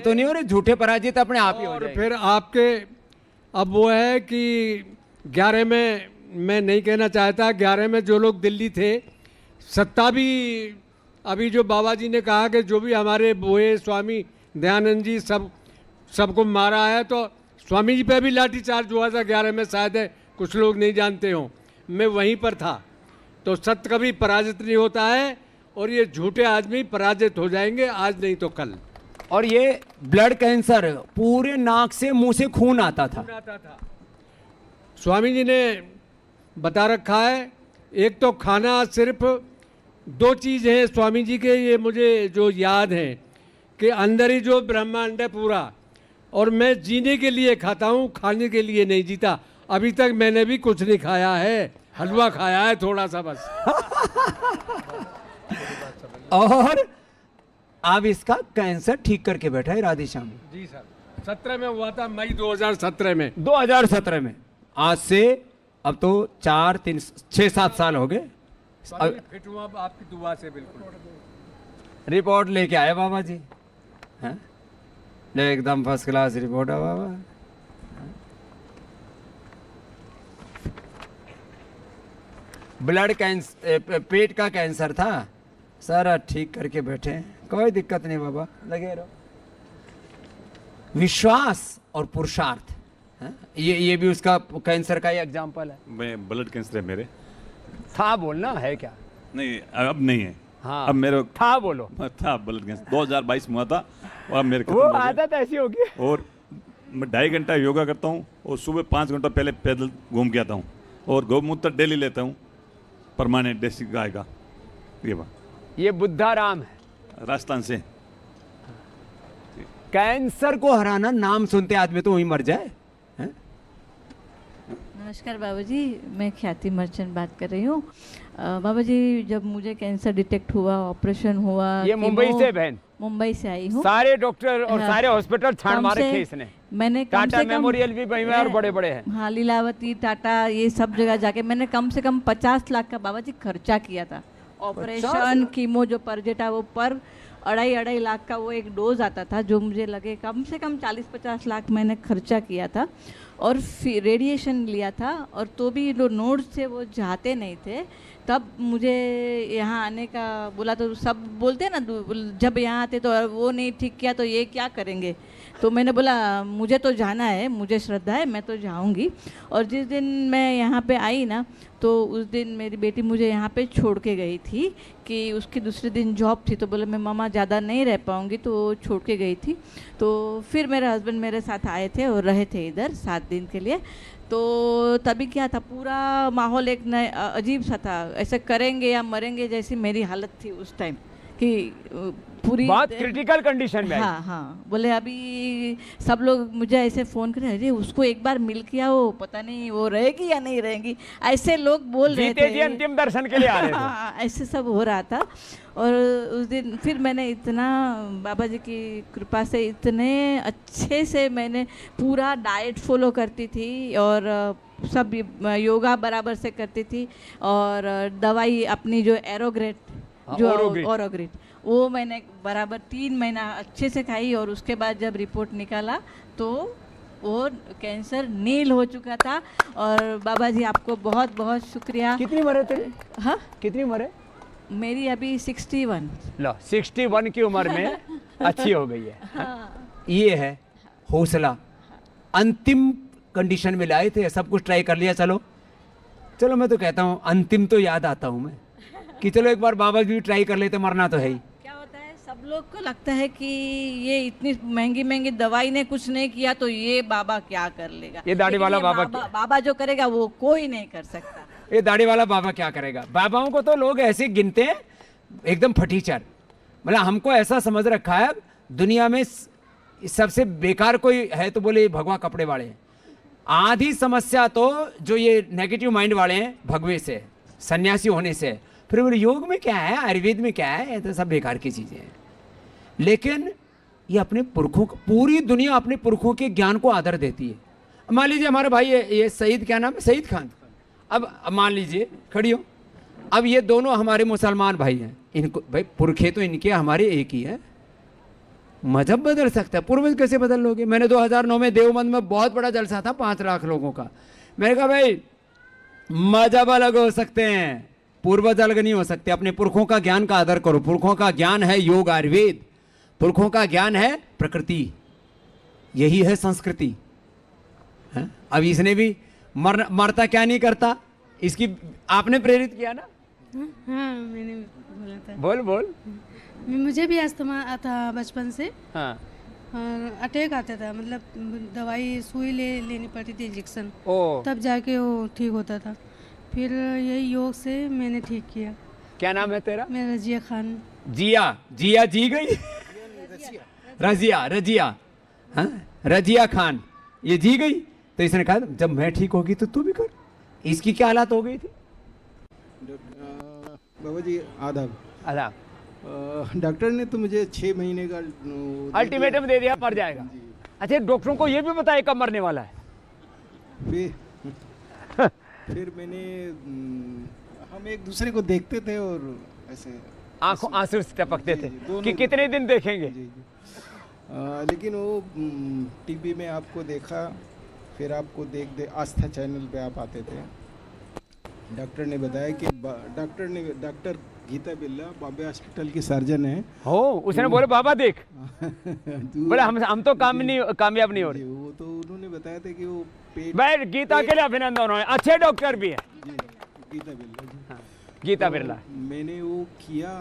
तो नहीं हो रहे झूठे पराजित, अपने आप ही हो जाएंगे। फिर आपके अब वो है कि 11 में मैं नहीं कहना चाहता, 11 में जो लोग दिल्ली थे, सत्ता भी अभी जो बाबा जी ने कहा कि जो भी हमारे बोए स्वामी दयानंद जी सबको मारा है, तो स्वामी जी पे भी लाठीचार्ज हुआ था 11 में, शायद है कुछ लोग नहीं जानते हो, मैं वहीं पर था। तो सत्य कभी पराजित नहीं होता है और ये झूठे आदमी पराजित हो जाएंगे, आज नहीं तो कल। और ये ब्लड कैंसर, पूरे नाक से मुंह से खून आता था। स्वामी जी ने बता रखा है, एक तो खाना, सिर्फ 2 चीज़ हैं स्वामी जी के, ये मुझे जो याद हैं कि अंदर ही जो ब्रह्मांड है पूरा, और मैं जीने के लिए खाता हूँ, खाने के लिए नहीं जीता। अभी तक मैंने भी कुछ नहीं खाया है, हलवा खाया है थोड़ा सा बस। और अब इसका कैंसर ठीक करके बैठा है राधेश्याम जी सर। 17 में हुआ था, मई 2017 में। 2017 में। आज से अब तो 4, 3, 6, 7 साल हो गए। फिट हुआ आपकी दुआ से बिल्कुल। रिपोर्ट लेके आए बाबा जी, हैं? एकदम फर्स्ट क्लास रिपोर्ट है बाबा। ब्लड कैंसर, पेट का कैंसर था, सारा ठीक करके बैठे, कोई दिक्कत नहीं बाबा, लगे रहो। विश्वास और पुरुषार्थ, ये भी उसका कैंसर का ही एग्जाम्पल है। मैं ब्लड कैंसर है मेरे। था बोलना है क्या? नहीं अब नहीं है। हाँ, अब मेरे था बोलो। था ब्लड कैंसर 2022 में हुआ था और मेरे वो आदत ऐसी होगी। और मैं 2.5 घंटा योगा करता हूँ और सुबह 5 घंटा पहले पैदल घूम के आता हूँ और गौमूत्र डेली लेता हूँ, परमानेंट देसी गाय का। ये बुद्धाराम है, राजस्थान से। कैंसर को हराना, नाम सुनते आदमी तो वहीं मर जाए। नमस्कार बाबा जी, मैं ख्याति मर्चेंट बात कर रही हूँ। बाबा जी, जब मुझे कैंसर डिटेक्ट हुआ, ऑपरेशन हुआ, ये मुंबई से बहन, मुंबई से आई हूँ। सारे डॉक्टर और सारे हॉस्पिटल छाड़ मार रखे इसने। मैंने टाटा मेमोरियल भी वहीं में और बड़े बड़े हैं। हाँ, लीलावती, टाटा, ये सब जगह जाके मैंने कम से कम 50 लाख का बाबा जी खर्चा किया था। ऑपरेशन, कीमो जो परजेटा, वो पर 2.5 लाख का वो एक डोज आता था, जो मुझे लगे कम से कम 40-50 लाख मैंने खर्चा किया था। और फिर रेडिएशन लिया था, और तो भी जो नोड्स थे वो जाते नहीं थे। तब मुझे यहाँ आने का बोला, तो सब बोलते हैं ना, जब यहाँ आते तो वो नहीं ठीक किया तो ये क्या करेंगे। तो मैंने बोला मुझे तो जाना है, मुझे श्रद्धा है, मैं तो जाऊंगी। और जिस दिन मैं यहाँ पे आई ना, तो उस दिन मेरी बेटी मुझे यहाँ पे छोड़ के गई थी कि उसकी दूसरे दिन जॉब थी, तो बोला मैं मामा ज़्यादा नहीं रह पाऊँगी, तो छोड़ के गई थी। तो फिर मेरे हस्बैंड मेरे साथ आए थे और रहे थे इधर 7 दिन के लिए। तो तभी क्या था, पूरा माहौल एक नए अजीब सा था, ऐसे करेंगे या मरेंगे जैसी मेरी हालत थी उस टाइम कि पूरी बहुत क्रिटिकल कंडीशन में आई। हाँ हाँ, बोले अभी सब लोग मुझे ऐसे फ़ोन करे, अरे उसको एक बार मिल के आओ, पता नहीं वो रहेगी या नहीं रहेगी, ऐसे लोग बोल रहे थे। जी अंतिम दर्शन के लिए आ रहे थे। हाँ, ऐसे सब हो रहा था। और उस दिन फिर मैंने इतना बाबा जी की कृपा से इतने अच्छे से मैंने पूरा डाइट फॉलो करती थी और सब योगा बराबर से करती थी, और दवाई अपनी जो एरोग्रेट जो ओरोग्रेट वो मैंने बराबर 3 महीना अच्छे से खाई। और उसके बाद जब रिपोर्ट निकाला तो वो कैंसर नील हो चुका था। और बाबा जी आपको बहुत बहुत शुक्रिया। कितनी उम्र है तेरी? हाँ, कितनी उम्र है? मेरी अभी 61। लो 61 की उम्र में अच्छी हो गई है। हाँ। ये है हौसला। अंतिम कंडीशन में लाए थे, सब कुछ ट्राई कर लिया, चलो मैं तो कहता हूँ अंतिम तो याद आता हूँ मैं कि चलो एक बार बाबा जी ट्राई कर लेते, मरना तो है ही। क्या होता है, सब लोग को लगता है कि ये इतनी महंगी महंगी दवाई ने कुछ नहीं किया तो ये बाबा क्या कर लेगा, ये दाढ़ी वाला बाबा जो करेगा वो कोई नहीं कर सकता। ये दाढ़ी वाला बाबा क्या करेगा। बाबाओं को तो लोग ऐसे गिनते हैं एकदम फटीचर, मतलब हमको ऐसा समझ रखा है दुनिया में सबसे बेकार कोई है तो बोले भगवा कपड़े वाले हैं। आधी समस्या तो जो ये नेगेटिव माइंड वाले हैं भगवे से, सन्यासी होने से। फिर बोले योग में क्या है, आयुर्वेद में क्या है, तो सब बेकार की चीजें हैं। लेकिन ये अपने पुरखों, पूरी दुनिया अपने पुरखों के ज्ञान को आदर देती है। मान लीजिए हमारे भाई ये सईद, क्या नाम है, सईद खान। अब मान लीजिए खड़ी हो, अब ये दोनों हमारे मुसलमान भाई हैं, इनको भाई पुरखे तो इनके हमारे एक ही है। मजहब बदल सकता है, पूर्वज कैसे बदल लोगे। मैंने 2009 में देवबंद में बहुत बड़ा जलसा था 5 लाख लोगों का। मैंने कहा भाई मजहब अलग हो सकते हैं, पूर्वज अलग नहीं हो सकते। अपने पुरखों का ज्ञान का आदर करो। पुरखों का ज्ञान है योग आयुर्वेद, पुरखों का ज्ञान है प्रकृति, यही है संस्कृति। अब इसने भी मरता क्या नहीं करता, इसकी आपने प्रेरित किया ना। हाँ मैंने बोला था। बोल। मुझे भी अस्थमा आता बचपन से। हाँ। अटैक आता था, मतलब दवाई सुई लेनी पड़ती थी, इंजेक्शन, ओ। तब जाके वो ठीक होता था। फिर यही योग से मैंने ठीक किया। क्या नाम है तेरा? मेरा रजिया खान। जिया जी गई। रजिया हाँ, रजिया खान ये जी गई। तो इसने कहा जब मैं ठीक होगी तो तू भी कर। इसकी क्या हालत हो गई थी? बाबा जी आदाब। डॉक्टर ने तो मुझे 6 महीने का अल्टीमेटम दे दिया, पड़ जाएगा। अच्छा, डॉक्टरों को ये भी बताया कब मरने वाला है। फिर मैंने हम एक दूसरे को देखते थे और ऐसे आंखों आंसू टपकते थे कि कितने दिन देखेंगे। लेकिन वो टीवी में आपको देखा, फिर आपको देख आस्था चैनल पे आप आते थे। डॉक्टर ने बताया कि डॉक्टर गीता बिल्ला बॉम्बे हॉस्पिटल की सर्जन है। हो, उसने बोले बाबा देख बोले हम तो कामयाब नहीं हो रहे। वो तो उन्होंने बताया था कि वो भाई गीता के लिए अभिनंदन है, अच्छे डॉक्टर भी है। गीता बिरला जी। हाँ, गीता बिरला। मैंने वो किया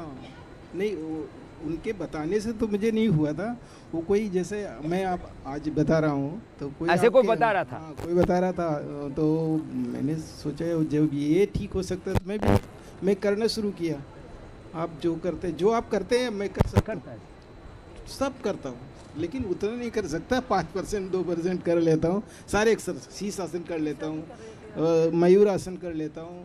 नहीं, उनके बताने से तो मुझे नहीं हुआ था। वो कोई जैसे मैं आप आज बता रहा हूँ तो कोई ऐसे कोई बता रहा था। कोई बता रहा था तो मैंने सोचा जब ये ठीक हो सकता है तो मैं करना शुरू किया। आप जो आप करते हैं मैं कर सकता हूँ, सब करता हूँ, लेकिन उतना नहीं कर सकता। 5% 2% कर लेता हूँ। सारे एक्सरसाइज, शीर्षासन कर लेता हूँ, मयूर आसन कर लेता हूँ,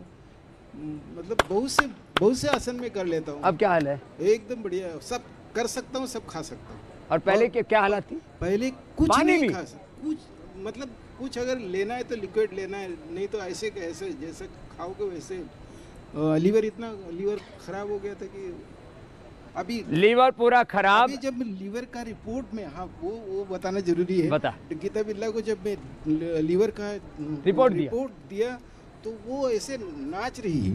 मतलब बहुत से आसन में कर लेता हूँ। अब क्या हाल है? एकदम बढ़िया, सब कर सकता हूँ, सब खा सकता हूँ। और पहले क्या हालत थी? पहले कुछ नहीं खा सकता, कुछ मतलब कुछ अगर लेना है तो लिक्विड लेना है, नहीं तो ऐसे जैसे खाओगे वैसे। लीवर खराब हो गया था कि अभी लीवर पूरा खराब। अभी जब लीवर का रिपोर्ट में, हाँ वो बताना जरूरी है। बता। गीता बिरला को जब मैं लीवर का रिपोर्ट दिया तो वो ऐसे नाच रही।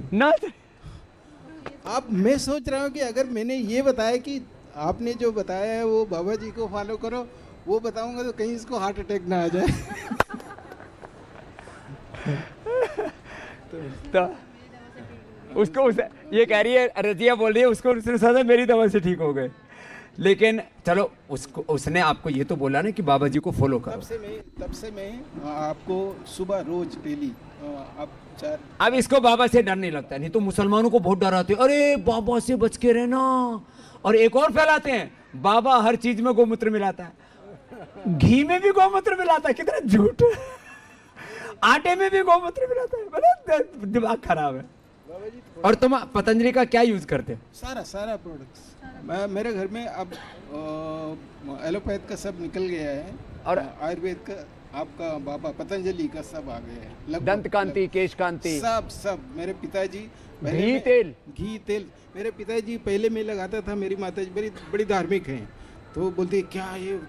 अब मैं सोच रहा हूँ कि अगर मैंने ये बताया कि आपने जो बताया है वो बाबा जी को फॉलो करो, वो बताऊंगा तो कहीं इसको हार्ट अटैक ना आ जाए। तो उसको ये कह रही है, रजिया बोल रही है उसको उसने सोचा मेरी दवा से ठीक हो गए, लेकिन चलो उसको उसने आपको ये तो बोला ना कि बाबा जी को फॉलो करो। तब से मैं आपको सुबह रोज डेली आप 4। अब इसको बाबा से डर नहीं लगता, नहीं तो मुसलमानों को बहुत डराते हैं, अरे बाबा से बच के रहना। और एक और फैलाते हैं, बाबा हर चीज में गोमूत्र मिलाता है, घी में भी गोमूत्र मिलाता है, कितना झूठ, आटे में भी गोमूत्र मिलाता है, मतलब दिमाग खराब है। और तुम पतंजलि का क्या यूज करते हो? सारा प्रोडक्ट्स मेरे घर में अब एलोपैथ का सब निकल गया है और आयुर्वेद का आपका बाबा पतंजलि का सब आ गया है, दंत कांति, केश कांति, सब मेरे पिताजी घी तेल मेरे पिताजी पहले में लगाता था। मेरी माताजी बड़ी धार्मिक हैं, तो बोलती क्या ये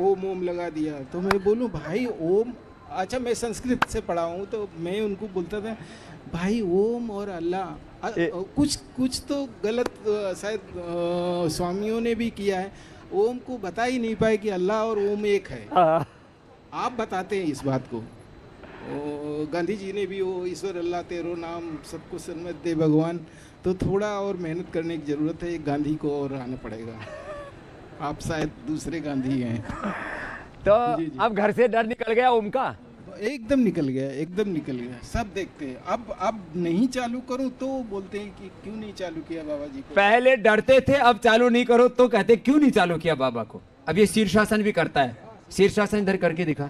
ओम ओम लगा दिया, तो मैं बोलूँ भाई ओम, अच्छा मैं संस्कृत से पढ़ा हूँ तो मैं उनको बोलता था भाई ओम और अल्लाह कुछ तो गलत शायद स्वामियों ने भी किया है, ओम को बता ही नहीं पाए कि अल्लाह और ओम एक है। आप बताते हैं इस बात को, गांधी जी ने भी वो ईश्वर अल्लाह तेरो नाम सबको सन्मत दे भगवान, तो थोड़ा और मेहनत करने की ज़रूरत है, एक गांधी को और आना पड़ेगा। आप शायद दूसरे गांधी हैं। तो जी। अब घर से डर निकल गया ओम का? एकदम निकल गया, सब देखते हैं। अब नहीं चालू करूं तो बोलते हैं कि क्यों नहीं चालू किया बाबा जी को। पहले डरते थे, अब चालू नहीं करो तो कहते क्यों नहीं चालू किया बाबा को। अब ये शीर्षासन भी करता है, शीर्षासन इधर करके दिखा,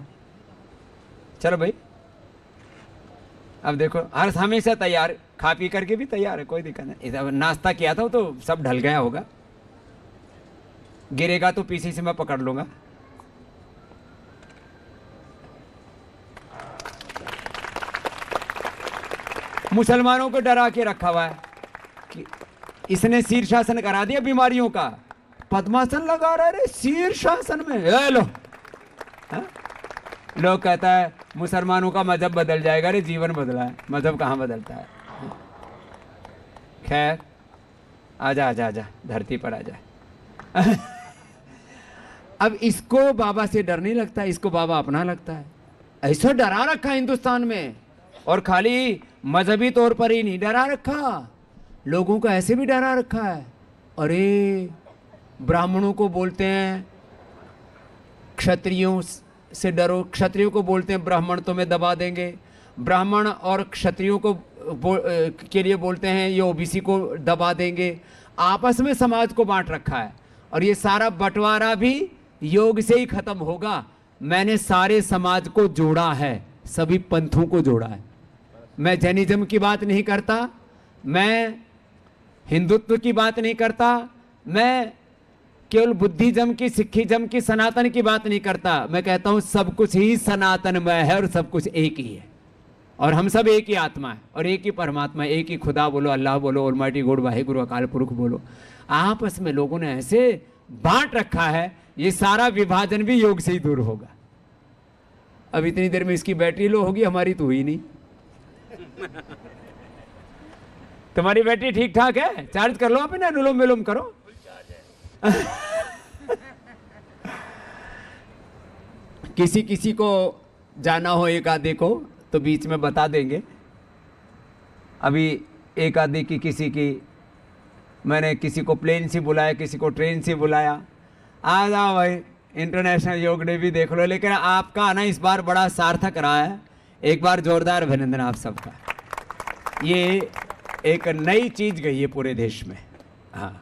चलो भाई। अब देखो हर हमेशा तैयार, खा पी करके भी तैयार है, कोई दिक्कत नहीं। नाश्ता किया था तो सब ढल गया होगा, गिरेगा तो पीछे से मैं पकड़ लूंगा। मुसलमानों को डरा के रखा हुआ है कि इसने शीर्षासन करा दिया बीमारियों का, पद्मासन लगा रहा है शीर्षासन में। लो लोग कहता है मुसलमानों का मजहब बदल जाएगा, रे जीवन बदला है, मजहब कहाँ बदलता है। खैर आजा आजा आजा, धरती पर आजा। अब इसको बाबा से डर नहीं लगता, इसको बाबा अपना लगता है। ऐसा डरा रखा हिंदुस्तान में, और खाली मजहबी तौर पर ही नहीं डरा रखा, लोगों को ऐसे भी डरा रखा है। अरे ब्राह्मणों को बोलते हैं क्षत्रियों से डरो, क्षत्रियों को बोलते हैं ब्राह्मण तुम्हें दबा देंगे, ब्राह्मण और क्षत्रियों को के लिए बोलते हैं ये ओबीसी को दबा देंगे। आपस में समाज को बांट रखा है, और ये सारा बंटवारा भी योग से ही खत्म होगा। मैंने सारे समाज को जोड़ा है, सभी पंथों को जोड़ा है। मैं जैनिज्म की बात नहीं करता, मैं हिंदुत्व की बात नहीं करता, मैं केवल बुद्धिज्म की, सिखिज्म की, सनातन की बात नहीं करता। मैं कहता हूं सब कुछ ही सनातनमय है और सब कुछ एक ही है, और हम सब एक ही आत्मा है और एक ही परमात्मा, एक ही खुदा बोलो, अल्लाह बोलो, ऑलमाइटी गॉड, वाहिगुरु, अकाल पुरख बोलो। आपस में लोगों ने ऐसे बांट रखा है, ये सारा विभाजन भी योग से ही दूर होगा। अब इतनी देर में इसकी बैटरी लो होगी, हमारी तो हुई नहीं। तुम्हारी बैटरी ठीक ठाक है, चार्ज कर लो अपने, अनुलोम विलोम करो। किसी किसी को जाना हो एक आधे को तो बीच में बता देंगे। अभी एक आधे की किसी की, मैंने किसी को प्लेन से बुलाया, किसी को ट्रेन से बुलाया, आ जाओ भाई इंटरनेशनल योग डे भी देख लो। लेकिन आपका आना इस बार बड़ा सार्थक रहा है, एक बार जोरदार अभिनंदन आप सबका। ये एक नई चीज गई है पूरे देश में, हाँ,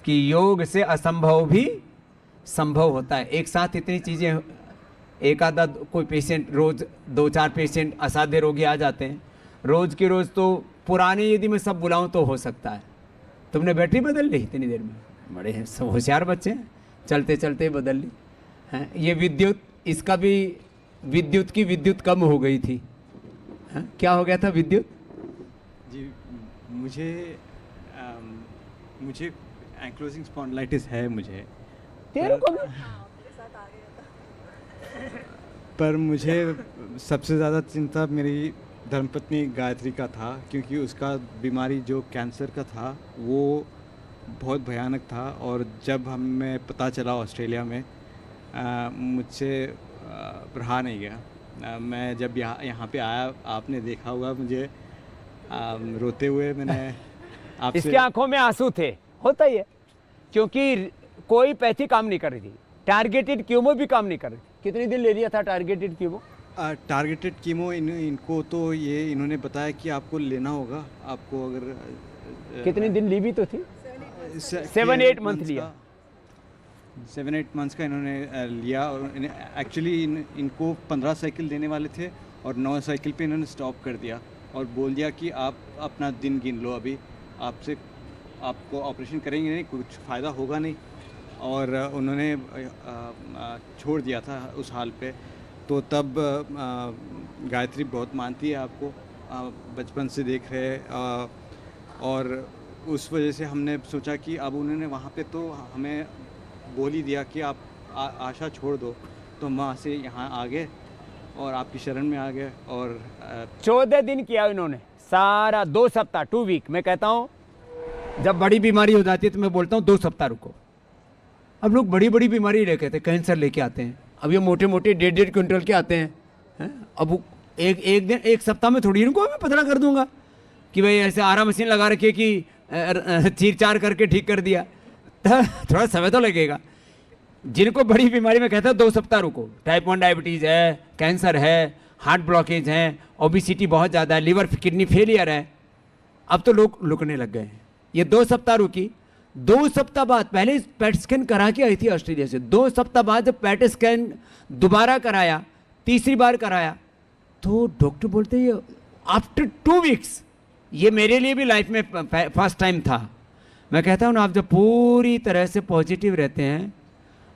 कि योग से असंभव भी संभव होता है। एक साथ इतनी चीज़ें, एक आधा कोई पेशेंट, रोज 2-4 पेशेंट असाध्य रोगी आ जाते हैं, रोज की रोज, तो पुराने यदि मैं सब बुलाऊं तो हो सकता है। तुमने बैटरी बदल ली इतनी देर में, बड़े हैं सब होशियार बच्चे हैं, चलते चलते बदल ली हैं। ये विद्युत, इसका भी विद्युत की विद्युत कम हो गई थी, हैं? क्या हो गया था विद्युत जी? मुझे एंक्लोजिंग स्पॉन्डिलाइटिस है मुझे, पर मुझे सबसे ज़्यादा चिंता मेरी धर्मपत्नी गायत्री का था, क्योंकि उसका बीमारी जो कैंसर का था वो बहुत भयानक था। और जब हमें पता चला ऑस्ट्रेलिया में मुझसे रहा नहीं गया। मैं जब यहाँ पे आया, आपने देखा होगा मुझे रोते हुए, मैंने आपसे इसकी आंखों में आंसू थे, होता ही है, क्योंकि कोई पैथी काम नहीं कर रही थी, टारगेटेड कीमो भी काम नहीं कर रही थी। कितने दिन ले लिया था टारगेटेड कीमो? टारगेटेड कीमो इनको तो ये इन्होंने बताया कि आपको लेना होगा, आपको अगर कितने दिन ली भी तो थी? 7-8 मंथ लिया। 7-8 मंथ्स का इन्होंने लिया। और एक्चुअली इनको 15 साइकिल देने वाले थे और 9 साइकिल पे इन्होंने स्टॉप कर दिया और बोल दिया कि आप अपना दिन गिन लो, अभी आपको ऑपरेशन करेंगे नहीं, कुछ फ़ायदा होगा नहीं। और उन्होंने छोड़ दिया था उस हाल पे। तो तब गायत्री बहुत मानती है आपको, बचपन से देख रहे, और उस वजह से हमने सोचा कि अब उन्होंने वहाँ पे तो हमें बोल ही दिया कि आप आशा छोड़ दो, तो हम वहाँ से यहाँ आ गए और आपकी शरण में आ गए। और 14 दिन किया इन्होंने, सारा 2 सप्ताह, 2 वीक। मैं कहता हूँ जब बड़ी बीमारी हो जाती है तो मैं बोलता हूँ 2 सप्ताह रुको। अब लोग बड़ी बड़ी बीमारी लेके आते हैं, कैंसर लेके आते हैं, अब ये मोटे मोटे 1.5 क्विंटल के आते हैं। अब एक दिन, एक सप्ताह में थोड़ी इनको मैं पतला कर दूंगा कि भाई ऐसे आरा मशीन लगा रखी है कि चीर चार करके ठीक कर दिया, थोड़ा समय तो लगेगा। जिनको बड़ी बीमारी में कहता है 2 सप्ताह रुको, टाइप 1 डायबिटीज़ है, कैंसर है, हार्ट ब्लॉकेज है, ओबिसिटी बहुत ज़्यादा है, लिवर किडनी फेलियर है, अब तो लोग रुकने लग गए हैं। ये 2 सप्ताह रुकी। 2 सप्ताह बाद, पहले पेट स्कैन करा के आई थी ऑस्ट्रेलिया से, 2 सप्ताह बाद जब पेट स्कैन दोबारा कराया, तीसरी बार कराया, तो डॉक्टर बोलते हैं आफ्टर 2 वीक्स, ये मेरे लिए भी लाइफ में फर्स्ट टाइम था। मैं कहता हूँ ना, आप जब पूरी तरह से पॉजिटिव रहते हैं,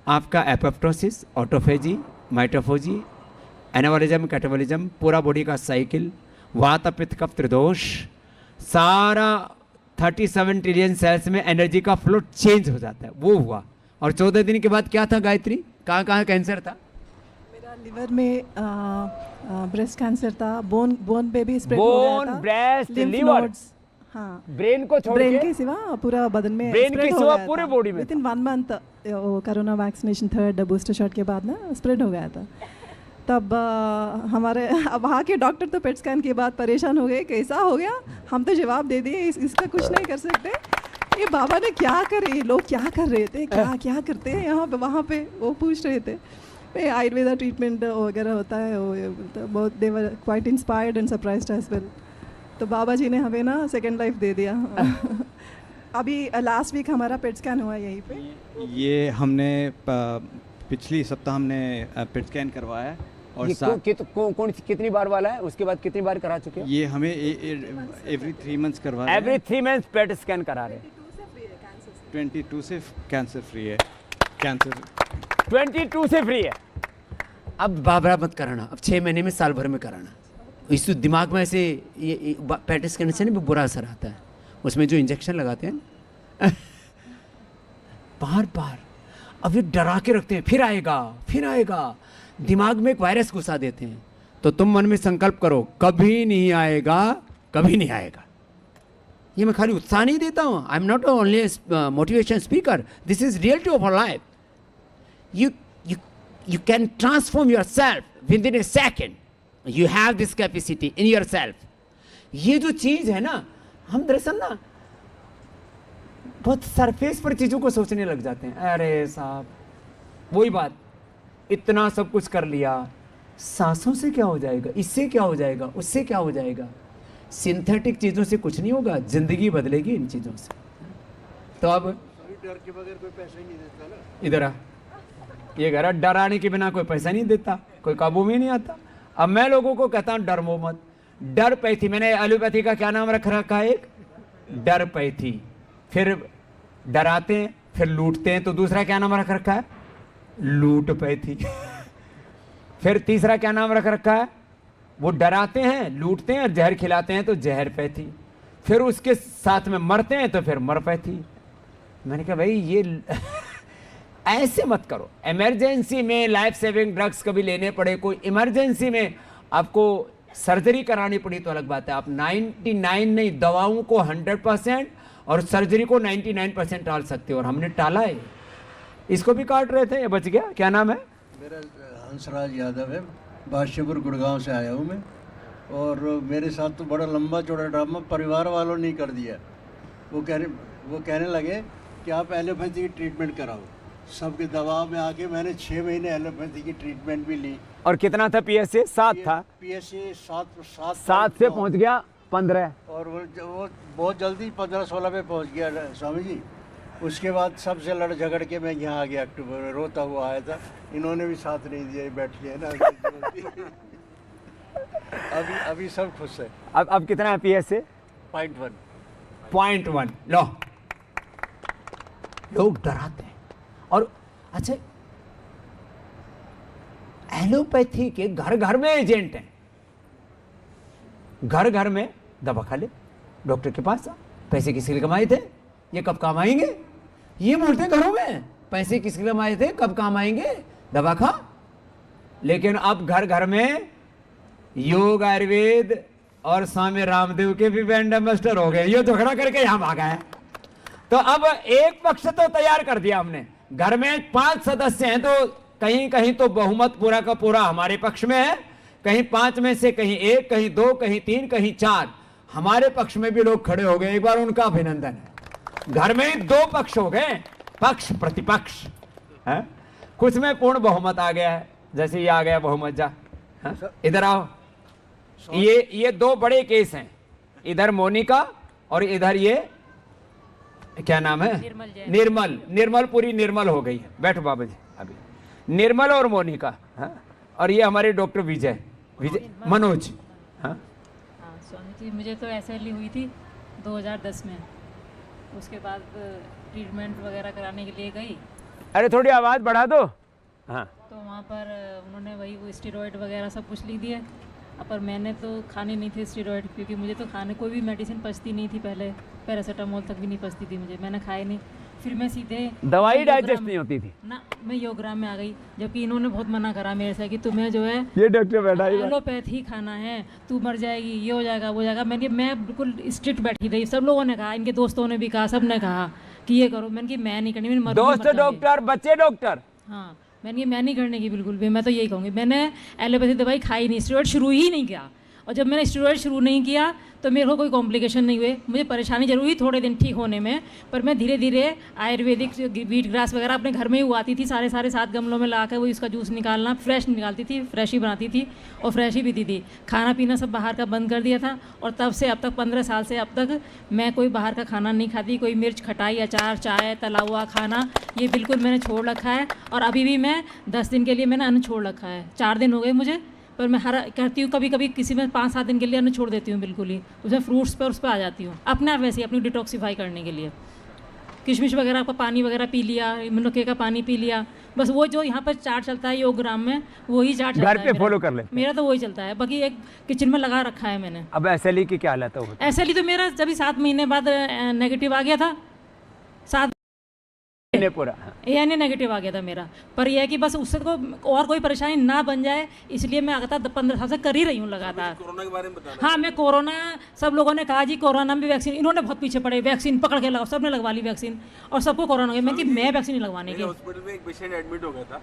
आपका एपोप्टोसिस, ऑटोफेजी, माइटोफोजी, एनाबॉलिज्म, कैटाबॉलिज्म, पूरा बॉडी का साइकिल, वात पित्त कफ त्रिदोष, सारा 37 ट्रिलियन सेल्स में एनर्जी का फ्लो चेंज हो जाता है, वो हुआ। और 14 दिन के बाद क्या था गायत्री, कहाँ कहाँ कैंसर था? मेरा लिवर में ब्रेस्ट कैंसर था, बोन पे भी स्प्रेड हो गया था, बोन, ब्रेस्ट, लिवर, हाँ, ब्रेन को छोड़ ब्रेन के सिवा पूरा बदन में ब्रेन के सिवा पूरे बॉडी में। Within 1 month corona vaccination 3rd booster shot के बाद ना स्प्रेड हो गया था। तब हमारे अब वहाँ के डॉक्टर तो पेट स्कैन के बाद परेशान हो गए, कैसा हो गया, हम तो जवाब दे दिए इसका कुछ नहीं कर सकते, ये बाबा ने क्या करे, ये लोग क्या कर रहे थे, क्या करते हैं यहाँ पे वहाँ पे, वो पूछ रहे थे। आयुर्वेदा ट्रीटमेंट वगैरह होता है, वो तो बहुत they were quite inspired and surprised as well. तो बाबा जी ने हमें ना सेकेंड लाइफ दे दिया। अभी लास्ट वीक हमारा पेट स्कैन हुआ यहीं पे। ये हमने पिछली सप्ताह हमने पेट स्कैन करवाया और कितनी बार वाला है, उसके बाद कितनी बार करा चुके हैं? ये हमें एवरी 3 मंथ्स करवा रहे हैं। एवरी 3 मंथ्स पेट स्कैन करा रहे हैं। 22 से कैंसर फ्री है, कैंसर 22 से फ्री है। अब बाबरा मत कराना, अब 6 महीने में, साल भर में कराना। इस दिमाग में ऐसे ये पेट स्कैन से नहीं बुरा असर आता है, उसमें जो इंजेक्शन लगाते हैं बार बार, अब ये डरा के रखते हैं, फिर आएगा, दिमाग में एक वायरस घुसा देते हैं। तो तुम मन में संकल्प करो, कभी नहीं आएगा। ये मैं खाली उत्साह नहीं देता हूँ, I am not only motivation speaker, this is reality of our life. You can transform yourself within a second, you have this capacity in yourself. ये जो चीज़ है ना, हम दरअसल ना बहुत सरफेस पर चीज़ों को सोचने लग जाते हैं। अरे साहब, वही बात, इतना सब कुछ कर लिया, सांसों से क्या हो जाएगा, इससे क्या हो जाएगा, उससे क्या हो जाएगा। सिंथेटिक चीज़ों से कुछ नहीं होगा, जिंदगी बदलेगी इन चीज़ों से। तो अब डर के बगैर कोई पैसा ही नहीं देता ना। इधर आ, ये घर डराने के बिना कोई पैसा नहीं देता, कोई काबू में नहीं आता। अब मैं लोगों को कहता हूँ डर मत, डर पैथी, मैंने एलोपैथी का क्या नाम रखा है, एक डर पैथी। फिर डराते हैं, फिर लूटते हैं, तो दूसरा क्या नाम रखा है, लूट पैथी। फिर तीसरा क्या नाम रखा है, वो डराते हैं, लूटते हैं और जहर खिलाते हैं, तो जहर पैथी। फिर उसके साथ में मरते हैं तो फिर मर पैथी। मैंने कहा भाई ये ऐसे मत करो। इमरजेंसी में लाइफ सेविंग ड्रग्स कभी लेने पड़े, कोई इमरजेंसी में आपको सर्जरी करानी पड़ी तो अलग बात है। आप 99 नहीं, दवाओं को 100% और सर्जरी को 99% टाल सकते हो, और हमने टाला है। इसको भी काट रहे थे, ये बच गया। क्या नाम है? मेरा हंसराज यादव है, बादशाहपुर गुड़गांव से आया हूँ मैं। और मेरे साथ तो बड़ा लंबा चौड़ा ड्रामा परिवार वालों ने कर दिया। वो कहने लगे कि आप एलोपैथी की ट्रीटमेंट कराओ। सबके दबाव में आके मैंने 6 महीने एलोपैथी की ट्रीटमेंट भी ली। और कितना था पीएसए? 7 था। पीएसए 7 से पहुंच गया 15। और वो बहुत जल्दी 15-16 पे पहुंच गया स्वामी जी। उसके बाद सबसे लड़ झगड़ के मैं यहाँ आ गया, अक्टूबर में रोता हुआ आया था। इन्होंने भी साथ नहीं दिया, ये बैठ गए ना। अभी सब खुश है। अब कितना है पीएसए? 0.1। लो, लोग डराते हैं। और अच्छा, एलोपैथी के घर घर में एजेंट हैं। घर घर में दवा खा ले, डॉक्टर के पास पैसे किसी लिए कमाए थे, ये कब काम आएंगे? ये बोलते घरों में पैसे किसी लिए कमाए थे, कब काम आएंगे, दवा खा। लेकिन अब घर घर में योग, आयुर्वेद और स्वामी रामदेव के भी ब्रांड एम्बेसडर हो गए। ये झगड़ा करके यहां भागा है। तो अब एक पक्ष तो तैयार कर दिया हमने। घर में 5 सदस्य हैं, तो कहीं कहीं तो बहुमत पूरा का पूरा हमारे पक्ष में है। कहीं 5 में से कहीं 1, कहीं 2, कहीं 3, कहीं 4 हमारे पक्ष में भी लोग खड़े हो गए। एक बार उनका अभिनंदन है। घर में 2 पक्ष हो गए, पक्ष प्रतिपक्ष है। कुछ में पूर्ण बहुमत आ गया है, जैसे ये आ गया बहुमत। जा इधर आओ। ये 2 बड़े केस हैं, इधर मोनिका और इधर ये क्या नाम है? निर्मल पूरी निर्मल हो गई है। बैठो बाबा जी। अभी निर्मल और मोनिका, हाँ? और ये हमारे डॉक्टर विजय मनोज। हाँ स्वामी जी, मुझे तो SLE हुई थी 2010 में। उसके बाद ट्रीटमेंट वगैरह कराने के लिए गई। अरे थोड़ी आवाज़ बढ़ा दो। हाँ, तो वहाँ पर उन्होंने वही वो स्टेरॉइड वगैरह सब कुछ लिख दिए। पर मैंने तो खाने नहीं थे स्टेरॉइड, क्योंकि मुझे तो खाने कोई भी मेडिसिन पचती नहीं थी। पहले पैरासीटामोल तक भी नहीं पचती थी मुझे, मैंने खाए नहीं। फिर मैं सीधे दवाई डाइजेस्ट नहीं होती थी ना, मैं योगराम में आ गई। जबकि इन्होंने बहुत मना करा मेरे से कि तुम्हें जो है ये डॉक्टर बैठा ही एलोपैथी खाना है, तू मर जाएगी, ये हो जाएगा, वो हो जाएगा। मैं बिल्कुल स्ट्रिक्ट बैठी रही। सब लोगों ने कहा, इनके दोस्तों ने भी कहा, सब ने कहा कि ये करो। मैंने कि मैं नहीं करनी, मैंने दोस्त डॉक्टर, बच्चे डॉक्टर। हाँ, मैंने मैं नहीं करने की बिल्कुल भी। मैं तो यही कहूँगी, मैंने एलोपैथी दवाई खाई नहीं, स्टेरॉइड शुरू ही नहीं किया। और जब मैंने स्टेरॉइड शुरू नहीं किया तो मेरे को कोई कॉम्प्लिकेशन नहीं हुए। मुझे परेशानी जरूर हुई थोड़े दिन ठीक होने में, पर मैं धीरे धीरे आयुर्वेदिक वीट ग्रास वगैरह अपने घर में ही उगाती थी। सारे 7 गमलों में ला कर वो इसका जूस निकालना, फ्रेश निकालती थी, फ्रेश ही बनाती थी और फ्रेश ही पीती थी। खाना पीना सब बाहर का बंद कर दिया था। और तब से अब तक 15 साल से अब तक मैं कोई बाहर का खाना नहीं खाती। कोई मिर्च, खटाई, अचार, चाय, तला हुआ खाना, ये बिल्कुल मैंने छोड़ रखा है। और अभी भी मैं 10 दिन के लिए मैंने अन्न छोड़ रखा है। 4 दिन हो गए मुझे, पर मैं हर कहती हूँ कभी कभी किसी में 5-7 दिन के लिए अन्न छोड़ देती हूँ बिल्कुल ही। उसमें फ्रूट्स पर उस पर आ जाती हूँ अपने आप वैसे ही, अपनी डिटॉक्सीफाई करने के लिए। किशमिश वगैरह का पानी वगैरह पी लिया, मुनक्के का पानी पी लिया, बस वो जो यहाँ पर चार्ट चलता है योगराम में, वही चार्ट घर पे फॉलो कर ले। मेरा तो वही चलता है। बाकी एक किचन में लगा रखा है मैंने। अब SLE की क्या हालत है? SLE तो मेरा जब 7 महीने बाद नेगेटिव आ गया था, 7 पूरा यानी नेगेटिव आ गया था मेरा। पर यह है कि बस उससे को और कोई परेशानी ना बन जाए, इसलिए मैं लगातार 15 साल से कर ही रही हूँ लगातार। कोरोना के बारे में बताना। हाँ, मैं कोरोना, सब लोगों ने कहा जी कोरोना में वैक्सीन, इन्होंने बहुत पीछे पड़े, वैक्सीन पकड़ के लगाओ, सबने लगवा ली वैक्सीन और सबको कोरोना हो गया। मैं कि मैं वैक्सीन नहीं लगवाने की। हॉस्पिटल में एक पेशेंट एडमिट हो गया था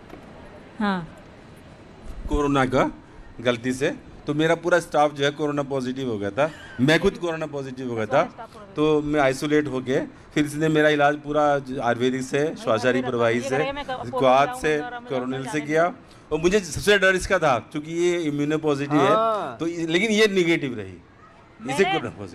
हाँ कोरोना का गलती से, तो मेरा पूरा स्टाफ जो है कोरोना पॉजिटिव हो गया था। मैं खुद कोरोना पॉजिटिव हो गया था, तो मैं आइसोलेट हो गए। फिर इसने मेरा इलाज पूरा आयुर्वेदिक से, श्वासारी प्रवाही से, क्वाथ से, कोरोनिल से किया। और मुझे सबसे डर इसका था, क्योंकि ये इम्यूनो पॉजिटिव है, तो लेकिन ये निगेटिव रही।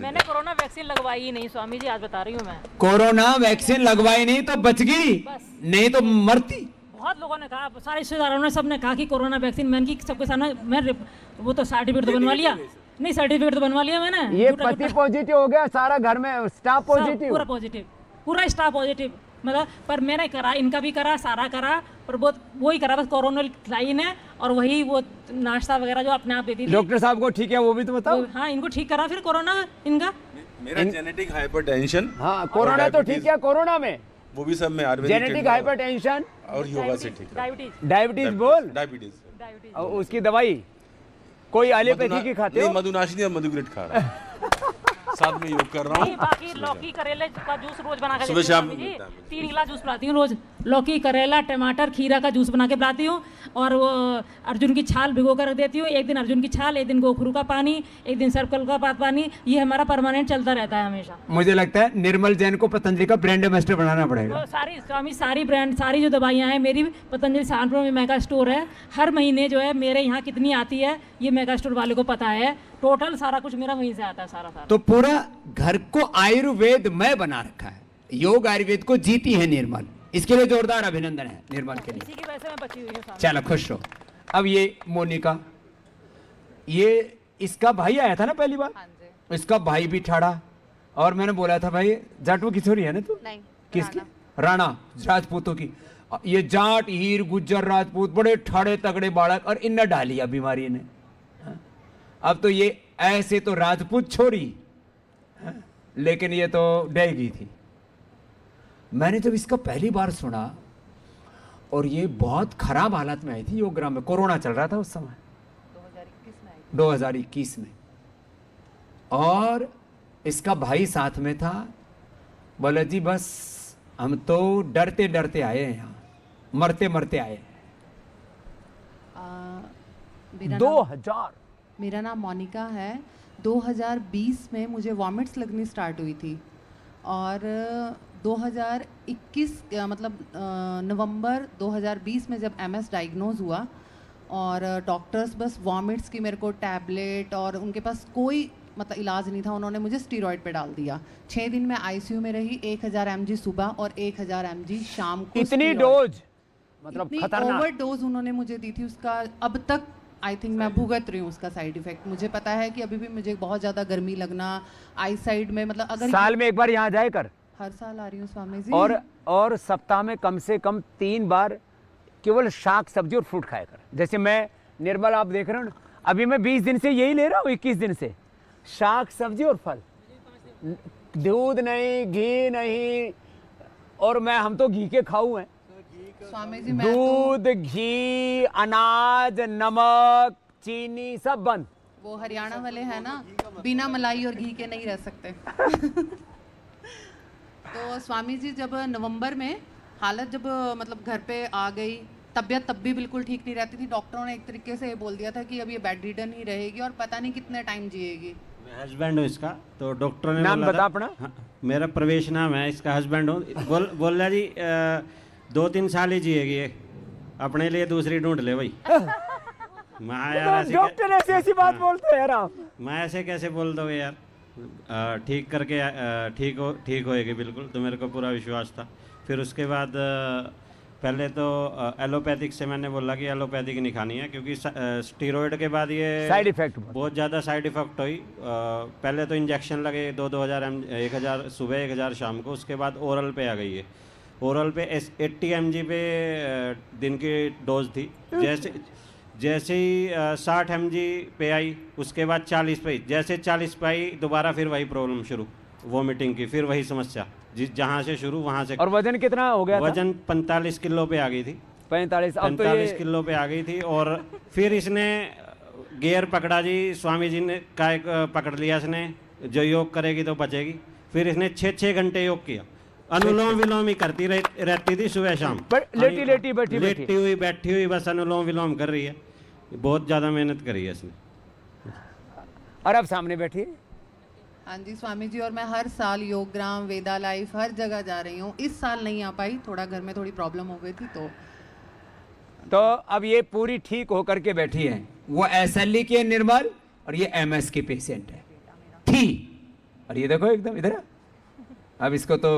मैंने कोरोना वैक्सीन लगवाई ही नहीं स्वामी जी, आज बता रही हूँ मैं। कोरोना वैक्सीन लगवाई नहीं तो बच गई, नहीं तो मरती। बहुत लोगों ने कहा, सारे रिश्तेदारों ने, सब ने कहा कि कोरोना वैक्सीन, मैंने की सबके सामने मैं वो तो सर्टिफिकेट तो बनवा लिया। नहीं, सर्टिफिकेट तो बनवा लिया मैंने। ये पति पॉजिटिव हो गया, सारा घर में स्टाफ पॉजिटिव, पूरा पॉजिटिव, पूरा स्टाफ पॉजिटिव। मतलब पर मैंने करा, इनका भी करा, सारा करा, पर बहुत वही करा, बस कोरोना लाइन है और वही वो नाश्ता वगैरह जो अपने आप देती थी। डॉक्टर साहब को ठीक है, वो भी तो बताओ। हाँ, इनको ठीक करा फिर कोरोना इनका। मेरा जेनेटिक हाइपरटेंशन। हाँ, कोरोना तो ठीक है, कोरोना में वो भी सब में आयुर्वेदिक, जेनेटिक हाइपरटेंशन और योगा से ठीक है। डायबिटीज बोल, डायबिटीज। उसकी दवाई कोई एलोपैथी की खाते हो? मधुनाशिनी और मधुग्रेट खा रहा है। साथ में योग कर रहा नहीं, हूँ। बाकी लौकी करेले का जूस रोज बना के सुबह देती हूँ शाम स्वामी जी। मिलता है मुझे। 3 गिलास जूस पिलाती हूँ रोज। लौकी करेला टमाटर खीरा का जूस बना के पिलाती हूँ। और वो अर्जुन की छाल भिगो कर रख देती हूँ। एक दिन अर्जुन की छाल, एक दिन गोखरू का पानी, एक दिन सर्कल का पानी। ये हमारा परमानेंट चलता रहता है हमेशा। मुझे लगता है निर्मल जैन को पतंजलि का ब्रांड एम्बेसडर बनाना पड़ेगा। तो सारी स्वामी सारी ब्रांड सारी जो दवाइयाँ हैं मेरी पतंजलि सहारनपुर में मेगा स्टोर है। हर महीने जो है मेरे यहाँ कितनी आती है ये मेगा स्टोर वाले को पता है। टोटल सारा कुछ मेरा वहीं से आता है सारा। तो पूरा घर को आयुर्वेद में बना रखा है। योग आयुर्वेद को जीती है निर्मल। इसके लिए जोरदार अभिनंदन है निर्मल के लिए। इसी की वजह से मैं बची हुई हूँ। चलो खुश रहो। अब ये मोनिका, ये इसका भाई आया था ना पहली बार। इसका भाई भी ठाड़ा। और मैंने बोला था भाई जाटों की छोरी है ना तू? नहीं, किसकी? राणा राजपूतों की। ये जाट हीर गुज्जर राजपूत बड़े ठाड़े तगड़े बालक और इन्हें डालिया बीमारी ने। अब तो ये ऐसे तो राजपूत छोरी, लेकिन ये तो डैगी थी। मैंने जब इसका पहली बार सुना और ये बहुत खराब हालत में आई थी योगग्राम में। कोरोना चल रहा था उस समय 2021 में। और इसका भाई साथ में था। बोले जी बस हम तो डरते डरते आए हैं, यहाँ मरते मरते आए हैं। 2000 मेरा नाम मोनिका है। 2020 में मुझे वॉमिट्स लगनी स्टार्ट हुई थी और 2021 मतलब नवंबर 2020 में जब MS डायग्नोज हुआ और डॉक्टर्स बस वॉमिट्स की मेरे को टैबलेट और उनके पास कोई मतलब इलाज नहीं था। उन्होंने मुझे स्टीरॉयड पे डाल दिया। 6 दिन में ICU में रही। 1000 mg सुबह और 1000 mg शाम को। इतनी डोज मतलब खतरनाक ओवरडोज उन्होंने मुझे दी थी। उसका अब तक आई थिंक मैं भुगत रही हूँ उसका साइड इफेक्ट। मुझे पता है कि अभी भी मुझे बहुत ज़्यादा गर्मी लगना, आई साइड में मतलब अगर साल में एक बार यहाँ जाए कर। हर साल आ रही हूँ स्वामी जी। और सप्ताह में कम से कम 3 बार केवल शाक सब्जी और फ्रूट खाया कर। जैसे मैं निर्मल आप देख रहे हो ना, अभी मैं 20 दिन से यही ले रहा हूँ, 21 दिन से शाक सब्जी और फल। दूध नहीं, घी नहीं। और हम तो घी के खाऊ हैं स्वामी जी। दूध घी अनाज नमक चीनी सब बंद। वो हरियाणा वाले हैं ना, बिना मलाई और घी के नहीं रह सकते। तो स्वामी जी जब नवंबर में हालत जब मतलब घर पे आ गई, तबीयत तब भी बिल्कुल ठीक नहीं रहती थी। डॉक्टरों ने एक तरीके से ये बोल दिया था कि अब ये बेड रिडन ही रहेगी और पता नहीं कितने टाइम जिएगी। मैं हस्बैंड हूँ इसका। तो डॉक्टर ने नाम बोला बता अपना। हाँ, मेरा प्रवेश नाम है, इसका हस्बैंड हूँ। बोल रहा जी 2-3 साल ही जिएगी ये, अपने लिए दूसरी ढूंढ ले भाई। डॉक्टर ऐसी ऐसी बात बोलते हैं यार आप। मैं ऐसे कैसे बोल दोगे यार। ठीक करके ठीक होएगी बिल्कुल। तो मेरे को पूरा विश्वास था। फिर उसके बाद पहले तो एलोपैथिक से मैंने बोला कि एलोपैथिक नहीं खानी है, क्योंकि स्टीरॉयड के बाद ये साइड इफेक्ट बहुत ज़्यादा साइड इफेक्ट हुई। पहले तो इंजेक्शन लगे 1000 सुबह 1000 शाम को। उसके बाद ओरल पे आ गई है। ओरल पे 80 mg पे दिन की डोज थी। जैसे ही 60 mg पे आई, उसके बाद 40 पे। जैसे 40 पे आई दोबारा फिर वही प्रॉब्लम शुरू, वोमिटिंग की। फिर वही समस्या जहाँ से शुरू वहाँ से। और वजन कितना हो गया था? वजन 45 किलो पे आ गई थी। 45 किलो पे आ गई थी। और फिर इसने गियर पकड़ा जी, स्वामी जी ने का पकड़ लिया इसने, जो योग करेगी तो बचेगी। फिर इसने 6 घंटे योग किया। अनुलोम विलोम ही करती रहती थी सुबह शाम। लेटी बैठी हुई बस अनुलोम विलोम कर रही है। बहुत ज़्यादा मेहनत करी है इसने। और अब सामने बैठी। हाँ जी स्वामी जी। और मैं हर साल योगग्राम, वेदा लाइफ हर जगह जा रही हूँ। इस साल नहीं आ पाई, थोड़ा घर में थोड़ी प्रॉब्लम हो गई थी। तो अब ये पूरी ठीक होकर के बैठी है। वो SLE की है निर्मल और ये MS की पेशेंट है थी। और ये देखो एकदम इधर। अब इसको तो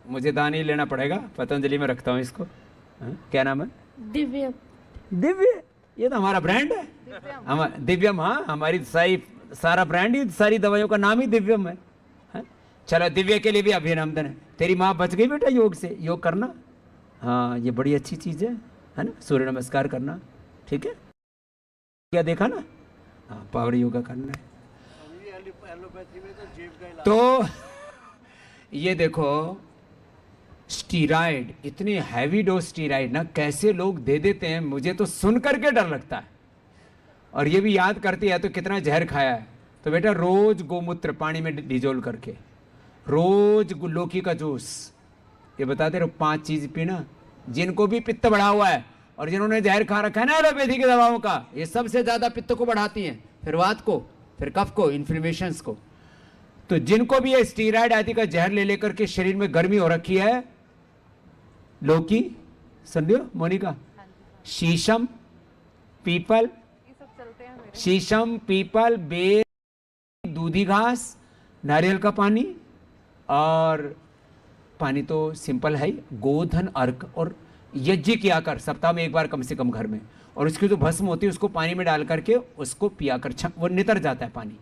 मुझे दान ही लेना पड़ेगा। पतंजलि में रखता हूँ इसको। क्या नाम है? दिव्यम। दिव्य, ये तो हमारा ब्रांड है। दिव्यम। हाँ, हमारी सारा ब्रांड ही, सारी दवाइयों का नाम ही दिव्यम है। चलो दिव्य के लिए भी अभिनंदन है। तेरी माँ बच गई बेटा योग से। योग करना, हाँ ये बड़ी अच्छी चीज़ है ना। सूर्य नमस्कार करना, ठीक है। क्या देखा ना, हाँ पावर योगा करना है। तो ये देखो स्टीराइड, इतनी हैवी डोज स्टीराइड ना कैसे लोग दे देते हैं, मुझे तो सुन करके डर लगता है। और ये भी याद करती है तो कितना जहर खाया है। तो बेटा रोज गोमूत्र पानी में डिजोल्व करके, रोज लौकी का जूस, ये बताते रहो 5 चीज पीना। जिनको भी पित्त बढ़ा हुआ है और जिन्होंने जहर खा रखा है ना एलोपैथी की दवाओं का, ये सबसे ज्यादा पित्त को बढ़ाती हैं, फिर वात को, फिर कफ को, इन्फ्लेमेशंस को। तो जिनको भी ये स्टीरॉयड आदि का जहर ले लेकर के शरीर में गर्मी हो रखी है, लौकी, समझो मोनिका, शीशम, पीपल, शीशम, पीपल, बेर, दूधी घास, नारियल का पानी, और पानी तो सिंपल है ही, गोधन अर्क और यज्ञ किया कर सप्ताह में 1 बार कम से कम घर में, और उसकी जो भस्म होती है उसको पानी में डाल करके उसको पिया कर, वो नितर जाता है पानी।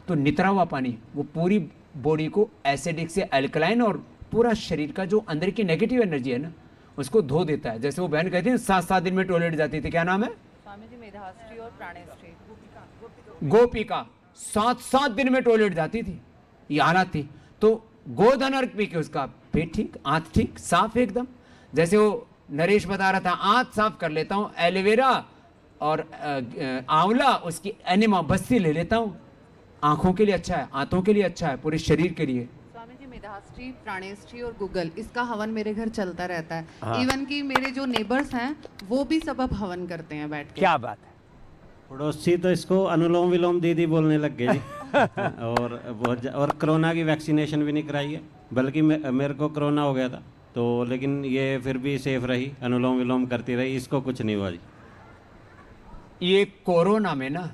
तो नितरा हुआ पानी वो पूरी बॉडी को एसिडिक से अल्कलाइन और पूरा शरीर का जो अंदर की नेगेटिव एनर्जी है ना उसको धो देता है। जैसे वो बहन कहती है 7-7 दिन में टॉयलेट जाती थी, क्या नाम है? स्वामी जी मेधाश्री और प्राणेश्री। गोपिका 7-7 दिन में टॉयलेट जाती थी, ये हालत थी। तो गोधन अर्क पी के उसका पेट ठीक, आंत ठीक, साफ एकदम। जैसे वो नरेश बता रहा था, आंत साफ कर लेता हूँ, एलोवेरा और आंवला उसकी एनिमा बस्ती ले लेता हूँ, आंखों के लिए अच्छा है, आंतों के लिए अच्छा है, पूरे शरीर के लिए। स्वामी जी मेधाश्री, प्राणेश्री और गूगल, इसका हवन मेरे घर चलता रहता है। हाँ। इवन कि मेरे जो नेबर्स हैं वो भी सब अब हवन करते हैं बैठ के। क्या बात है। पड़ोसी तो इसको अनुलोम विलोम दीदी बोलने लग गए जी। और कोरोना की वैक्सीनेशन भी नहीं कराई है, बल्कि मेरे को कोरोना हो गया था तो, लेकिन ये फिर भी सेफ रही, अनुलोम विलोम करती रही, इसको कुछ नहीं हुआ जी। ये कोरोना में ना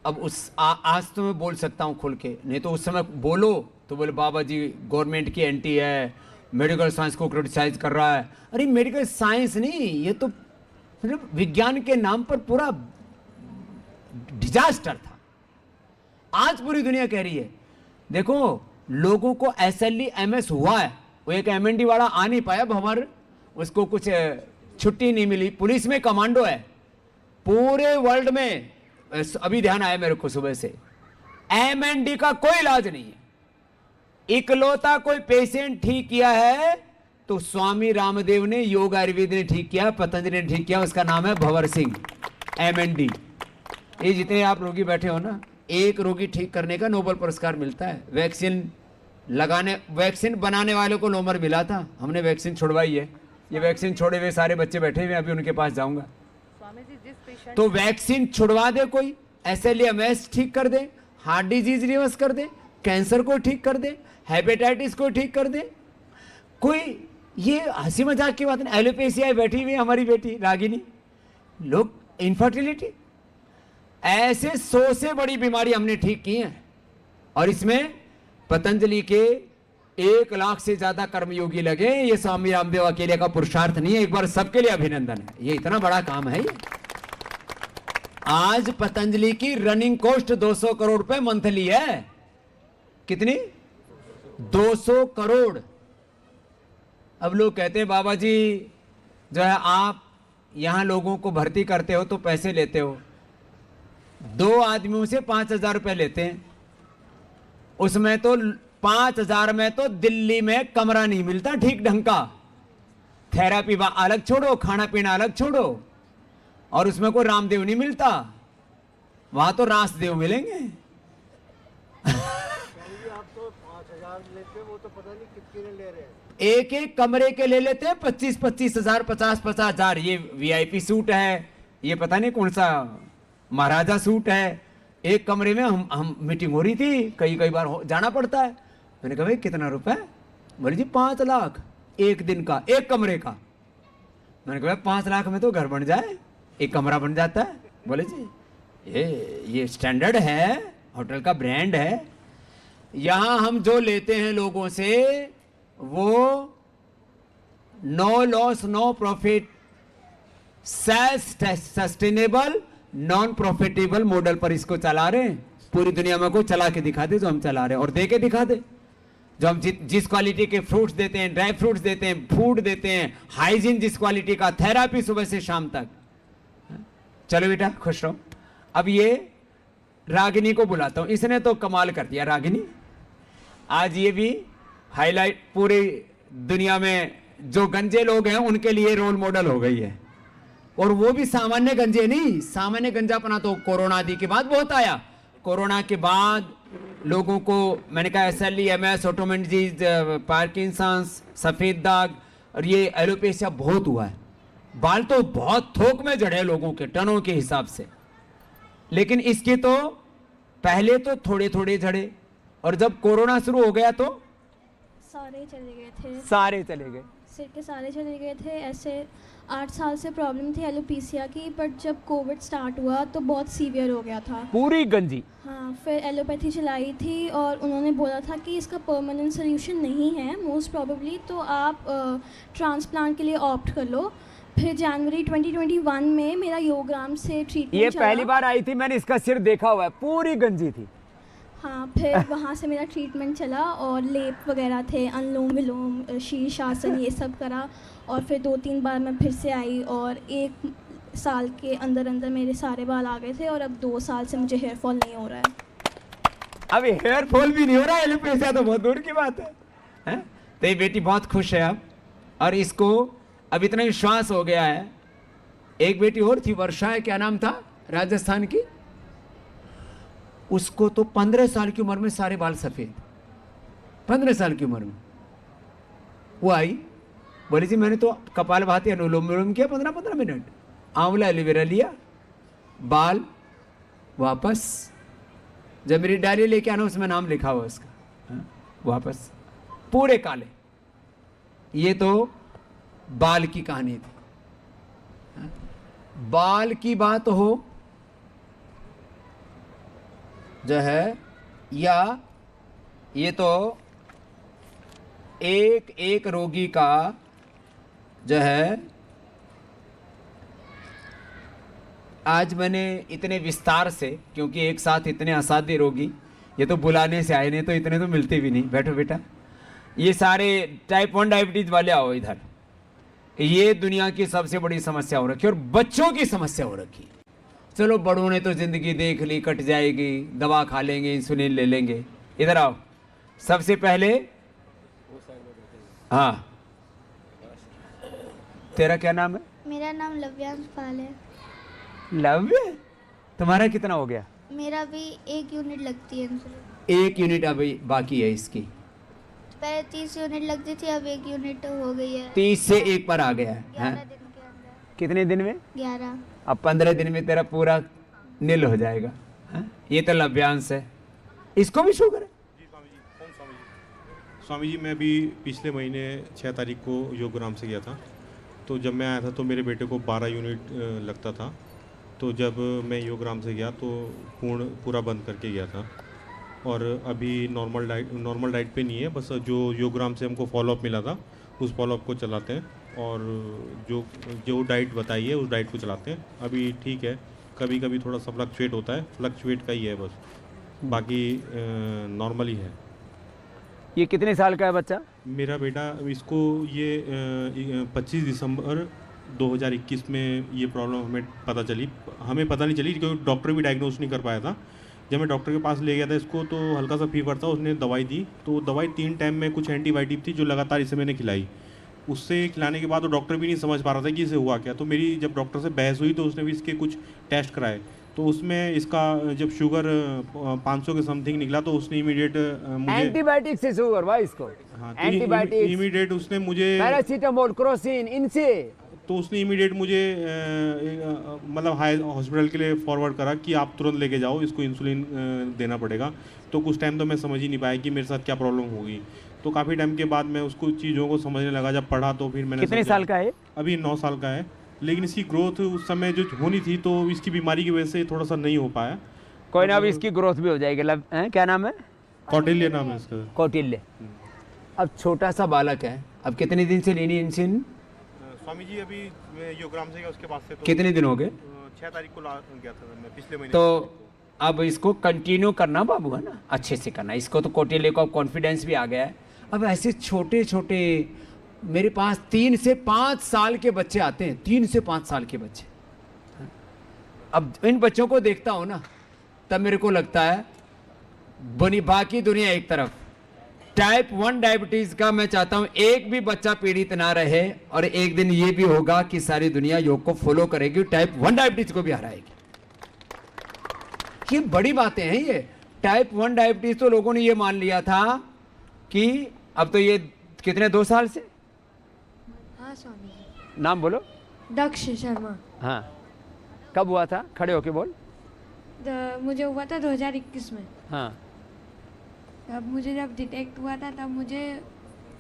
अब आज तो मैं बोल सकता हूँ खुल के, नहीं तो उस समय बोलो तो बोले बाबा जी गवर्नमेंट की एंटी है, मेडिकल साइंस को क्रिटिसाइज कर रहा है। अरे मेडिकल साइंस नहीं, ये तो मतलब विज्ञान के नाम पर पूरा डिजास्टर था। आज पूरी दुनिया कह रही है, देखो लोगों को SLE MS हुआ है, वो एक MND वाला आ नहीं पाया भंवर, उसको कुछ छुट्टी नहीं मिली, पुलिस में कमांडो है पूरे वर्ल्ड में। अभी ध्यान आया मेरे को सुबह से, MND का कोई इलाज नहीं है। इकलौता कोई पेशेंट ठीक किया है तो स्वामी रामदेव ने, योग आयुर्वेद ने ठीक किया, पतंजलि ने ठीक किया, उसका नाम है भंवर सिंह, MND। ये जितने आप रोगी बैठे हो ना, एक रोगी ठीक करने का नोबेल पुरस्कार मिलता है। वैक्सीन बनाने वालों को नोबेल मिला था, हमने वैक्सीन छुड़वाई है। ये वैक्सीन छोड़े हुए सारे बच्चे बैठे हुए, अभी उनके पास जाऊंगा। तो वैक्सीन छुड़वा दे कोई, SLE MS ठीक कर दे, हार्ट डिजीज रिवर्स कर दे, कैंसर को ठीक कर दे, हेपेटाइटिस को ठीक कर दे। कोई ये हंसी मजाक की बात नहीं। एलोपेशिया बैठी हुई हमारी बेटी रागिनी, लोग इनफर्टिलिटी, ऐसे 100 से बड़ी बीमारी हमने ठीक की हैं। और इसमें पतंजलि के 1 लाख से ज्यादा कर्मयोगी लगे। ये स्वामी रामदेव अकेले का पुरुषार्थ नहीं है, एक बार सबके लिए अभिनंदन है, ये इतना बड़ा काम है। आज पतंजलि की रनिंग कॉस्ट 200 करोड़ रुपए मंथली है। कितनी? 200 करोड़। अब लोग कहते हैं बाबा जी जो है आप यहां लोगों को भर्ती करते हो तो पैसे लेते हो, 2 आदमियों से 5,000 रुपए लेते हैं, उसमें तो 5,000 में तो दिल्ली में कमरा नहीं मिलता ठीक ढंग का। थेरापी अलग छोड़ो, खाना पीना अलग छोड़ो, और उसमें कोई रामदेव नहीं मिलता, वहां तो रासदेव मिलेंगे। एक एक कमरे के ले लेते हैं 25-25 हजार, 50-50 हजार। ये VIP सूट है, ये पता नहीं कौन सा महाराजा सूट है। एक कमरे में हम मीटिंग हो रही थी, कई बार जाना पड़ता है। मैंने कहा भाई कितना रुपए? बोले जी 5 लाख एक दिन का, एक कमरे का। मैंने कहा 5 लाख में तो घर बन जाए, एक कमरा बन जाता है। बोले जी ये स्टैंडर्ड है, होटल का ब्रांड है। यहां हम जो लेते हैं लोगों से वो no loss no profit, self sustainable non profitable model पर इसको चला रहे हैं। पूरी दुनिया में को चला के दिखा दे जो हम चला रहे हैं, और दे के दिखा दे। जो हम जिस क्वालिटी के फ्रूट्स देते हैं, ड्राई फ्रूट्स देते हैं, फूड देते हैं, हाइजीन जिस क्वालिटी का, थेरापी सुबह से शाम तक। चलो बेटा खुश रहो। अब ये रागिनी को बुलाता हूं, इसने तो कमाल कर दिया। रागिनी आज ये भी हाईलाइट, पूरी दुनिया में जो गंजे लोग हैं उनके लिए रोल मॉडल हो गई है। और वो भी सामान्य गंजे नहीं, सामान्य गंजापना तो कोरोना आदि के बाद बहुत आया। कोरोना के बाद लोगों को मैंने कहा SLE, MS, autoimmune disease, Parkinson's, सफ़ेद दाग और ये एलोपेशिया बहुत हुआ है। बाल तो बहुत थोक में झड़े लोगों के, टनों के हिसाब से। लेकिन इसके तो पहले तो थोड़े थोड़े झड़े और जब कोरोना शुरू हो गया तो सारे चले गए थे। सारे चले गए, सिर के सारे चले गए थे। ऐसे 8 साल से प्रॉब्लम थी एलोपेशिया की, बट जब कोविड स्टार्ट हुआ तो बहुत सीवियर हो गया था, पूरी गंजी। हाँ, फिर एलोपैथी चलाई थी और उन्होंने बोला था कि इसका परमानेंट सोल्यूशन नहीं है मोस्ट प्रोबेबली, तो आप ट्रांसप्लांट के लिए ऑप्ट कर लो। फिर जनवरी 2021 में मेरा योगराम से ट्रीटमेंट ये पहली बार आई थी, मैंने इसका सिर देखा हुआ है, पूरी गंजी थी। हाँ, फिर वहाँ से मेरा ट्रीटमेंट चला और लेप वगैरह थे, अनुलोम विलोम, शीर्ष आसन, ये सब करा। और फिर 2-3 बार मैं फिर से आई और 1 साल के अंदर अंदर मेरे सारे बाल आ गए थे और अब 2 साल से मुझे हेयर फॉल नहीं हो रहा है। अब हेयर फॉल भी नहीं हो रहा है, एलोपेशिया तो बहुत दूर की बात है? तो ये बेटी बहुत खुश है अब, और इसको अब इतना विश्वास हो गया है। एक बेटी और थी, वर्षा है, क्या नाम था, राजस्थान की, उसको तो 15 साल की उम्र में सारे बाल सफेद, 15 साल की उम्र में। वो आई, बोली जी मैंने तो कपालभाति अनुलोम विलोम किया 15-15 मिनट, आंवला एलोवेरा लिया, बाल वापस, जब मेरी डायरी लेके आना उसमें नाम लिखा हुआ उसका, वापस पूरे काले। ये तो बाल की कहानी थी। बाल की बात हो जो है, या ये तो एक रोगी का जो है, आज मैंने इतने विस्तार से, क्योंकि एक साथ इतने असाध्य रोगी, ये तो बुलाने से आए, नहीं तो इतने तो मिलते भी नहीं। बैठो बेटा, ये सारे टाइप 1 डायबिटीज वाले आओ इधर। ये दुनिया की सबसे बड़ी समस्या हो रखी है और बच्चों की समस्या हो रखी। चलो बड़ों ने तो जिंदगी देख ली, कट जाएगी, दवा खा लेंगे, इंसुलिन ले लेंगे। इधर आओ, सबसे पहले हाँ, तेरा क्या नाम है? मेरा नाम लव्यांश पाल है। लव्य, तुम्हारा कितना हो गया? मेरा भी 1 यूनिट लगती है इंसुलिन। 1 यूनिट अभी बाकी है इसकी। पहले 30 यूनिट लगती थी, अब 1 यूनिट हो गई है। 30 से 1 पर आ गया है। 11 दिन के अंदर। कितने दिन में? 11। अब 15 दिन में तेरा पूरा नील हो जाएगा। ये तो लव्यांश है, इसको भी शुगर है। स्वामी जी, मैं भी पिछले महीने 6 तारीख को योगराम से गया था। तो जब मैं आया था तो मेरे बेटे को 12 यूनिट लगता था। तो जब मैं योगराम से गया तो पूरा बंद करके गया था, और अभी नॉर्मल डाइट पे नहीं है, बस जो योगराम से हमको फॉलोअप मिला था उस फॉलोअप को चलाते हैं, और जो डाइट बताई है उस डाइट को चलाते हैं। अभी ठीक है, कभी कभी थोड़ा सा फ्लक्चुएट होता है, फ्लक्चुएट का ही है बस, बाकी नॉर्मल ही है। ये कितने साल का है बच्चा? मेरा बेटा, इसको ये 25 दिसंबर 2021 में ये प्रॉब्लम हमें पता नहीं चली क्योंकि डॉक्टर भी डायग्नोस नहीं कर पाया था। जब मैं डॉक्टर के पास ले गया था इसको तो हल्का सा फीवर था, उसने दवाई दी, तो दवाई 3 टाइम में कुछ एंटीबायोटिक थी जो लगातार इसे मैंने खिलाई। उससे खिलाने के बाद तो डॉक्टर भी नहीं समझ पा रहा था कि इसे हुआ क्या। तो मेरी जब डॉक्टर से बहस हुई तो उसने भी इसके कुछ टेस्ट कराए, तो उसमें इसका जब शुगर 500 के समथिंग निकला तो उसने इमीडिएट मुझे एंटीबायोटिक से शुगर हुआ इसको। हाँ, एंटीबायोटिक इमीडिएट उसने मुझे पैरासीटामोल, क्रोसिन, इनसे तो उसने इमीडिएट मुझे मतलब हाई हॉस्पिटल के लिए फॉरवर्ड करा कि आप तुरंत लेके जाओ, इसको इंसुलिन देना पड़ेगा। तो कुछ टाइम तो मैं समझ ही नहीं पाया कि मेरे साथ क्या प्रॉब्लम होगी। तो काफ़ी टाइम के बाद मैं उसको चीज़ों को समझने लगा, जब पढ़ा तो फिर मैंने। कितने साल का है? अभी 9 साल का है, लेकिन इसकी ग्रोथ उस समय जो होनी थी तो इसकी बीमारी की वजह से थोड़ा सा नहीं हो पाया। कोई ना, अब इसकी ग्रोथ भी हो जाएगी। क्या नाम है? कौटिल्य नाम है इसका। कौटिल्य। अब छोटा सा बालक है, अब कितने दिन से लेनी इंसुलिन? स्वामी जी, अभी मैं योगराम से गया, उसके बाद से तो कितने दिन हो गए? 6 तारीख को गया था मैं, पिछले महीने। तो अब इसको कंटिन्यू करना बाबू, है ना, अच्छे से करना इसको। तो कौटिल्य को कॉन्फिडेंस भी आ गया है। अब ऐसे छोटे छोटे मेरे पास 3 से 5 साल के बच्चे आते हैं, 3 से 5 साल के बच्चे। अब इन बच्चों को देखता हूँ ना, तब मेरे को लगता है बाकी दुनिया एक तरफ, टाइप 1 डायबिटीज का मैं चाहता हूं एक भी बच्चा पीड़ित ना रहे, और एक दिन ये भी होगा कि सारी दुनिया योग को फॉलो करेगी, टाइप 1 डायबिटीज को भी हराएगी। ये बड़ी बातें हैं। ये टाइप 1 डायबिटीज तो लोगों ने ये मान लिया था कि अब तो ये कितने 2 साल से। हाँ स्वामी जी। नाम बोलो। दक्ष शर्मा। हाँ, कब हुआ था? खड़े होके बोल। मुझे हुआ था 2021 में। हाँ, तब मुझे जब डिटेक्ट हुआ था तब मुझे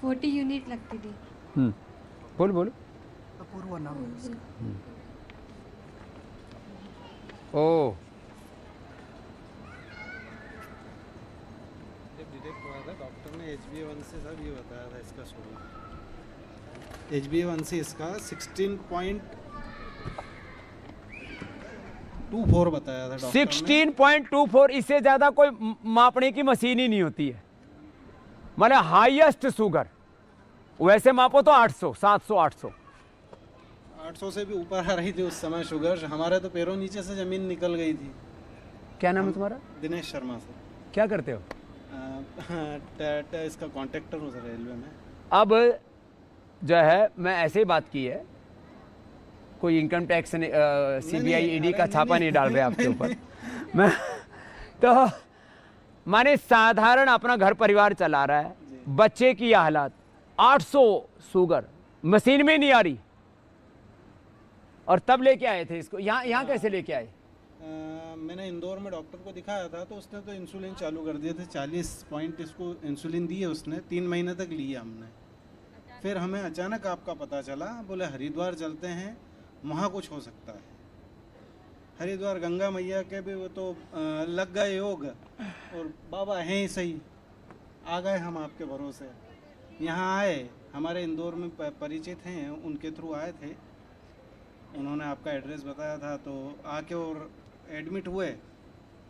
40 यूनिट लगती थी। बोल बोलो। अपूर्वा नाम है उसका। ओ, जब डिटेक्ट हुआ था डॉक्टर ने HbA1c सब ये बताया था इसका शुगर। HbA1c इसका 16.24 बताया था डॉक्टर 16.24। इससे ज्यादा कोई मापने की मशीन ही नहीं होती है। मतलब हाईएस्ट शुगर वैसे मापो तो 800, 700, 800 से भी ऊपर आ रही थी उस समय शुगर। हमारे तो पैरों नीचे से जमीन निकल गई थी। क्या नाम है तुम्हारा? दिनेश शर्मा सर। क्या करते हो? इसका कॉन्ट्रैक्टर हूँ सर रेलवे में। अब जो है मैं ऐसे ही बात की है, कोई इनकम टैक्स CBI ED का छापा नहीं डाल रहे आपके ऊपर। मैं तो माने साधारण अपना घर परिवार चला रहा है, बच्चे की यह हालात, 800 शुगर, मशीन में नहीं आ रही, और तब लेके आए थे इसको। यहाँ कैसे लेके आए? मैंने इंदौर में डॉक्टर को दिखाया था, तो उसने तो इंसुलिन चालू कर दिए थे। 40 पॉइंट इसको इंसुलिन दी है उसने, 3 महीने तक लिया हमने। फिर हमें अचानक आपका पता चला, बोले हरिद्वार चलते हैं, वहाँ कुछ हो सकता है। हरिद्वार गंगा मैया के भी वो तो लग गए योग, और बाबा हैं ही सही। आ गए हम आपके भरोसे, यहाँ आए, हमारे इंदौर में परिचित हैं, उनके थ्रू आए थे। उन्होंने आपका एड्रेस बताया था, तो आके और एडमिट हुए।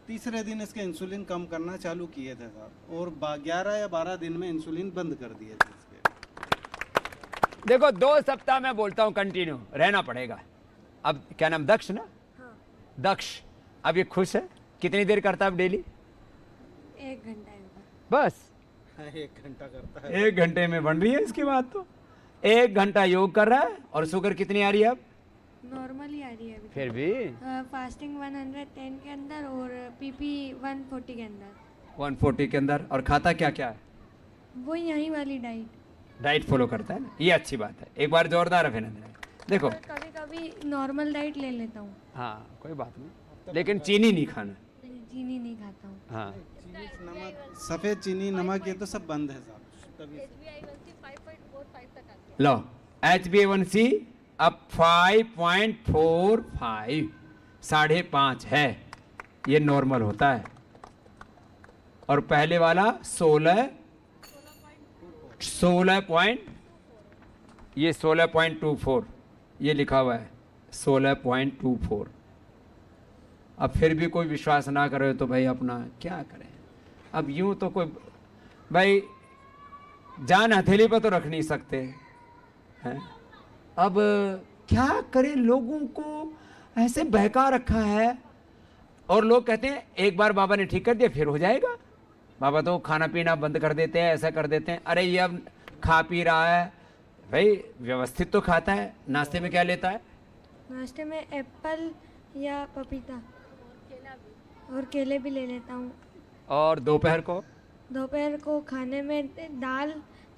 तीसरे दिन इसके इंसुलिन कम करना चालू किए थे साहब, और 11 या 12 दिन में इंसुलिन बंद कर दिए थे इसके। देखो 2 सप्ताह मैं बोलता हूँ कंटिन्यू रहना पड़ेगा। अब क्या नाम? दक्ष ना? हाँ। दक्ष अब ये खुश है? कितनी देर करता है अब डेली? 1 घंटा होगा बस। 1 घंटा करता है। 1 घंटे में बन रही है इसकी बात। तो 1 घंटा योग कर रहा है, और शुगर कितनी आ रही है अब? नॉर्मल ही आ रही है अभी। फिर भी फास्टिंग 110 के अंदर और PP 140 के अंदर। 140 के अंदर। और खाता क्या क्या है? वो यही वाली डाइट फॉलो करता है ना, ये अच्छी बात है। एक बार जोरदार अभिनंदन। देखो कभी कभी नॉर्मल डाइट ले लेता हूँ। हाँ कोई बात नहीं, लेकिन चीनी नहीं खाना। चीनी नहीं खाता हूँ। हाँ, सफ़ेद चीनी, नमक, ये तो सब बंद है साहब। लो HbA1c अब 5.45, 5.5 है, ये नॉर्मल होता है। और पहले वाला 16 ये 16.24 ये लिखा हुआ है, 16.24। अब फिर भी कोई विश्वास ना करे तो भाई अपना क्या करें। अब यूं तो कोई भाई जान हथेली पर तो रख नहीं सकते हैं। अब क्या करें, लोगों को ऐसे बहका रखा है। और लोग कहते हैं एक बार बाबा ने ठीक कर दिया फिर हो जाएगा। बाबा तो खाना पीना बंद कर देते हैं, ऐसा कर देते हैं। अरे ये अब खा पी रहा है भाई, व्यवस्थित तो खाता है। नाश्ते में क्या लेता है? नाश्ते में एप्पल या पपीता और केले भी ले लेता हूँ। और दोपहर को? दोपहर को खाने में दाल,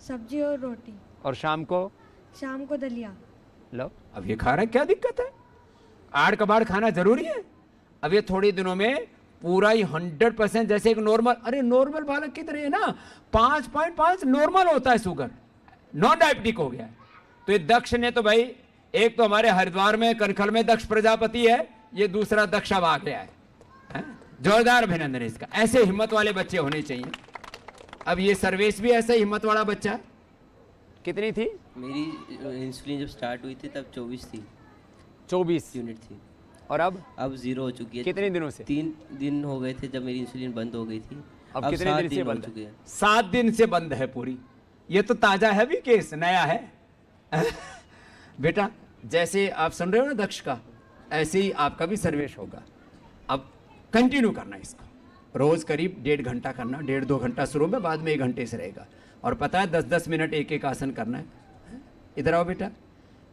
सब्जी और रोटी। और शाम को? शाम को दलिया। लो अब ये खा रहा है, क्या दिक्कत है? आड़ कबाड़ खाना जरूरी है? अब ये थोड़े दिनों में पूरा ही 100% जैसे एक नॉर्मल, अरे नॉर्मल बालक की तरह है ना, 5.5 नॉर्मल होता है शुगर, नॉन डायबिटिक हो गया है। तो ये दक्ष ने तो भाई, एक तो हमारे हरिद्वार में कनखल में दक्ष प्रजापति है, ये दूसरा दक्ष अब आ गया है। जोरदार अभिनंदन इसका। ऐसे हिम्मत वाले बच्चे होने चाहिए। अब ये सर्वेश भी ऐसा हिम्मत वाला बच्चा है। कितनी थी मेरी इंसुलिन? जब स्टार्ट हुई थी तब 24 थी। 24 यूनिट थी। और अब 0 हो चुकी है। कितने दिनों से? 3 दिन हो गए थे जब मेरी इंसुलिन बंद हो गई थी। अब कितने दिन से बंद हो चुकी है? 7 दिन से बंद है पूरी। ये तो ताजा है भी, केस नया है। बेटा जैसे आप सुन रहे हो ना दक्ष का, ऐसे ही आपका भी सर्वेश होगा। अब कंटिन्यू करना इसको, रोज करीब 1.5 घंटा करना, 1.5-2 घंटा शुरू में, बाद में 1 घंटे से रहेगा। और पता है 10-10 मिनट एक आसन करना है। इधर आओ बेटा।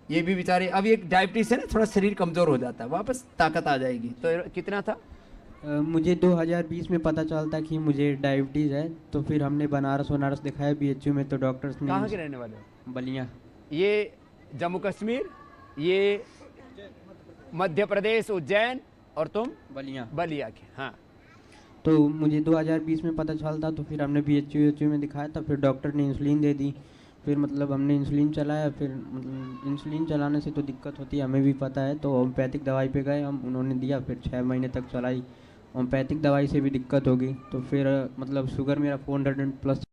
ये भी बेचारे, अब ये डायबिटीज है ना, थोड़ा शरीर कमजोर हो जाता है, वापस ताकत आ जाएगी। तो कितना था? मुझे 2020 में पता चलता कि मुझे डायबिटीज़ है, तो फिर हमने बनारस दिखाया BHU में, तो डॉक्टर्स ने। कहाँ के रहने वाले हो? बलिया। ये जम्मू कश्मीर, ये मध्य प्रदेश उज्जैन, और तुम? बलिया। बलिया के, हाँ। तो मुझे 2020 में पता चलता, तो फिर हमने BHU में दिखाया था, फिर डॉक्टर ने इंसुलिन दे दी। फिर मतलब हमने इंसुलिन चलाया, फिर मतलब इंसुलिन चलाने से तो दिक्कत होती है, हमें भी पता है, तो होम्योपैथिक दवाई पे गए हम, उन्होंने दिया, फिर 6 महीने तक चलाई। होम्योपैथिक दवाई से भी दिक्कत होगी, तो फिर मतलब शुगर मेरा 400 प्लस।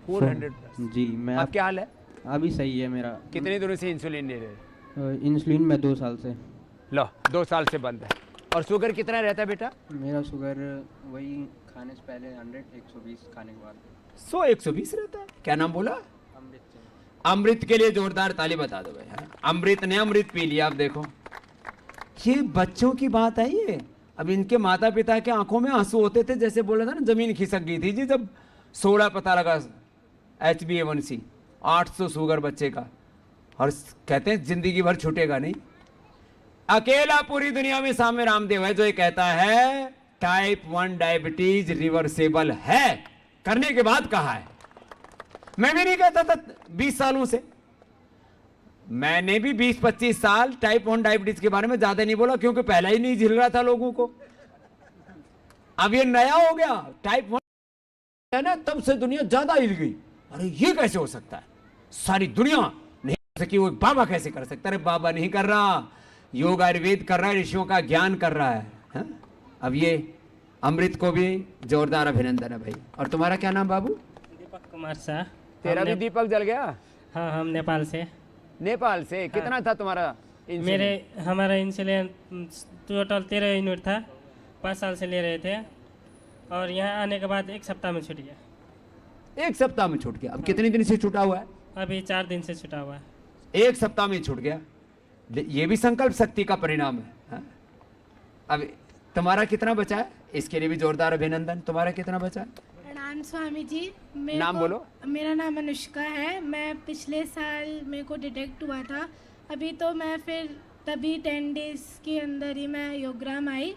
400 प्लस? जी। मैं अब क्या हाल है? अभी सही है मेरा। कितने दिनों से इंसुलिन ले रहे हो? इंसुलिन में 2 साल से। लो, 2 साल से बंद है। और शुगर कितना रहता है बेटा? मेरा शुगर वही खाने से पहले 100, 120 खाने के बाद 100, 120 रहता है। क्या नाम बोला? अमृत के लिए जोरदार ताली बता दो भाई। अमृत ने अमृत पी लिया। आप देखो, ये बच्चों की बात है ये। अब इनके माता पिता के आंखों में आंसू होते थे, जैसे बोला था ना, जमीन खिसक गई थी जी जब 16 पता लगा HbA1c 800 शुगर बच्चे का, और कहते हैं जिंदगी भर छूटेगा नहीं। अकेला पूरी दुनिया में सामने रामदेव है जो ये कहता है टाइप 1 डायबिटीज रिवर्सेबल है। करने के बाद कहा है। मैं भी नहीं कहता था 20 सालों से। मैंने भी 20-25 साल टाइप 1 डायबिटीज के बारे में ज्यादा नहीं बोला, क्योंकि पहला ही नहीं झिल रहा था लोगों को। अब ये नया हो गया टाइप 1 है ना, तब से दुनिया ज्यादा हिल गई। अरे ये कैसे हो सकता है? सारी दुनिया नहीं कर सकी, वो बाबा कैसे कर सकता है? बाबा नहीं कर रहा, योग आयुर्वेद कर रहा है, ऋषियों का ज्ञान कर रहा है, हा? अब ये अमृत को भी जोरदार अभिनंदन है भाई। और तुम्हारा क्या नाम बाबू? दीपक कुमार शाह। तेरा भी दीपक जल गया? हाँ, हम नेपाल से। नेपाल से? कितना था तुम्हारा इंसुलिन? हमारा इंसुलिन टोटल 13 यूनिट था, 5 साल से ले रहे थे, और यहाँ आने के बाद 1 सप्ताह में छूट गया। 1 सप्ताह में छूट गया? अब कितने दिन से छूटा हुआ है? अभी 4 दिन से छूटा हुआ है। 1 सप्ताह में छूट गया। ये भी संकल्प शक्ति का परिणाम है, हा? अब तुम्हारा कितना बचा है? इसके लिए भी जोरदार अभिनंदन। तुम्हारा कितना बचा है? प्रणाम स्वामी जी। नाम बोलो। मेरा नाम अनुष्का है। मैं पिछले साल मेरे को डिटेक्ट हुआ था। अभी तो मैं फिर तभी 10 डेज के अंदर ही मैं योगग्राम आई।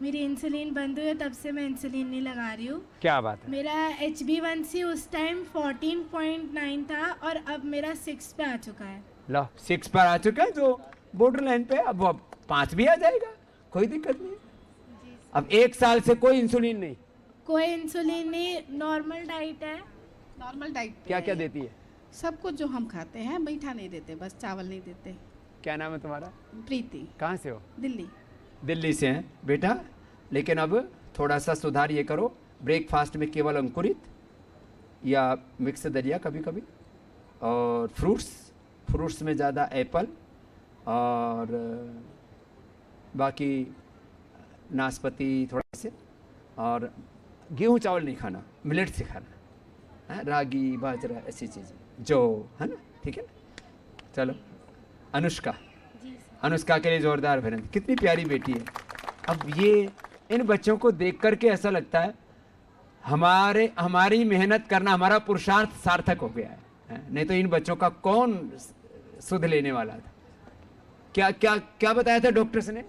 मेरी इंसुलिन बंद हुई, तब से मैं इंसुलिन नहीं लगा रही हूँ। क्या बात है? मेरा HbA1c उस टाइम 14.9 था, और अब मेरा 6 पे आ चुका है। लो, 6 पर आ चुका है, जो बॉर्डर लाइन पे। अब 5 भी आ जाएगा, कोई दिक्कत नहीं। अब 1 साल से कोई इंसुलिन नहीं? कोई इंसुलिन नहीं, नॉर्मल डाइट है। नॉर्मल डाइट क्या क्या देती है? सब कुछ जो हम खाते हैं। मीठा नहीं देते, बस चावल नहीं देते। क्या नाम है तुम्हारा? प्रीति। कहाँ से हो? दिल्ली। दिल्ली से हैं बेटा। लेकिन अब थोड़ा सा सुधार ये करो, ब्रेकफास्ट में केवल अंकुरित या मिक्स दलिया कभी कभी, और फ्रूट्स में ज़्यादा एप्पल, और बाकी नाशपाती थोड़ा से, और गेहूँ चावल नहीं खाना, मिलेट से खाना, रागी बाजरा ऐसी चीज़ें जो है ना, ठीक है ना। चलो अनुष्का के लिए जोरदार अभिनंदन। कितनी प्यारी बेटी है। अब ये इन बच्चों को देख करके ऐसा लगता है हमारी मेहनत करना, हमारा पुरुषार्थ सार्थक हो गया है। नहीं तो इन बच्चों का कौन सुध लेने वाला था। क्या क्या क्या बताया था डॉक्टर्स ने?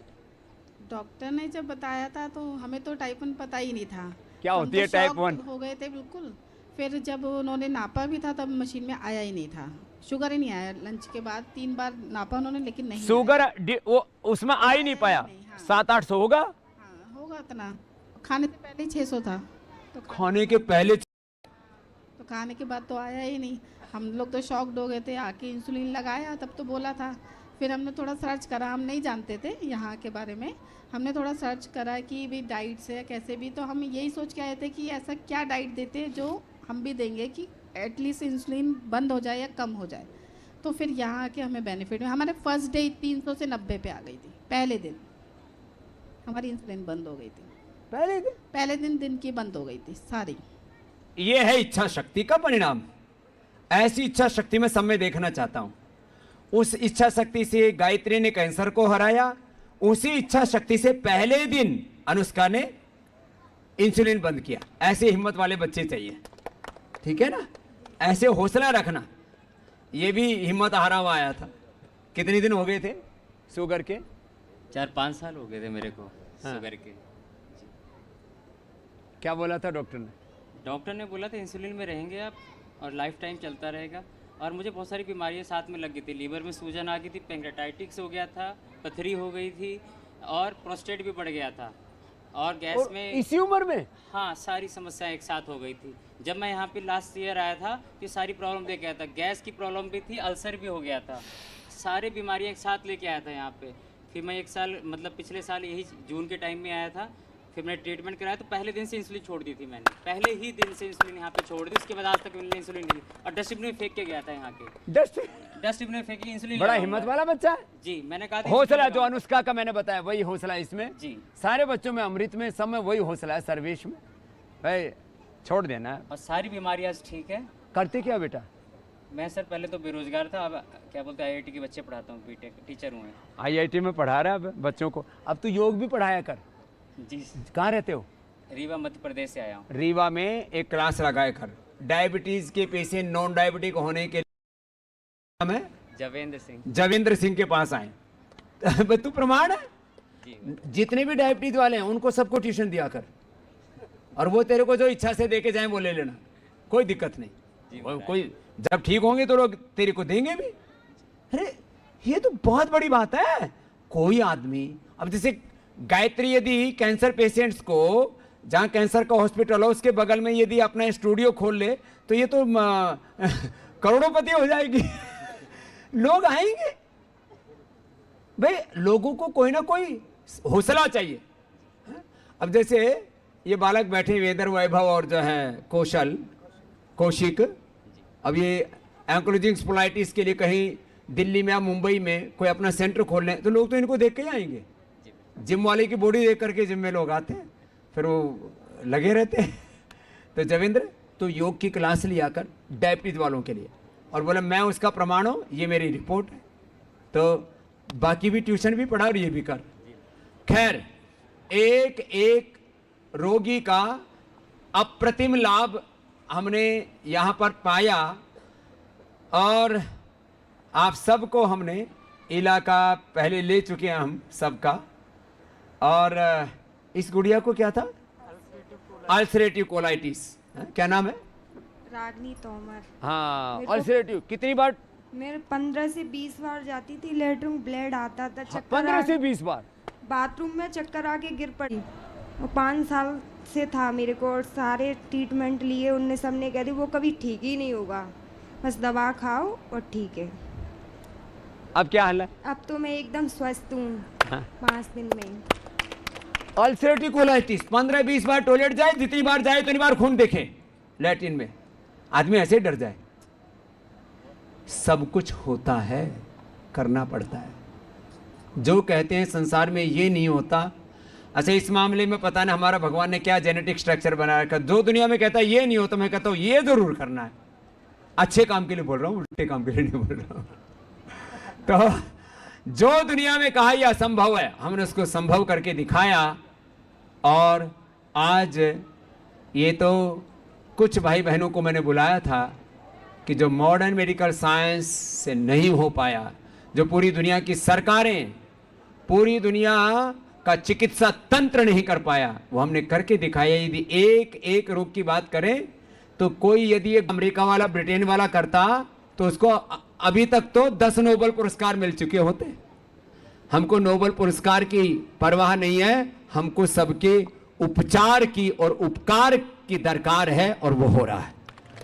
डॉक्टर ने जब बताया था तो हमें तो टाइप 1 पता ही नहीं था। क्या होती है टाइप 1? हो गए थे बिल्कुल। फिर जब उन्होंने नापा भी था तब मशीन में आया ही नहीं था, शुगर ही नहीं आया। लंच के बाद 3 बार नापा उन्होंने, लेकिन नहीं शुगर वो उसमें आ ही नहीं पाया। 700-800 होगा? हाँ होगा इतना। खाने से पहले 600 था। तो खाने के पहले तो खाने के बाद तो आया ही नहीं। हम लोग तो शॉक्ड हो गए थे। आके इंसुलिन लगाया तब तो बोला था। फिर हमने थोड़ा सर्च करा, हम नहीं जानते थे यहाँ के बारे में। हमने थोड़ा सर्च करा कि भाई डाइट से कैसे भी, तो हम यही सोच के आए थे कि ऐसा क्या डाइट देते हैं जो हम भी देंगे कि एटलीस्ट इंसुलिन बंद हो जाए या कम हो जाए। तो फिर यहाँ आके हमें बेनिफिट हुआ। हमारे फर्स्ट डे 300 से 90 पे आ गई थी। पहले दिन हमारी इंसुलिन बंद हो गई थी। पहले दिन की बंद हो गई थी सारी। ये है इच्छा शक्ति का परिणाम। ऐसी इच्छा शक्ति मैं सब में देखना चाहता हूं। उस इच्छा शक्ति से गायत्री ने कैंसर को हराया। उसी इच्छा शक्ति से पहले दिन अनुष्का ने इंसुलिन बंद किया। ऐसे हिम्मत वाले बच्चे चाहिए, ठीक है ना। ऐसे हौसला रखना। ये भी हिम्मत हारा हुआ आया था। कितने दिन हो गए थे शुगर के? 4-5 साल हो गए थे मेरे को शुगर के। क्या बोला था डॉक्टर ने? डॉक्टर ने बोला था इंसुलिन में रहेंगे आप और लाइफ टाइम चलता रहेगा। और मुझे बहुत सारी बीमारियां साथ में लग गई थी, लीवर में सूजन आ गई थी, पैंक्रेटाइटिस हो गया था, पथरी हो गई थी और प्रोस्टेट भी बढ़ गया था और गैस में इसी उम्र में? हाँ, सारी समस्याएं एक साथ हो गई थी। जब मैं यहाँ पे लास्ट ईयर आया था तो सारी प्रॉब्लम लेके आया था, गैस की प्रॉब्लम भी थी, अल्सर भी हो गया था, सारी बीमारियाँ एक साथ लेके आया था यहाँ पे। फिर मैं 1 साल मतलब पिछले साल यही जून के टाइम में आया था, फिर मैंने ट्रीटमेंट कराया तो पहले दिन से इंसुलिन छोड़ दी थी मैंने, पहले ही दिन से इंसुलिन यहाँ पे छोड़ दी, उसके बाद आज तक मैंने इंसुलिन ली और डस्टबिन में फेंक के गया था यहाँ के। डस्टबिन में फेंकी इंसुलिन। बड़ा हिम्मत वाला बच्चा है जी। मैंने कहा हौसला जो अनुष्का का मैंने बताया वही हौसला इसमें जी। सारे बच्चों में, अमृत में, सब में वही हौसला है। सर्वेश में भाई छोड़ देना है। और सारी बीमारियाँ ठीक है। करते क्या बेटा? मैं सर पहले तो बेरोजगार था, अब क्या बोलते हैं IIT के बच्चे पढ़ाता हूँ, बीटेक टीचर हूँ। IIT में पढ़ा रहा है बच्चों को। अब तू योग भी पढ़ाया कर। जी। कहाँ रहते हो? रीवा मध्य प्रदेश से आया हूँ। रीवा में एक क्लास लगाया कर। डायबिटीज के पेशेंट नॉन डायबिटिक होने के नाम है जवेंद्र सिंह। जवेंद्र सिंह के पास आए तू प्रमाण है। जितने भी डायबिटीज वाले हैं उनको सबको ट्यूशन दिया कर और वो तेरे को जो इच्छा से देके जाए वो ले लेना, कोई दिक्कत नहीं। कोई जब ठीक होंगे तो लोग तेरे को देंगे भी। अरे ये तो बहुत बड़ी बात है। कोई आदमी अब जैसे गायत्री यदि कैंसर पेशेंट्स को, जहाँ कैंसर का हॉस्पिटल हो उसके बगल में यदि अपना स्टूडियो खोल ले तो ये तो करोड़ों हो जाएगी। लोग आएंगे भाई, लोगों को कोई ना कोई हौसला चाहिए। अब जैसे ये बालक बैठे वेदर, वैभव और जो है कौशिक, अब ये एंक्लोजिंग स्पोलाइटिस के लिए कहीं दिल्ली में या मुंबई में कोई अपना सेंटर खोल लें तो लोग तो इनको देख के ही आएंगे। जिम वाले की बॉडी देख करके जिम में लोग आते हैं, फिर वो लगे रहते हैं। तो जवेंद्र तो योग की क्लास लिया कर डायबिटीज वालों के लिए, और बोला मैं उसका प्रमाण हूँ, ये मेरी रिपोर्ट है। तो बाकी भी ट्यूशन भी पढ़ा और ये भी कर। खैर, एक एक रोगी का अप्रतिम लाभ हमने यहाँ पर पाया और आप सबको हमने इलाका पहले ले चुके हैं हम सबका। और इस गुड़िया को क्या था? Ulcerative colitis. क्या नाम है? रागनी तोमर। हाँ, अल्सरेटिव कितनी बार? मेरे 15 से 20 बार जाती थी लेटरिन, ब्लड आता था, चक्कर 15 से 20 बार बाथरूम में चक्कर आके गिर पड़ी। और 5 साल से था मेरे को, और सारे ट्रीटमेंट लिए, उनने सबने कह दी वो कभी ठीक ही नहीं होगा, बस दवा खाओ और ठीक है। अब क्या हाल है? अब तो मैं एकदम स्वस्थ हूँ। 5 दिन में। अल्सरेटिव कोलाइटिस 15-20 बार टॉयलेट जाए, जितनी बार जाए उतनी बार खून देखे लैट्रिन में, आदमी ऐसे डर जाए। सब कुछ होता है, करना पड़ता है। जो कहते हैं संसार में ये नहीं होता, अच्छा इस मामले में पता नहीं हमारा भगवान ने क्या जेनेटिक स्ट्रक्चर बना रखा। जो दुनिया में कहता है ये नहीं होता, मैं कहता हूँ ये जरूर करना है। अच्छे काम के लिए बोल रहा हूँ, उल्टे काम के लिए नहीं बोल रहा हूँ। तो जो दुनिया में कहा यह असंभव है, हमने उसको संभव करके दिखाया। और आज ये तो कुछ भाई बहनों को मैंने बुलाया था कि जो मॉडर्न मेडिकल साइंस से नहीं हो पाया, जो पूरी दुनिया की सरकारें, पूरी दुनिया का चिकित्सा तंत्र नहीं कर पाया, वो हमने करके दिखाया। यदि एक एक रोग की बात करें तो कोई यदि एक अमेरिका वाला, ब्रिटेन वाला करता तो उसको अभी तक तो 10 नोबेल पुरस्कार मिल चुके होते। हमको नोबेल पुरस्कार की परवाह नहीं है, हमको सबके उपचार की और उपकार की दरकार है, और वो हो रहा है।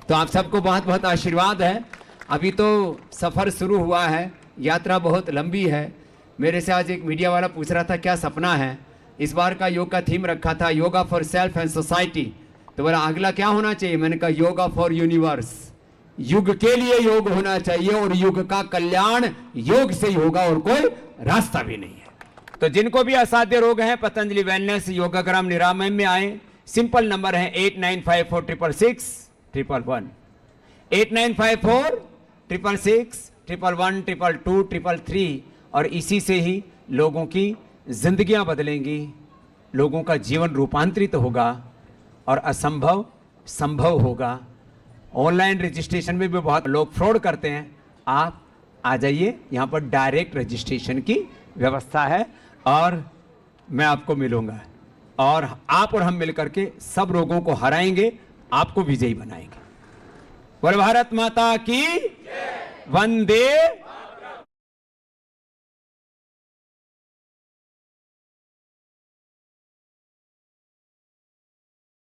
तो आप सबको बहुत बहुत आशीर्वाद है। अभी तो सफ़र शुरू हुआ है, यात्रा बहुत लंबी है। मेरे से आज एक मीडिया वाला पूछ रहा था क्या सपना है। इस बार का योग का थीम रखा था yoga for self and society, तो बोला अगला क्या होना चाहिए? मैंने कहा योगा फॉर यूनिवर्स, युग के लिए योग होना चाहिए, और युग का कल्याण योग से ही होगा और कोई रास्ता भी नहीं है। तो जिनको भी असाध्य रोग हैं, पतंजलि वेलनेस योगाग्राम निरामय में आए। सिंपल नंबर है 8954666111, 8954666111, और इसी से ही लोगों की जिंदगियां बदलेंगी, लोगों का जीवन रूपांतरित होगा और असंभव संभव होगा। ऑनलाइन रजिस्ट्रेशन में भी बहुत लोग फ्रॉड करते हैं। आप आ जाइए, यहाँ पर डायरेक्ट रजिस्ट्रेशन की व्यवस्था है और मैं आपको मिलूंगा। और आप और हम मिलकर के सब रोगों को हराएंगे, आपको विजयी बनाएंगे। बोल भारत माता की वंदे